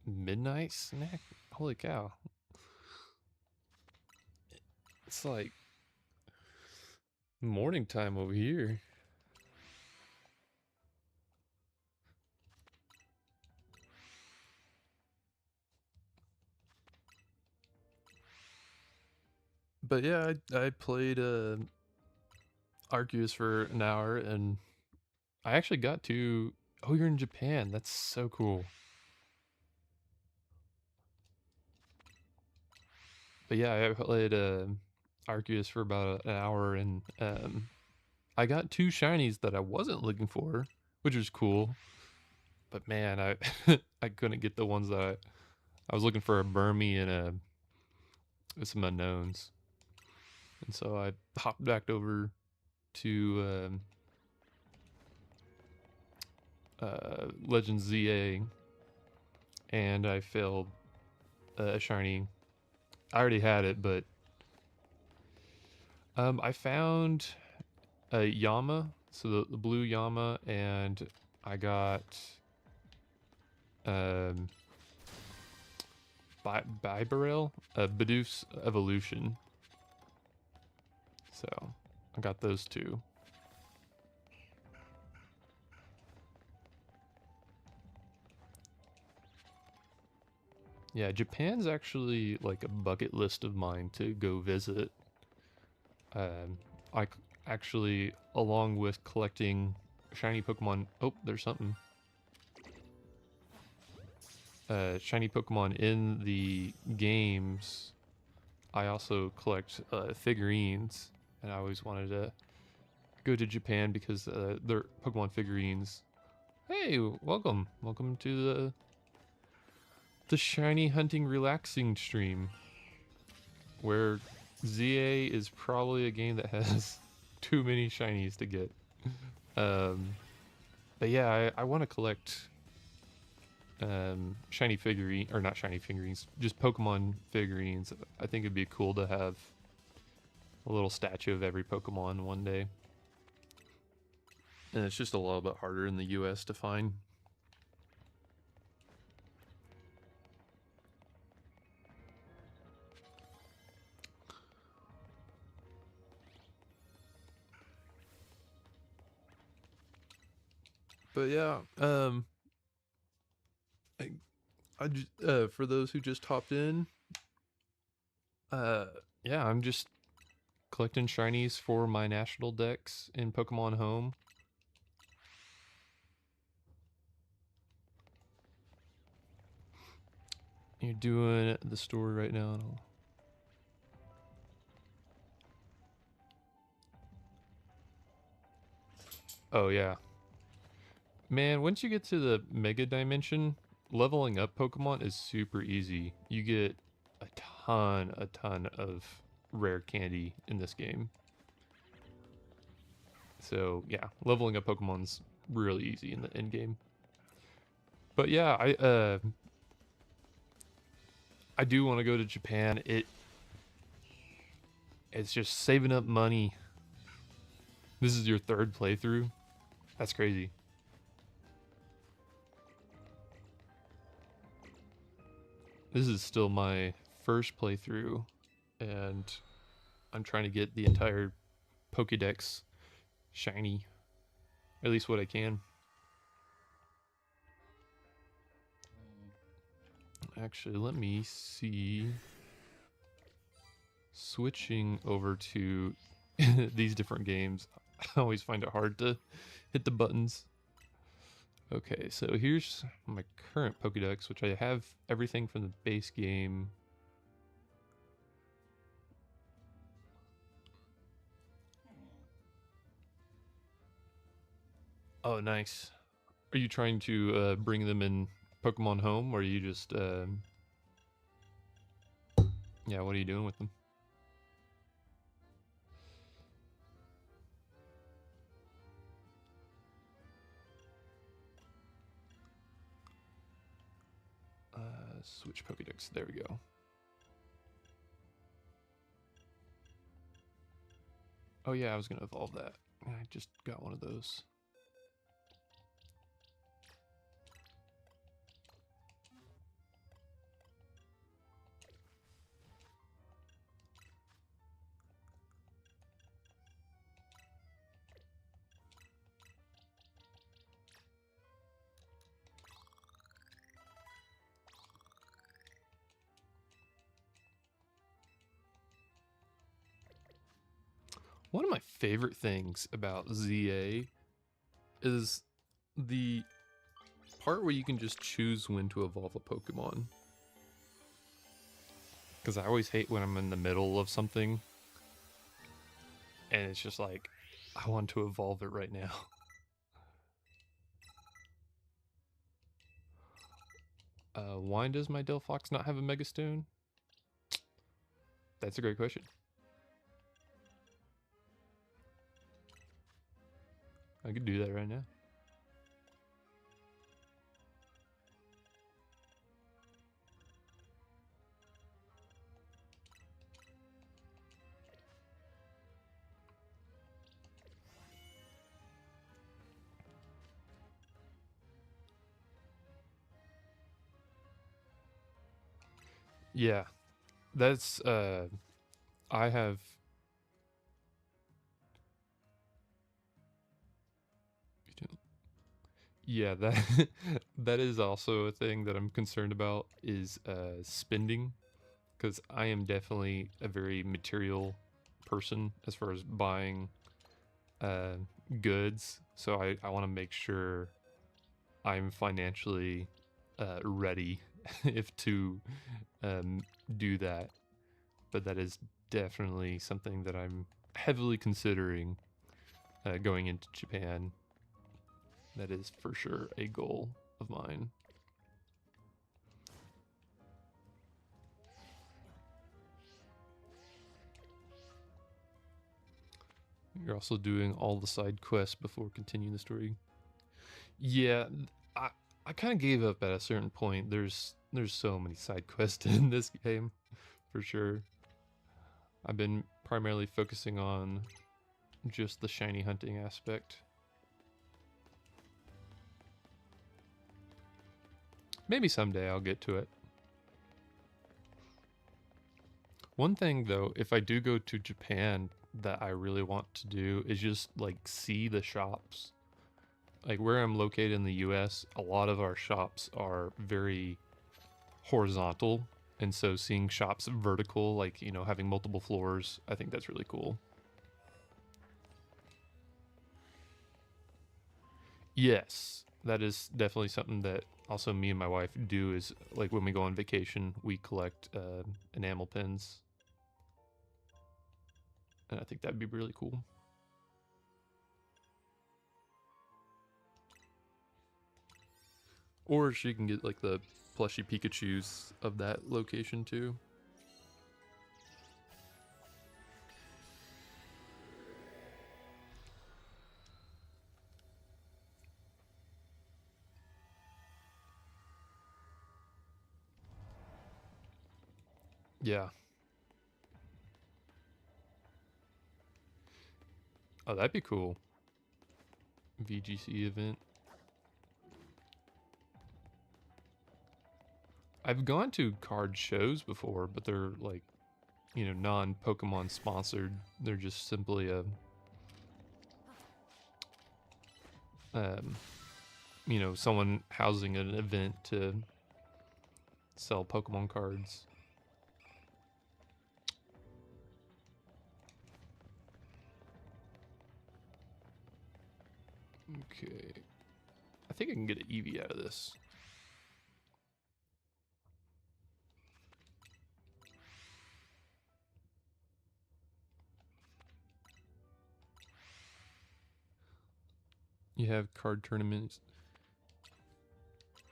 [SPEAKER 1] Midnight snack? Holy cow. It's like morning time over here. But yeah, I played Arceus for an hour and I actually got to... Oh, you're in Japan. That's so cool. But yeah, I played Arceus for about an hour and I got 2 shinies that I wasn't looking for, which was cool. But man, I I couldn't get the ones that I was looking for, a Burmy and some unknowns. And so I hopped back over to Legends ZA and I failed a shiny. I already had it, but I found a Yama, so the blue Yama, and I got Bibarel, Bidoof's Evolution. So I got those two. Yeah, Japan's actually like a bucket list of mine to go visit. Um, actually, along with collecting shiny Pokemon. Oh, there's something. Shiny Pokemon in the games. I also collect figurines, and I always wanted to go to Japan because their Pokemon figurines. Hey, welcome to the shiny hunting relaxing stream, where ZA is probably a game that has too many shinies to get. Um, but yeah, I want to collect shiny figurine, or not shiny figurines, just Pokemon figurines. I think it'd be cool to have a little statue of every Pokemon one day. And it's just a little bit harder in the US to find. But yeah, I just, for those who just hopped in, yeah, I'm just collecting shinies for my national decks in Pokemon Home. You're doing the story right now. And all. Oh yeah, man. Once you get to the Mega Dimension, leveling up Pokemon is super easy. You get a ton of rare candy in this game. So yeah, leveling up Pokemon's really easy in the end game. But yeah, I do want to go to Japan. It's just saving up money. This is your third playthrough? That's crazy. This is still my first playthrough, and I'm trying to get the entire Pokédex shiny. At least what I can. Actually, let me see. Switching over to these different games, I always find it hard to hit the buttons. Okay, so here's my current Pokédex, which I have everything from the base game. Oh, nice. Are you trying to bring them in Pokemon Home, or are you just, yeah, what are you doing with them? Switch Pokédex, there we go. Oh yeah, I was gonna evolve that. I just got one of those. One of my favorite things about ZA is the part where you can just choose when to evolve a Pokemon. Because I always hate when I'm in the middle of something and it's just like, I want to evolve it right now. Why does my Delphox not have a Mega Stone? That's a great question. I could do that right now. Yeah, that's I have Yeah, that that is also a thing that I'm concerned about is spending, because I am definitely a very material person as far as buying uh, goods. So I want to make sure I'm financially ready if to um, do that. But that is definitely something that I'm heavily considering going into Japan. That is for sure a goal of mine. You're also doing all the side quests before continuing the story. Yeah, I I kind of gave up at a certain point. There's so many side quests in this game, for sure. I've been primarily focusing on just the shiny hunting aspect. Maybe someday I'll get to it. One thing though, if I do go to Japan that I really want to do is just like see the shops. Like where I'm located in the US, a lot of our shops are very horizontal. And so seeing shops vertical, like, you know, having multiple floors, I think that's really cool. Yes, that is definitely something that also me and my wife do is like when we go on vacation, we collect enamel pins. And I think that'd be really cool. Or she can get like the plushy Pikachus of that location too. Yeah. Oh, that'd be cool. VGC event. I've gone to card shows before, but they're like, you know, non-Pokemon sponsored. They're just simply a, um, you know, someone housing an event to sell Pokemon cards. Okay. I think I can get an Eevee out of this. You have card tournaments.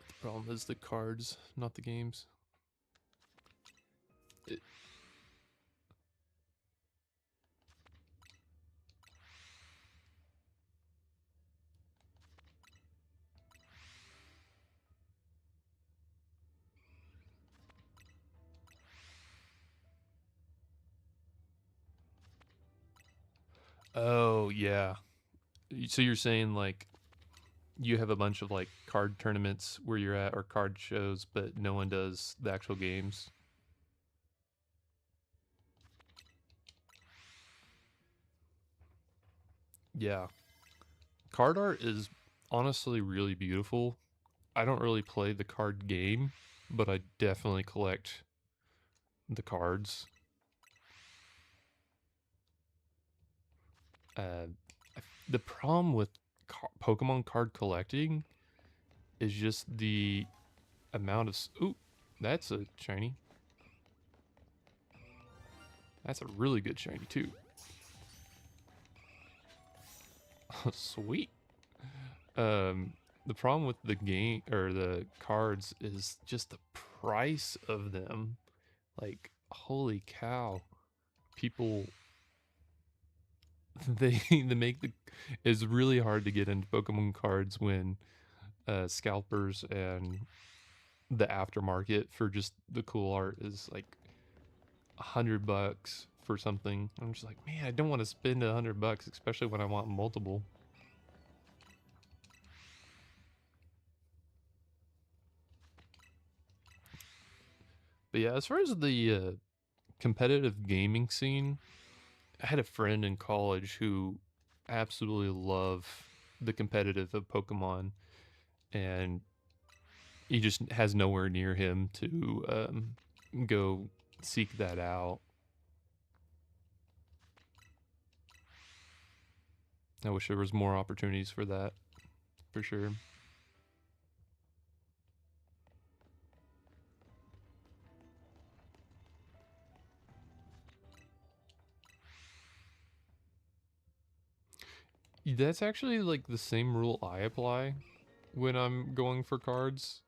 [SPEAKER 1] The problem is the cards, not the games. It, oh, yeah. So you're saying like you have a bunch of like card tournaments where you're at or card shows, but no one does the actual games. Yeah. Card art is honestly really beautiful. I don't really play the card game, but I definitely collect the cards. Uh, the problem with Pokemon card collecting is just the amount of. Ooh, that's a shiny. That's a really good shiny too. Sweet. Um, the problem with the game or the cards is just the price of them. Like, holy cow. People they make the it's really hard to get into Pokemon cards when scalpers and the aftermarket for just the cool art is like $100 for something. I'm just like, man, I don't want to spend $100, especially when I want multiple. But yeah, as far as the competitive gaming scene, I had a friend in college who absolutely loved the competitive of Pokemon, and he just has nowhere near him to go seek that out. I wish there was more opportunities for that, for sure. That's actually like the same rule I apply when I'm going for cards,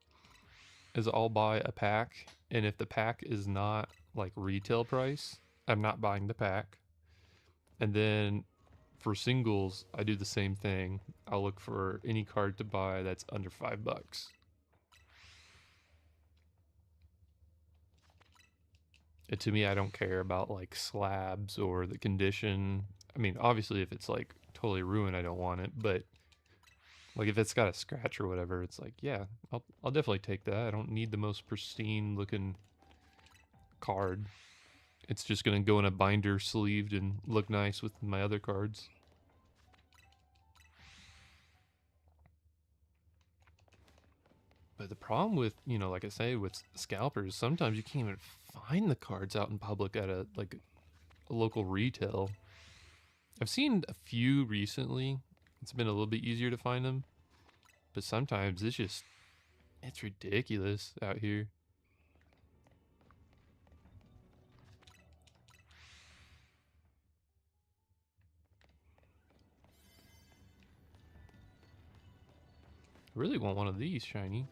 [SPEAKER 1] is I'll buy a pack, and if the pack is not like retail price, I'm not buying the pack. And then for singles, I do the same thing. I'll look for any card to buy that's under $5. And to me, I don't care about like slabs or the condition. I mean, obviously, if it's like totally ruined, I don't want it. But like if it's got a scratch or whatever, it's like, yeah, I'll definitely take that. I don't need the most pristine looking card. It's just gonna go in a binder sleeved and look nice with my other cards. But the problem with, like I say, with scalpers, sometimes you can't even find the cards out in public at a local retail. I've seen a few recently. It's been a little bit easier to find them, but sometimes it's ridiculous out here. I really want one of these shiny,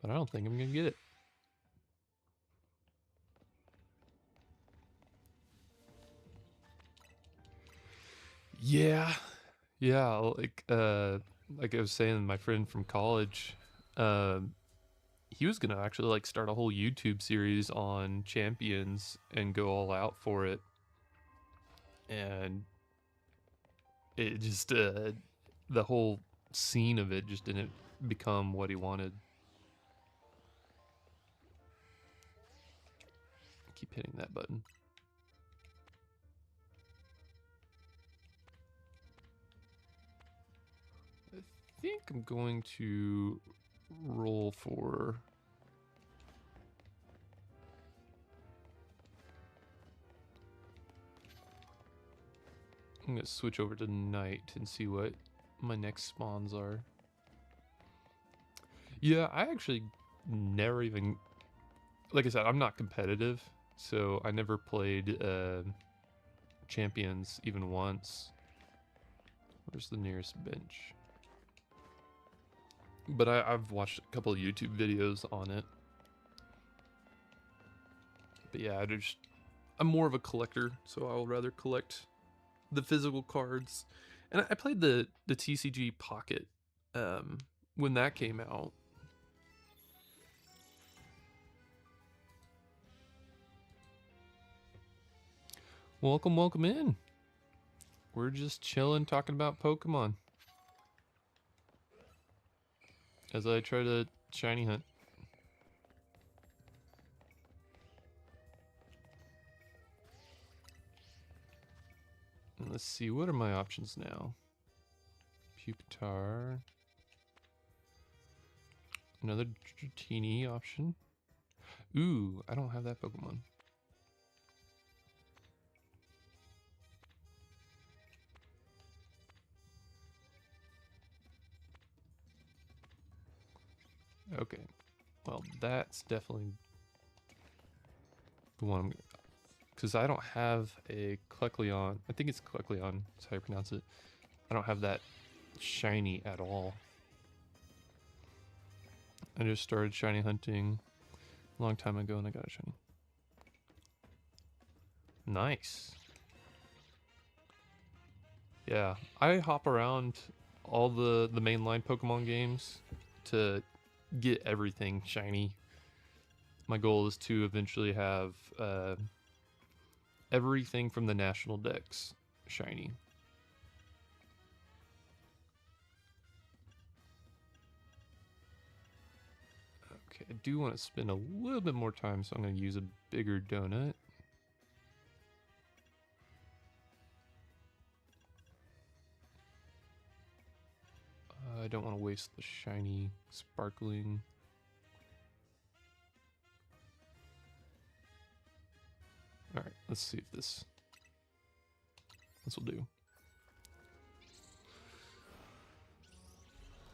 [SPEAKER 1] but I don't think I'm gonna get it. Yeah, yeah. Like I was saying, my friend from college, um, he was gonna actually like start a whole YouTube series on champions and go all out for it, and it just the whole scene of it just didn't become what he wanted. Keep hitting that button. I think I'm going to roll for... I'm going to switch over to night and see what my next spawns are. Yeah, I actually never even... Like I said, I'm not competitive, so I never played champions even once. Where's the nearest bench? But I've watched a couple of YouTube videos on it. But yeah, I'm more of a collector, so I'll rather collect the physical cards. And I played the TCG Pocket when that came out. Welcome in. We're just chilling, talking about Pokemon as I try to shiny hunt. And let's see, what are my options now? Pupitar. Another Dratini option. Ooh, I don't have that Pokemon. Okay, well that's definitely the one I'm gonna... Because I don't have a Kecleon. I think it's Kecleon, that's how you pronounce it. I don't have that shiny at all. I just started shiny hunting a long time ago and I got a shiny. Nice. Yeah, I hop around all the mainline Pokemon games to get everything shiny. My goal is to eventually have everything from the national decks shiny. Okay, I do want to spend a little bit more time, so I'm going to use a bigger donut. I don't want to waste the shiny, sparkling. Alright, let's see if this will do.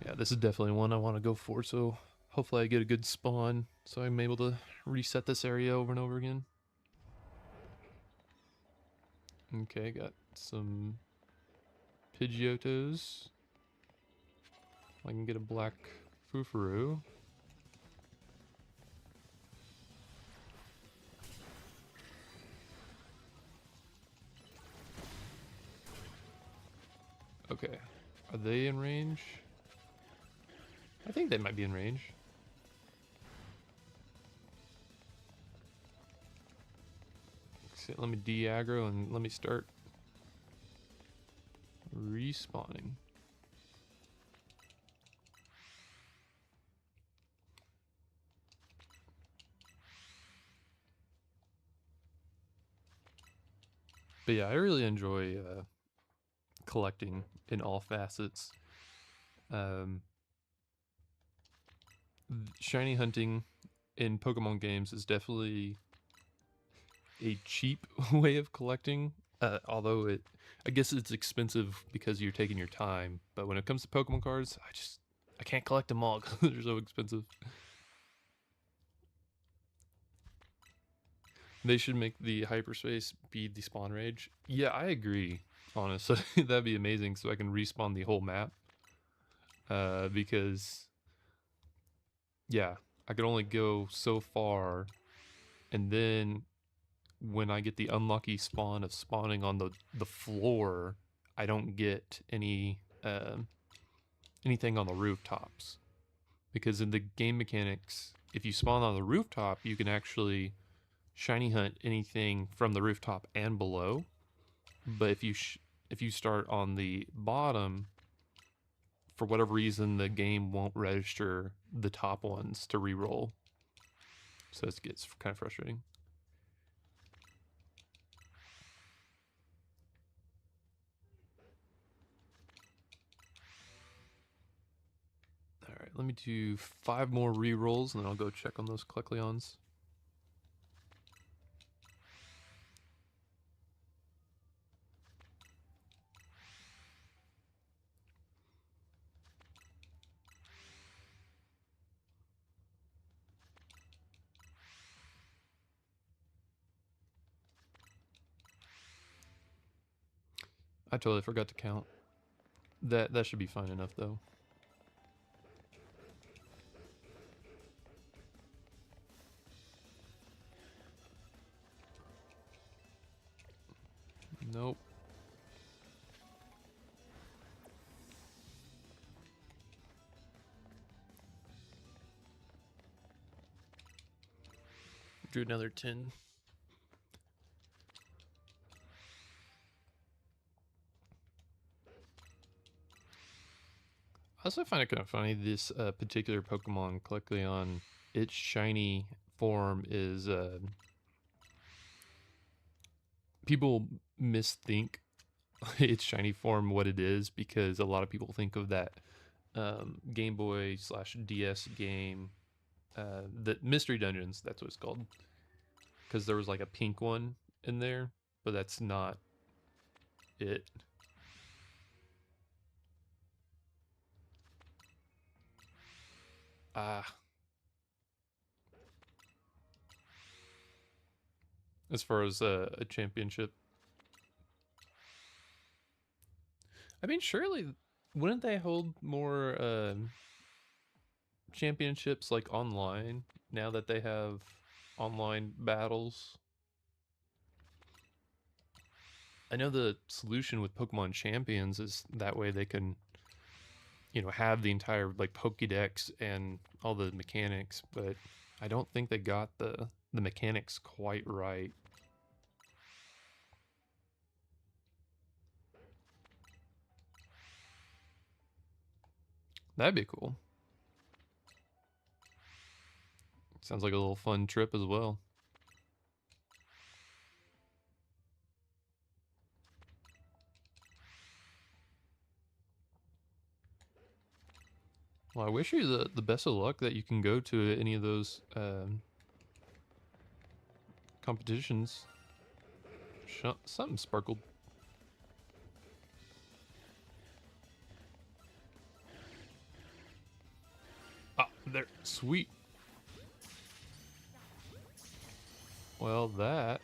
[SPEAKER 1] Yeah, this is definitely one I want to go for, so hopefully I get a good spawn so I'm able to reset this area over and over again. Okay, got some Pidgeotos. I can get a black Furfuru. Okay, are they in range? I think they might be in range. So let me de-aggro and let me start respawning. But yeah, I really enjoy collecting in all facets. Shiny hunting in Pokemon games is definitely a cheap way of collecting, although I guess it's expensive because you're taking your time. But when it comes to Pokemon cards, I can't collect them all because they're so expensive. They should make the hyperspace be the spawn range. Yeah, I agree. Honestly, that'd be amazing. So I can respawn the whole map. Because yeah, I could only go so far, and then when I get the unlucky spawn of spawning on the floor, I don't get anything on the rooftops. Because in the game mechanics, if you spawn on the rooftop, you can actually shiny hunt anything from the rooftop and below. But if you start on the bottom, for whatever reason, the game won't register the top ones to reroll. So it gets kind of frustrating. Alright, let me do 5 more rerolls and then I'll go check on those Kecleons. I totally forgot to count. That should be fine enough though. Nope. Drew another 10. I also find it kind of funny, this particular Pokemon, Kecleon, its shiny form is... people misthink its shiny form what it is because a lot of people think of that Game Boy / DS game, the Mystery Dungeons, that's what it's called. Because there was like a pink one in there, but that's not it. As far as a championship. I mean, surely, wouldn't they hold more championships like online now that they have online battles? I know the solution with Pokemon Champions is that way they can, have the entire like Pokédex and all the mechanics, but I don't think they got the mechanics quite right. That'd be cool. Sounds like a little fun trip as well. Well, I wish you the best of luck that you can go to any of those competitions. Something sparkled. Ah, there. Sweet. Well, that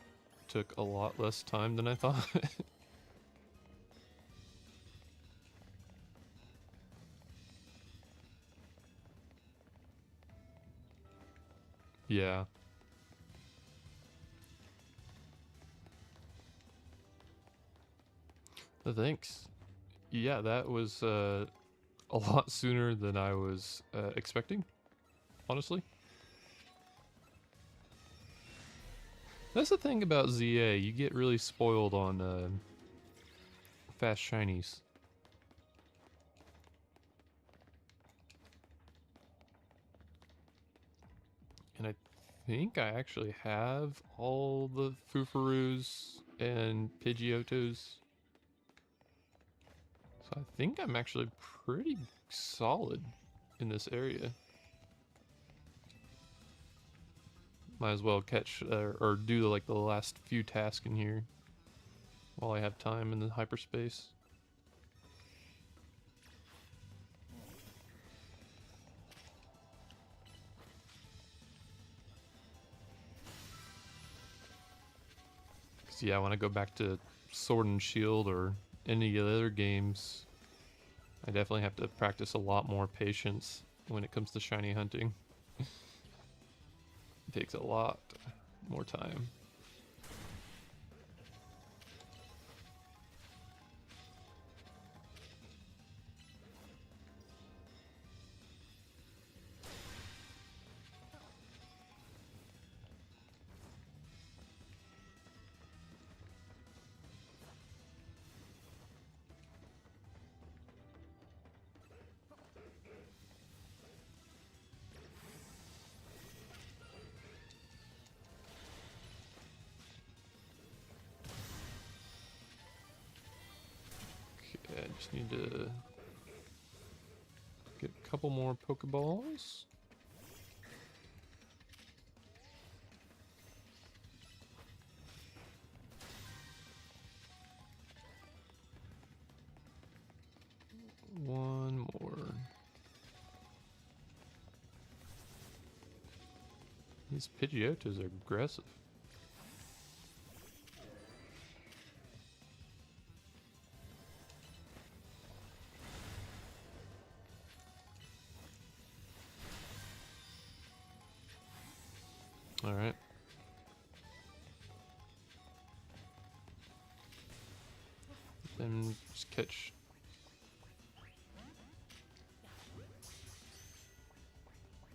[SPEAKER 1] took a lot less time than I thought. Yeah. Thanks. Yeah, that was a lot sooner than I was expecting, honestly. That's the thing about ZA, you get really spoiled on fast shinies. And I think I actually have all the Fufuru's and Pidgeotos. So I think I'm actually pretty solid in this area. Might as well catch or do like the last few tasks in here while I have time in the hyperspace. Cause yeah, when I go back to Sword and Shield or any of the other games, I definitely have to practice a lot more patience when it comes to shiny hunting. It takes a lot more time. Okay, I just need to get a couple more Pokeballs. One more. These Pidgeotos are aggressive. Alright. Then just catch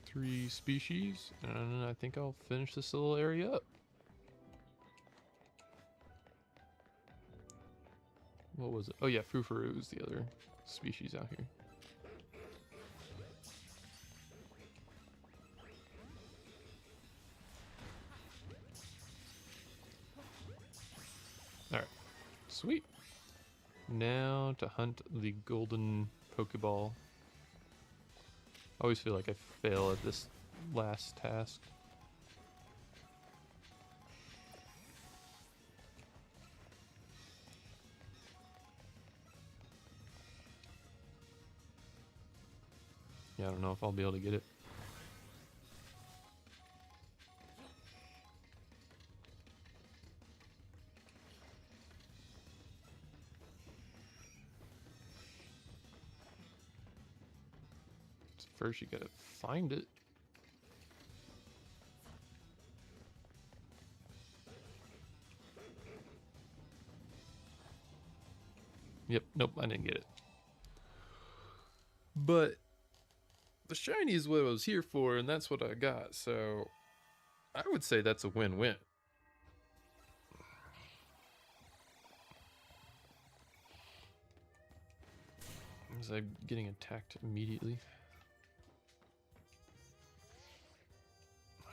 [SPEAKER 1] 3 species, and I think I'll finish this little area up. What was it? Oh yeah, Furfuru is the other species out here. Alright, sweet. Now to hunt the golden Pokeball. I always feel like I fail at this last task. Yeah, I don't know if I'll be able to get it. First you gotta find it. Yep, nope, I didn't get it. But the shiny is what I was here for, and that's what I got, so I would say that's a win-win. As I'm getting attacked immediately.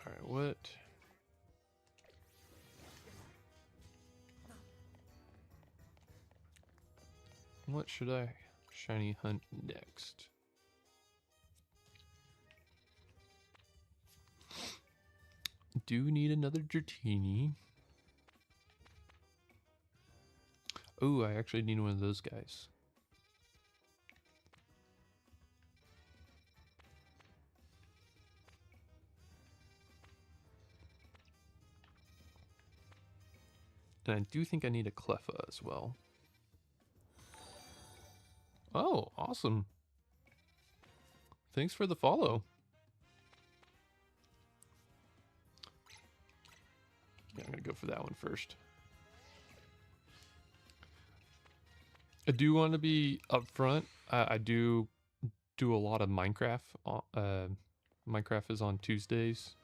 [SPEAKER 1] Alright, what should I shiny hunt next? Do need another Dratini. Oh, I actually need one of those guys. And I do think I need a Cleffa as well. Oh, awesome. Thanks for the follow. Yeah, I'm going to go for that one first. I do want to be upfront. I do a lot of Minecraft. Minecraft is on Tuesdays,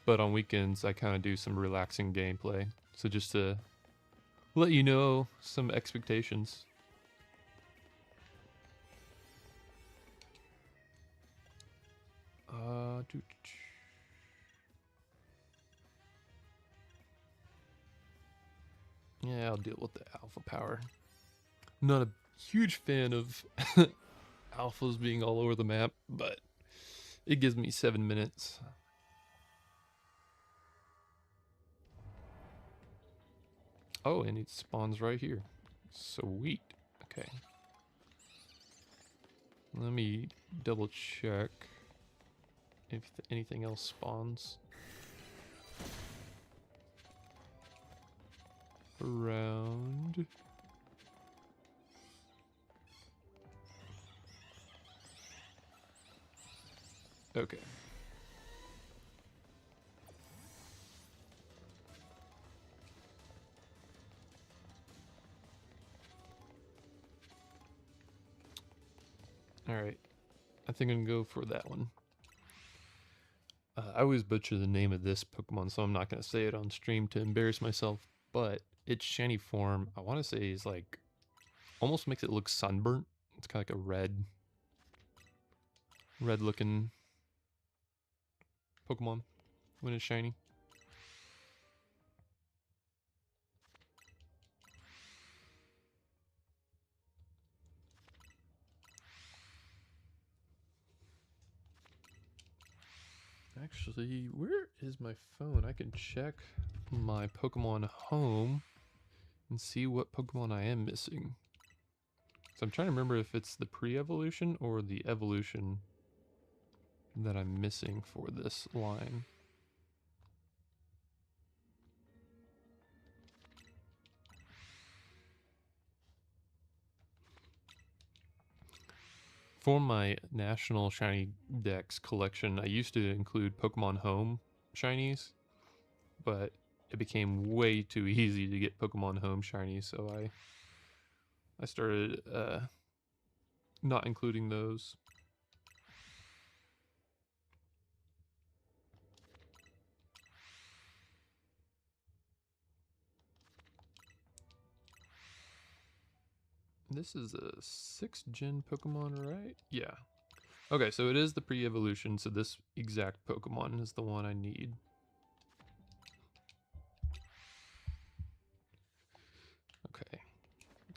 [SPEAKER 1] but on weekends I kind of do some relaxing gameplay. So just to let you know some expectations. Yeah, I'll deal with the alpha power. I'm not a huge fan of alphas being all over the map, but it gives me 7 minutes. Oh, and it spawns right here. Sweet. Okay. Let me double check if anything else spawns around. Okay. Alright. I think I'm going to go for that one. I always butcher the name of this Pokemon, so I'm not going to say it on stream to embarrass myself, but its shiny form, I want to say, is like, almost makes it look sunburnt. It's kind of like a red looking Pokemon when it's shiny. Actually, where is my phone? I can check my Pokemon home and see what Pokemon I am missing. So I'm trying to remember if it's the pre-evolution or the evolution that I'm missing for this line. For my National Shiny Dex collection, I used to include Pokemon Home Shinies, but it became way too easy to get Pokemon Home Shinies, so I started not including those. This is a 6th gen Pokemon, right? Yeah. Okay, so it is the pre-evolution, so this exact Pokemon is the one I need. Okay.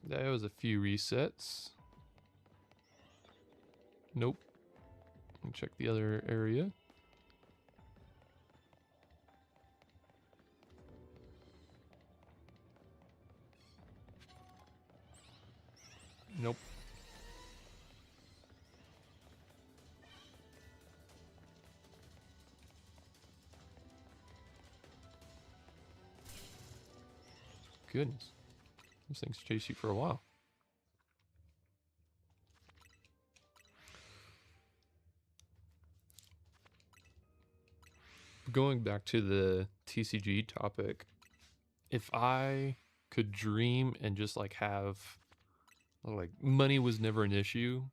[SPEAKER 1] That was a few resets. Nope. Let me check the other area. Nope. Goodness. Those things chase you for a while. Going back to the TCG topic, if I could dream and just like have, like, money was never an issue,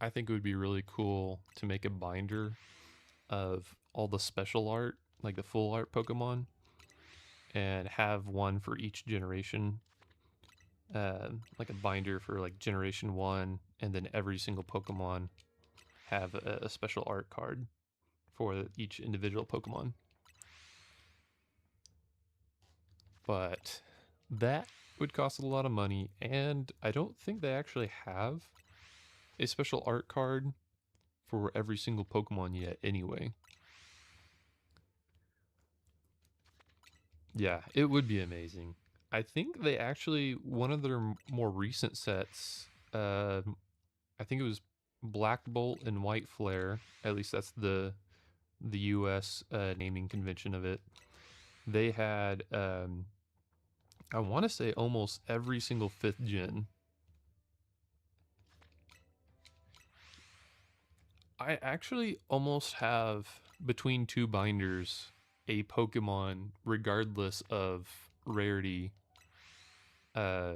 [SPEAKER 1] I think it would be really cool to make a binder of all the special art, like the full art Pokemon, and have one for each generation. Like a binder for like generation 1, and then every single Pokemon have a special art card for each individual Pokemon. But that would cost a lot of money, and I don't think they actually have a special art card for every single Pokemon yet anyway. Yeah, it would be amazing. I think they actually, one of their more recent sets, I think it was Black Bolt and White Flare. At least that's the U.S. Naming convention of it. They had, I want to say almost every single 5th gen. I actually almost have between 2 binders a Pokemon, regardless of rarity. I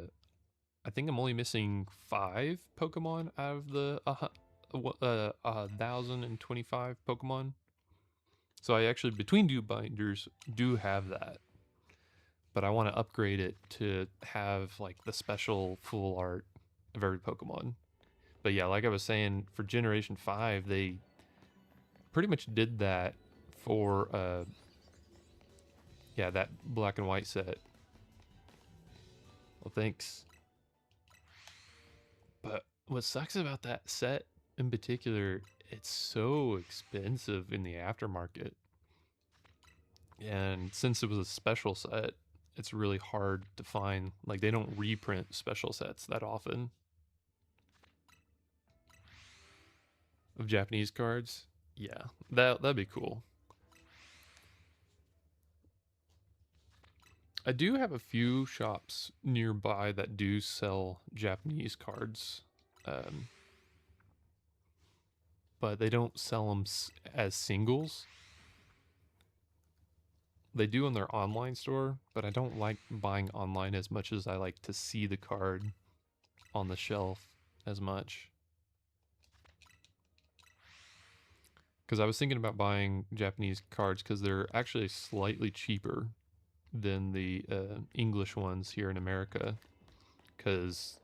[SPEAKER 1] think I'm only missing 5 Pokemon out of the 1,025 Pokemon. So I actually, between 2 binders, do have that. But I want to upgrade it to have like the special full art of every Pokemon. But yeah, like I was saying, for Generation 5, they pretty much did that for yeah, that black and white set. Well, thanks. But what sucks about that set in particular, it's so expensive in the aftermarket. And since it was a special set, it's really hard to find. Like, they don't reprint special sets that often of Japanese cards. Yeah, that'd be cool. I do have a few shops nearby that do sell Japanese cards, um, but they don't sell them as singles. They do in their online store, but I don't like buying online as much as I like to see the card on the shelf as much. Because I was thinking about buying Japanese cards because they're actually slightly cheaper than the English ones here in America. Because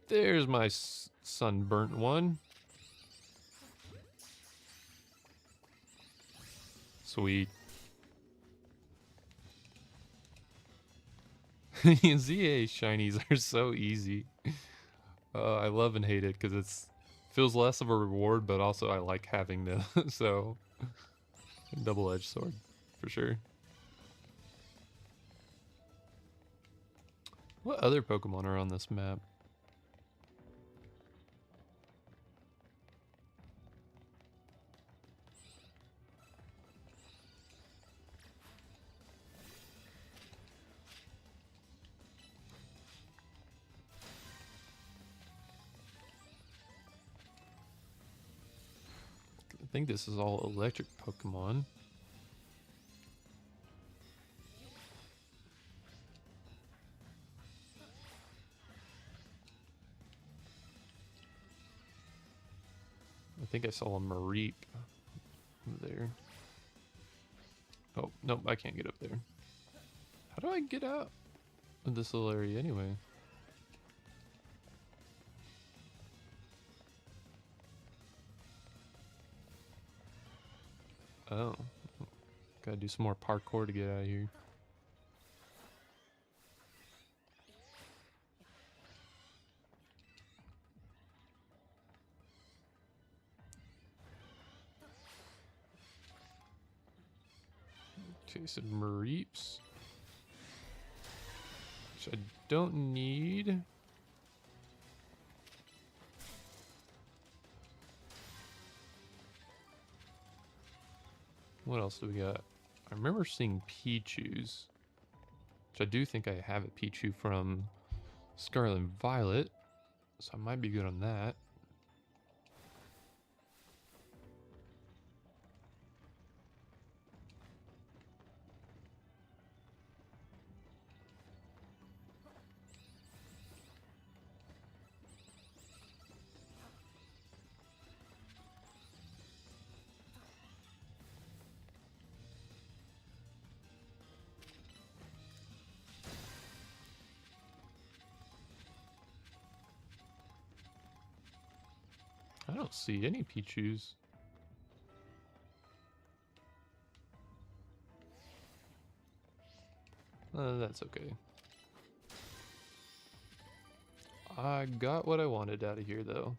[SPEAKER 1] there's my sunburnt one. Sweet. ZA shinies are so easy. I love and hate it because it's feels less of a reward, but also I like having them. So, double-edged sword for sure. What other Pokemon are on this map? I think this is all electric Pokemon. I think I saw a Mareep there. Oh, nope, I can't get up there. How do I get out of this little area anyway? Oh, gotta do some more parkour to get out of here. Okay, some Mareeps. Which I don't need. What else do we got? I remember seeing Pichus. Which I do think I have a Pichu from Scarlet and Violet. So I might be good on that. I don't see any Pichus. That's okay. I got what I wanted out of here, though.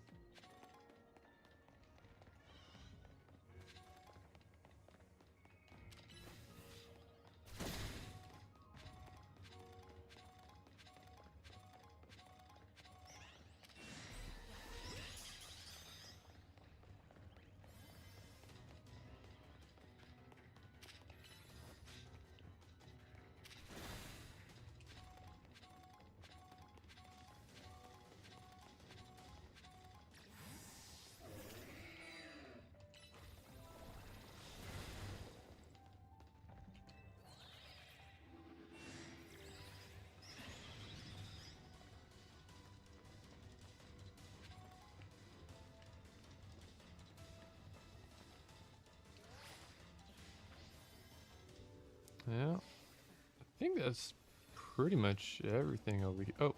[SPEAKER 1] Yeah, I think that's pretty much everything over here. Oh,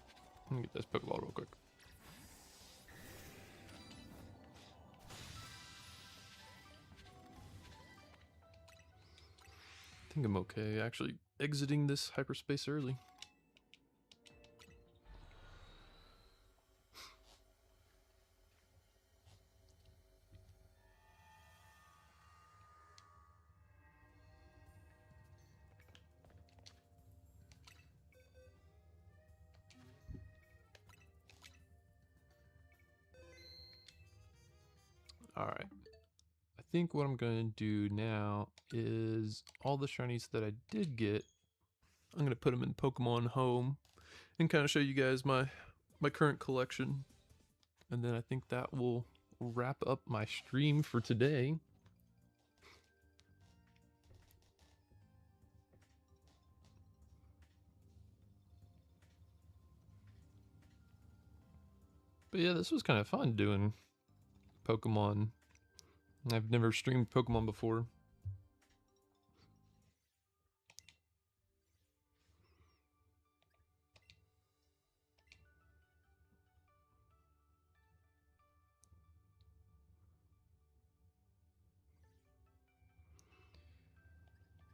[SPEAKER 1] let me get this Pokeball real quick. I think I'm okay actually exiting this hyperspace early. All right. I think what I'm going to do now is all the shinies that I did get, I'm going to put them in Pokemon Home and kind of show you guys my current collection. And then I think that will wrap up my stream for today. But yeah, this was kind of fun doing Pokemon. I've never streamed Pokemon before.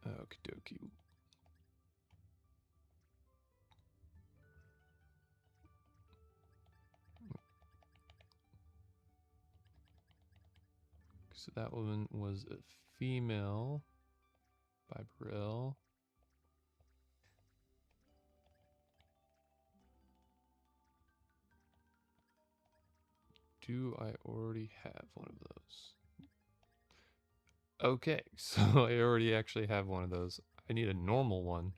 [SPEAKER 1] Okie dokie. So that one was a female by Brill. Do I already have one of those? Okay, so I already actually have one of those. I need a normal one.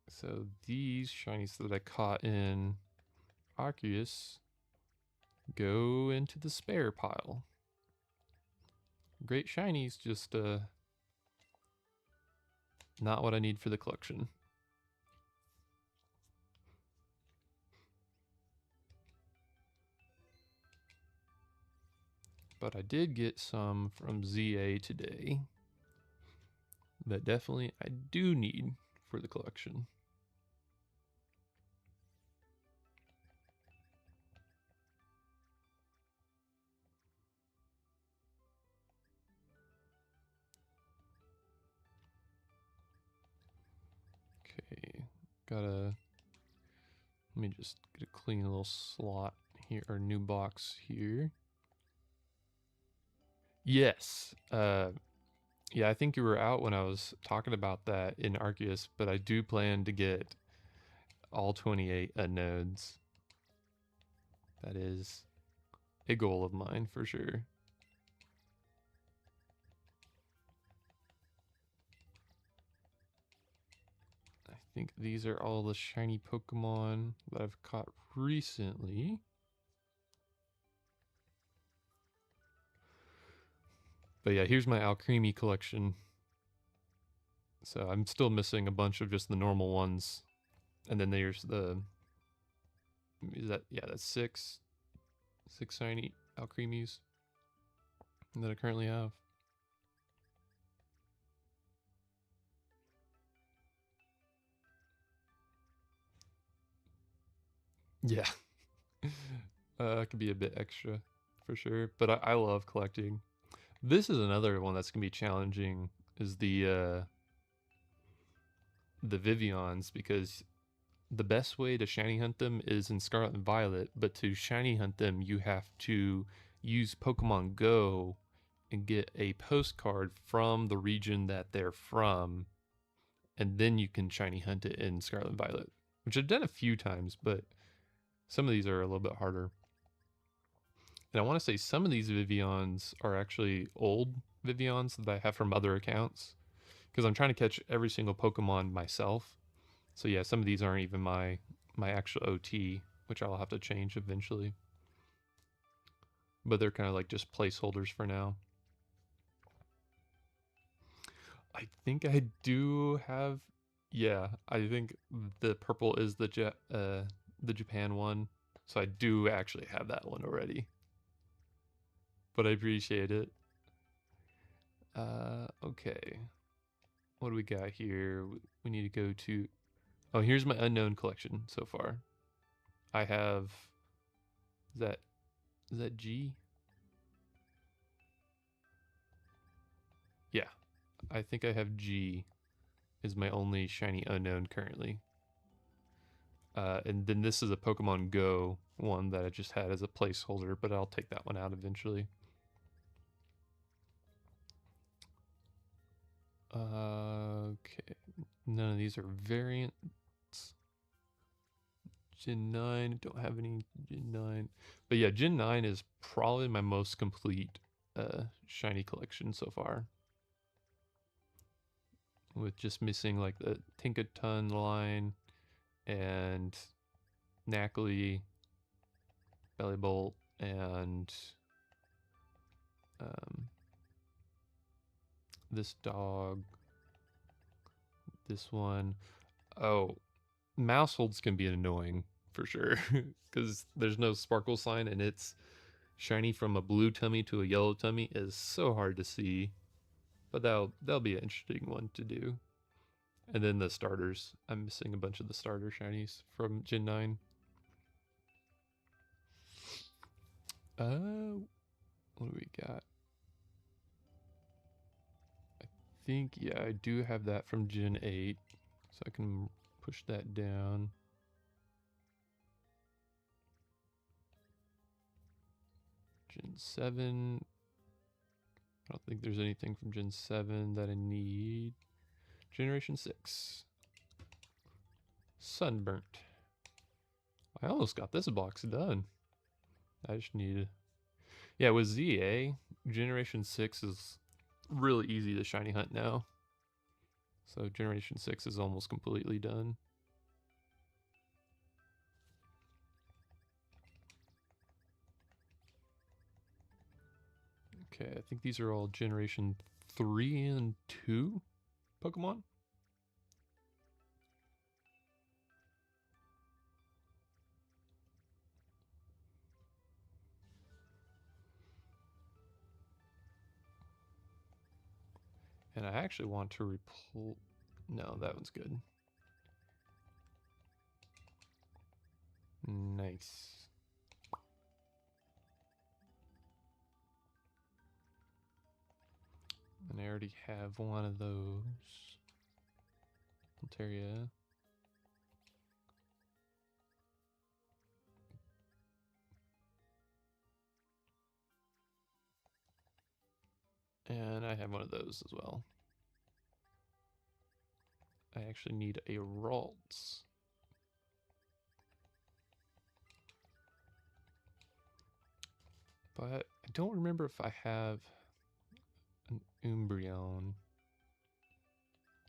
[SPEAKER 1] So these shinies that I caught in Arceus go into the spare pile. Great shinies, just not what I need for the collection. But I did get some from ZA today that definitely I do need for the collection. Okay, let me just get a clean little slot here, or new box here. Yes, yeah, I think you were out when I was talking about that in Arceus, but I do plan to get all 28 nodes. That is a goal of mine for sure. I think these are all the shiny Pokemon that I've caught recently. But yeah, here's my Alcremie collection. So I'm still missing a bunch of just the normal ones. And then there's that's six shiny Alcremies that I currently have. Yeah. It could be a bit extra for sure, but I love collecting. This is another one that's gonna be challenging, is the Vivians, because the best way to shiny hunt them is in Scarlet and Violet, but to shiny hunt them you have to use Pokemon Go and get a postcard from the region that they're from, and then you can shiny hunt it in Scarlet and Violet, which I've done a few times, but some of these are a little bit harder. And I want to say some of these Vivians are actually old Vivians that I have from other accounts, because I'm trying to catch every single Pokemon myself. So yeah, some of these aren't even my actual OT, which I'll have to change eventually. But they're kind of like just placeholders for now. I think I do have, yeah, I think the purple is the Japan one. So I do actually have that one already. But I appreciate it. Okay. What do we got here? We need to go to... Oh, here's my unknown collection so far. I have... Is that G? Yeah. I think I have G is my only shiny unknown currently. And then this is a Pokemon Go one that I just had as a placeholder, but I'll take that one out eventually. Okay, none of these are variants. Gen 9, don't have any Gen 9. But yeah, Gen 9 is probably my most complete shiny collection so far. With just missing like the Tinkaton line and Knackley, Bellybolt, and this dog, this one. Oh, Mouseholds can be annoying for sure because there's no sparkle sign and it's shiny from a blue tummy to a yellow tummy is so hard to see. But that'll be an interesting one to do. And then the starters. I'm missing a bunch of the starter shinies from Gen 9. What do we got? I think, yeah, I do have that from Gen 8. So I can push that down. Gen 7. I don't think there's anything from Gen 7 that I need. Generation 6. Sunburnt. I almost got this box done. I just need... Yeah, with ZA, Generation 6 is really easy to shiny hunt now. So Generation 6 is almost completely done. Okay, I think these are all Generation 3 and 2 Pokemon. And I actually want to no, that one's good. Nice. And I already have one of those. Altaria. And I have one of those as well. I actually need a Ralts. But I don't remember if I have an Umbreon.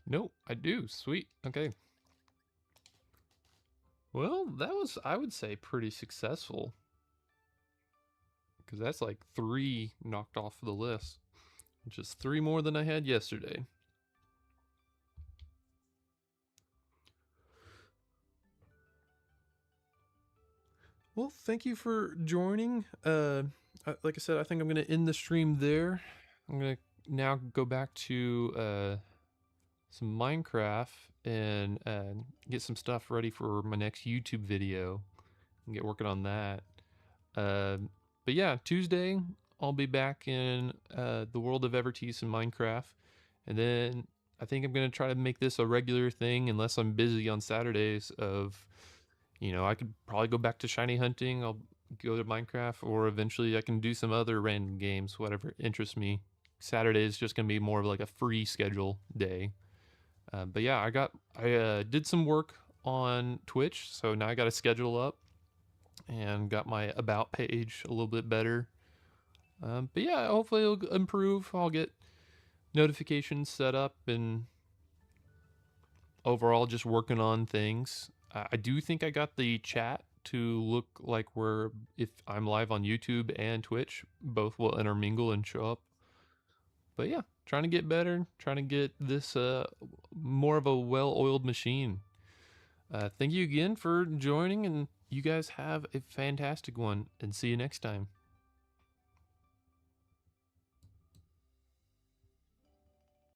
[SPEAKER 1] Nope, I do. Sweet. Okay. Well, that was, I would say, pretty successful. Because that's like 3 knocked off the list. Just 3 more than I had yesterday. Well, thank you for joining. Like I said, I think I'm going to end the stream there. I'm going to now go back to some Minecraft and get some stuff ready for my next YouTube video and get working on that. But yeah, Tuesday, I'll be back in the world of Evertease and Minecraft. And then I think I'm going to try to make this a regular thing unless I'm busy on Saturdays of... You know, I could probably go back to shiny hunting. I'll go to Minecraft, or eventually I can do some other random games, whatever interests me. Saturday is just gonna be more of like a free schedule day. But yeah, I did some work on Twitch, so now I got a schedule up and got my about page a little bit better. But yeah, hopefully it'll improve. I'll get notifications set up and overall just working on things. I do think I got the chat to look like if I'm live on YouTube and Twitch, both will intermingle and show up. But yeah, trying to get better, trying to get this more of a well-oiled machine. Thank you again for joining, and you guys have a fantastic one, and see you next time.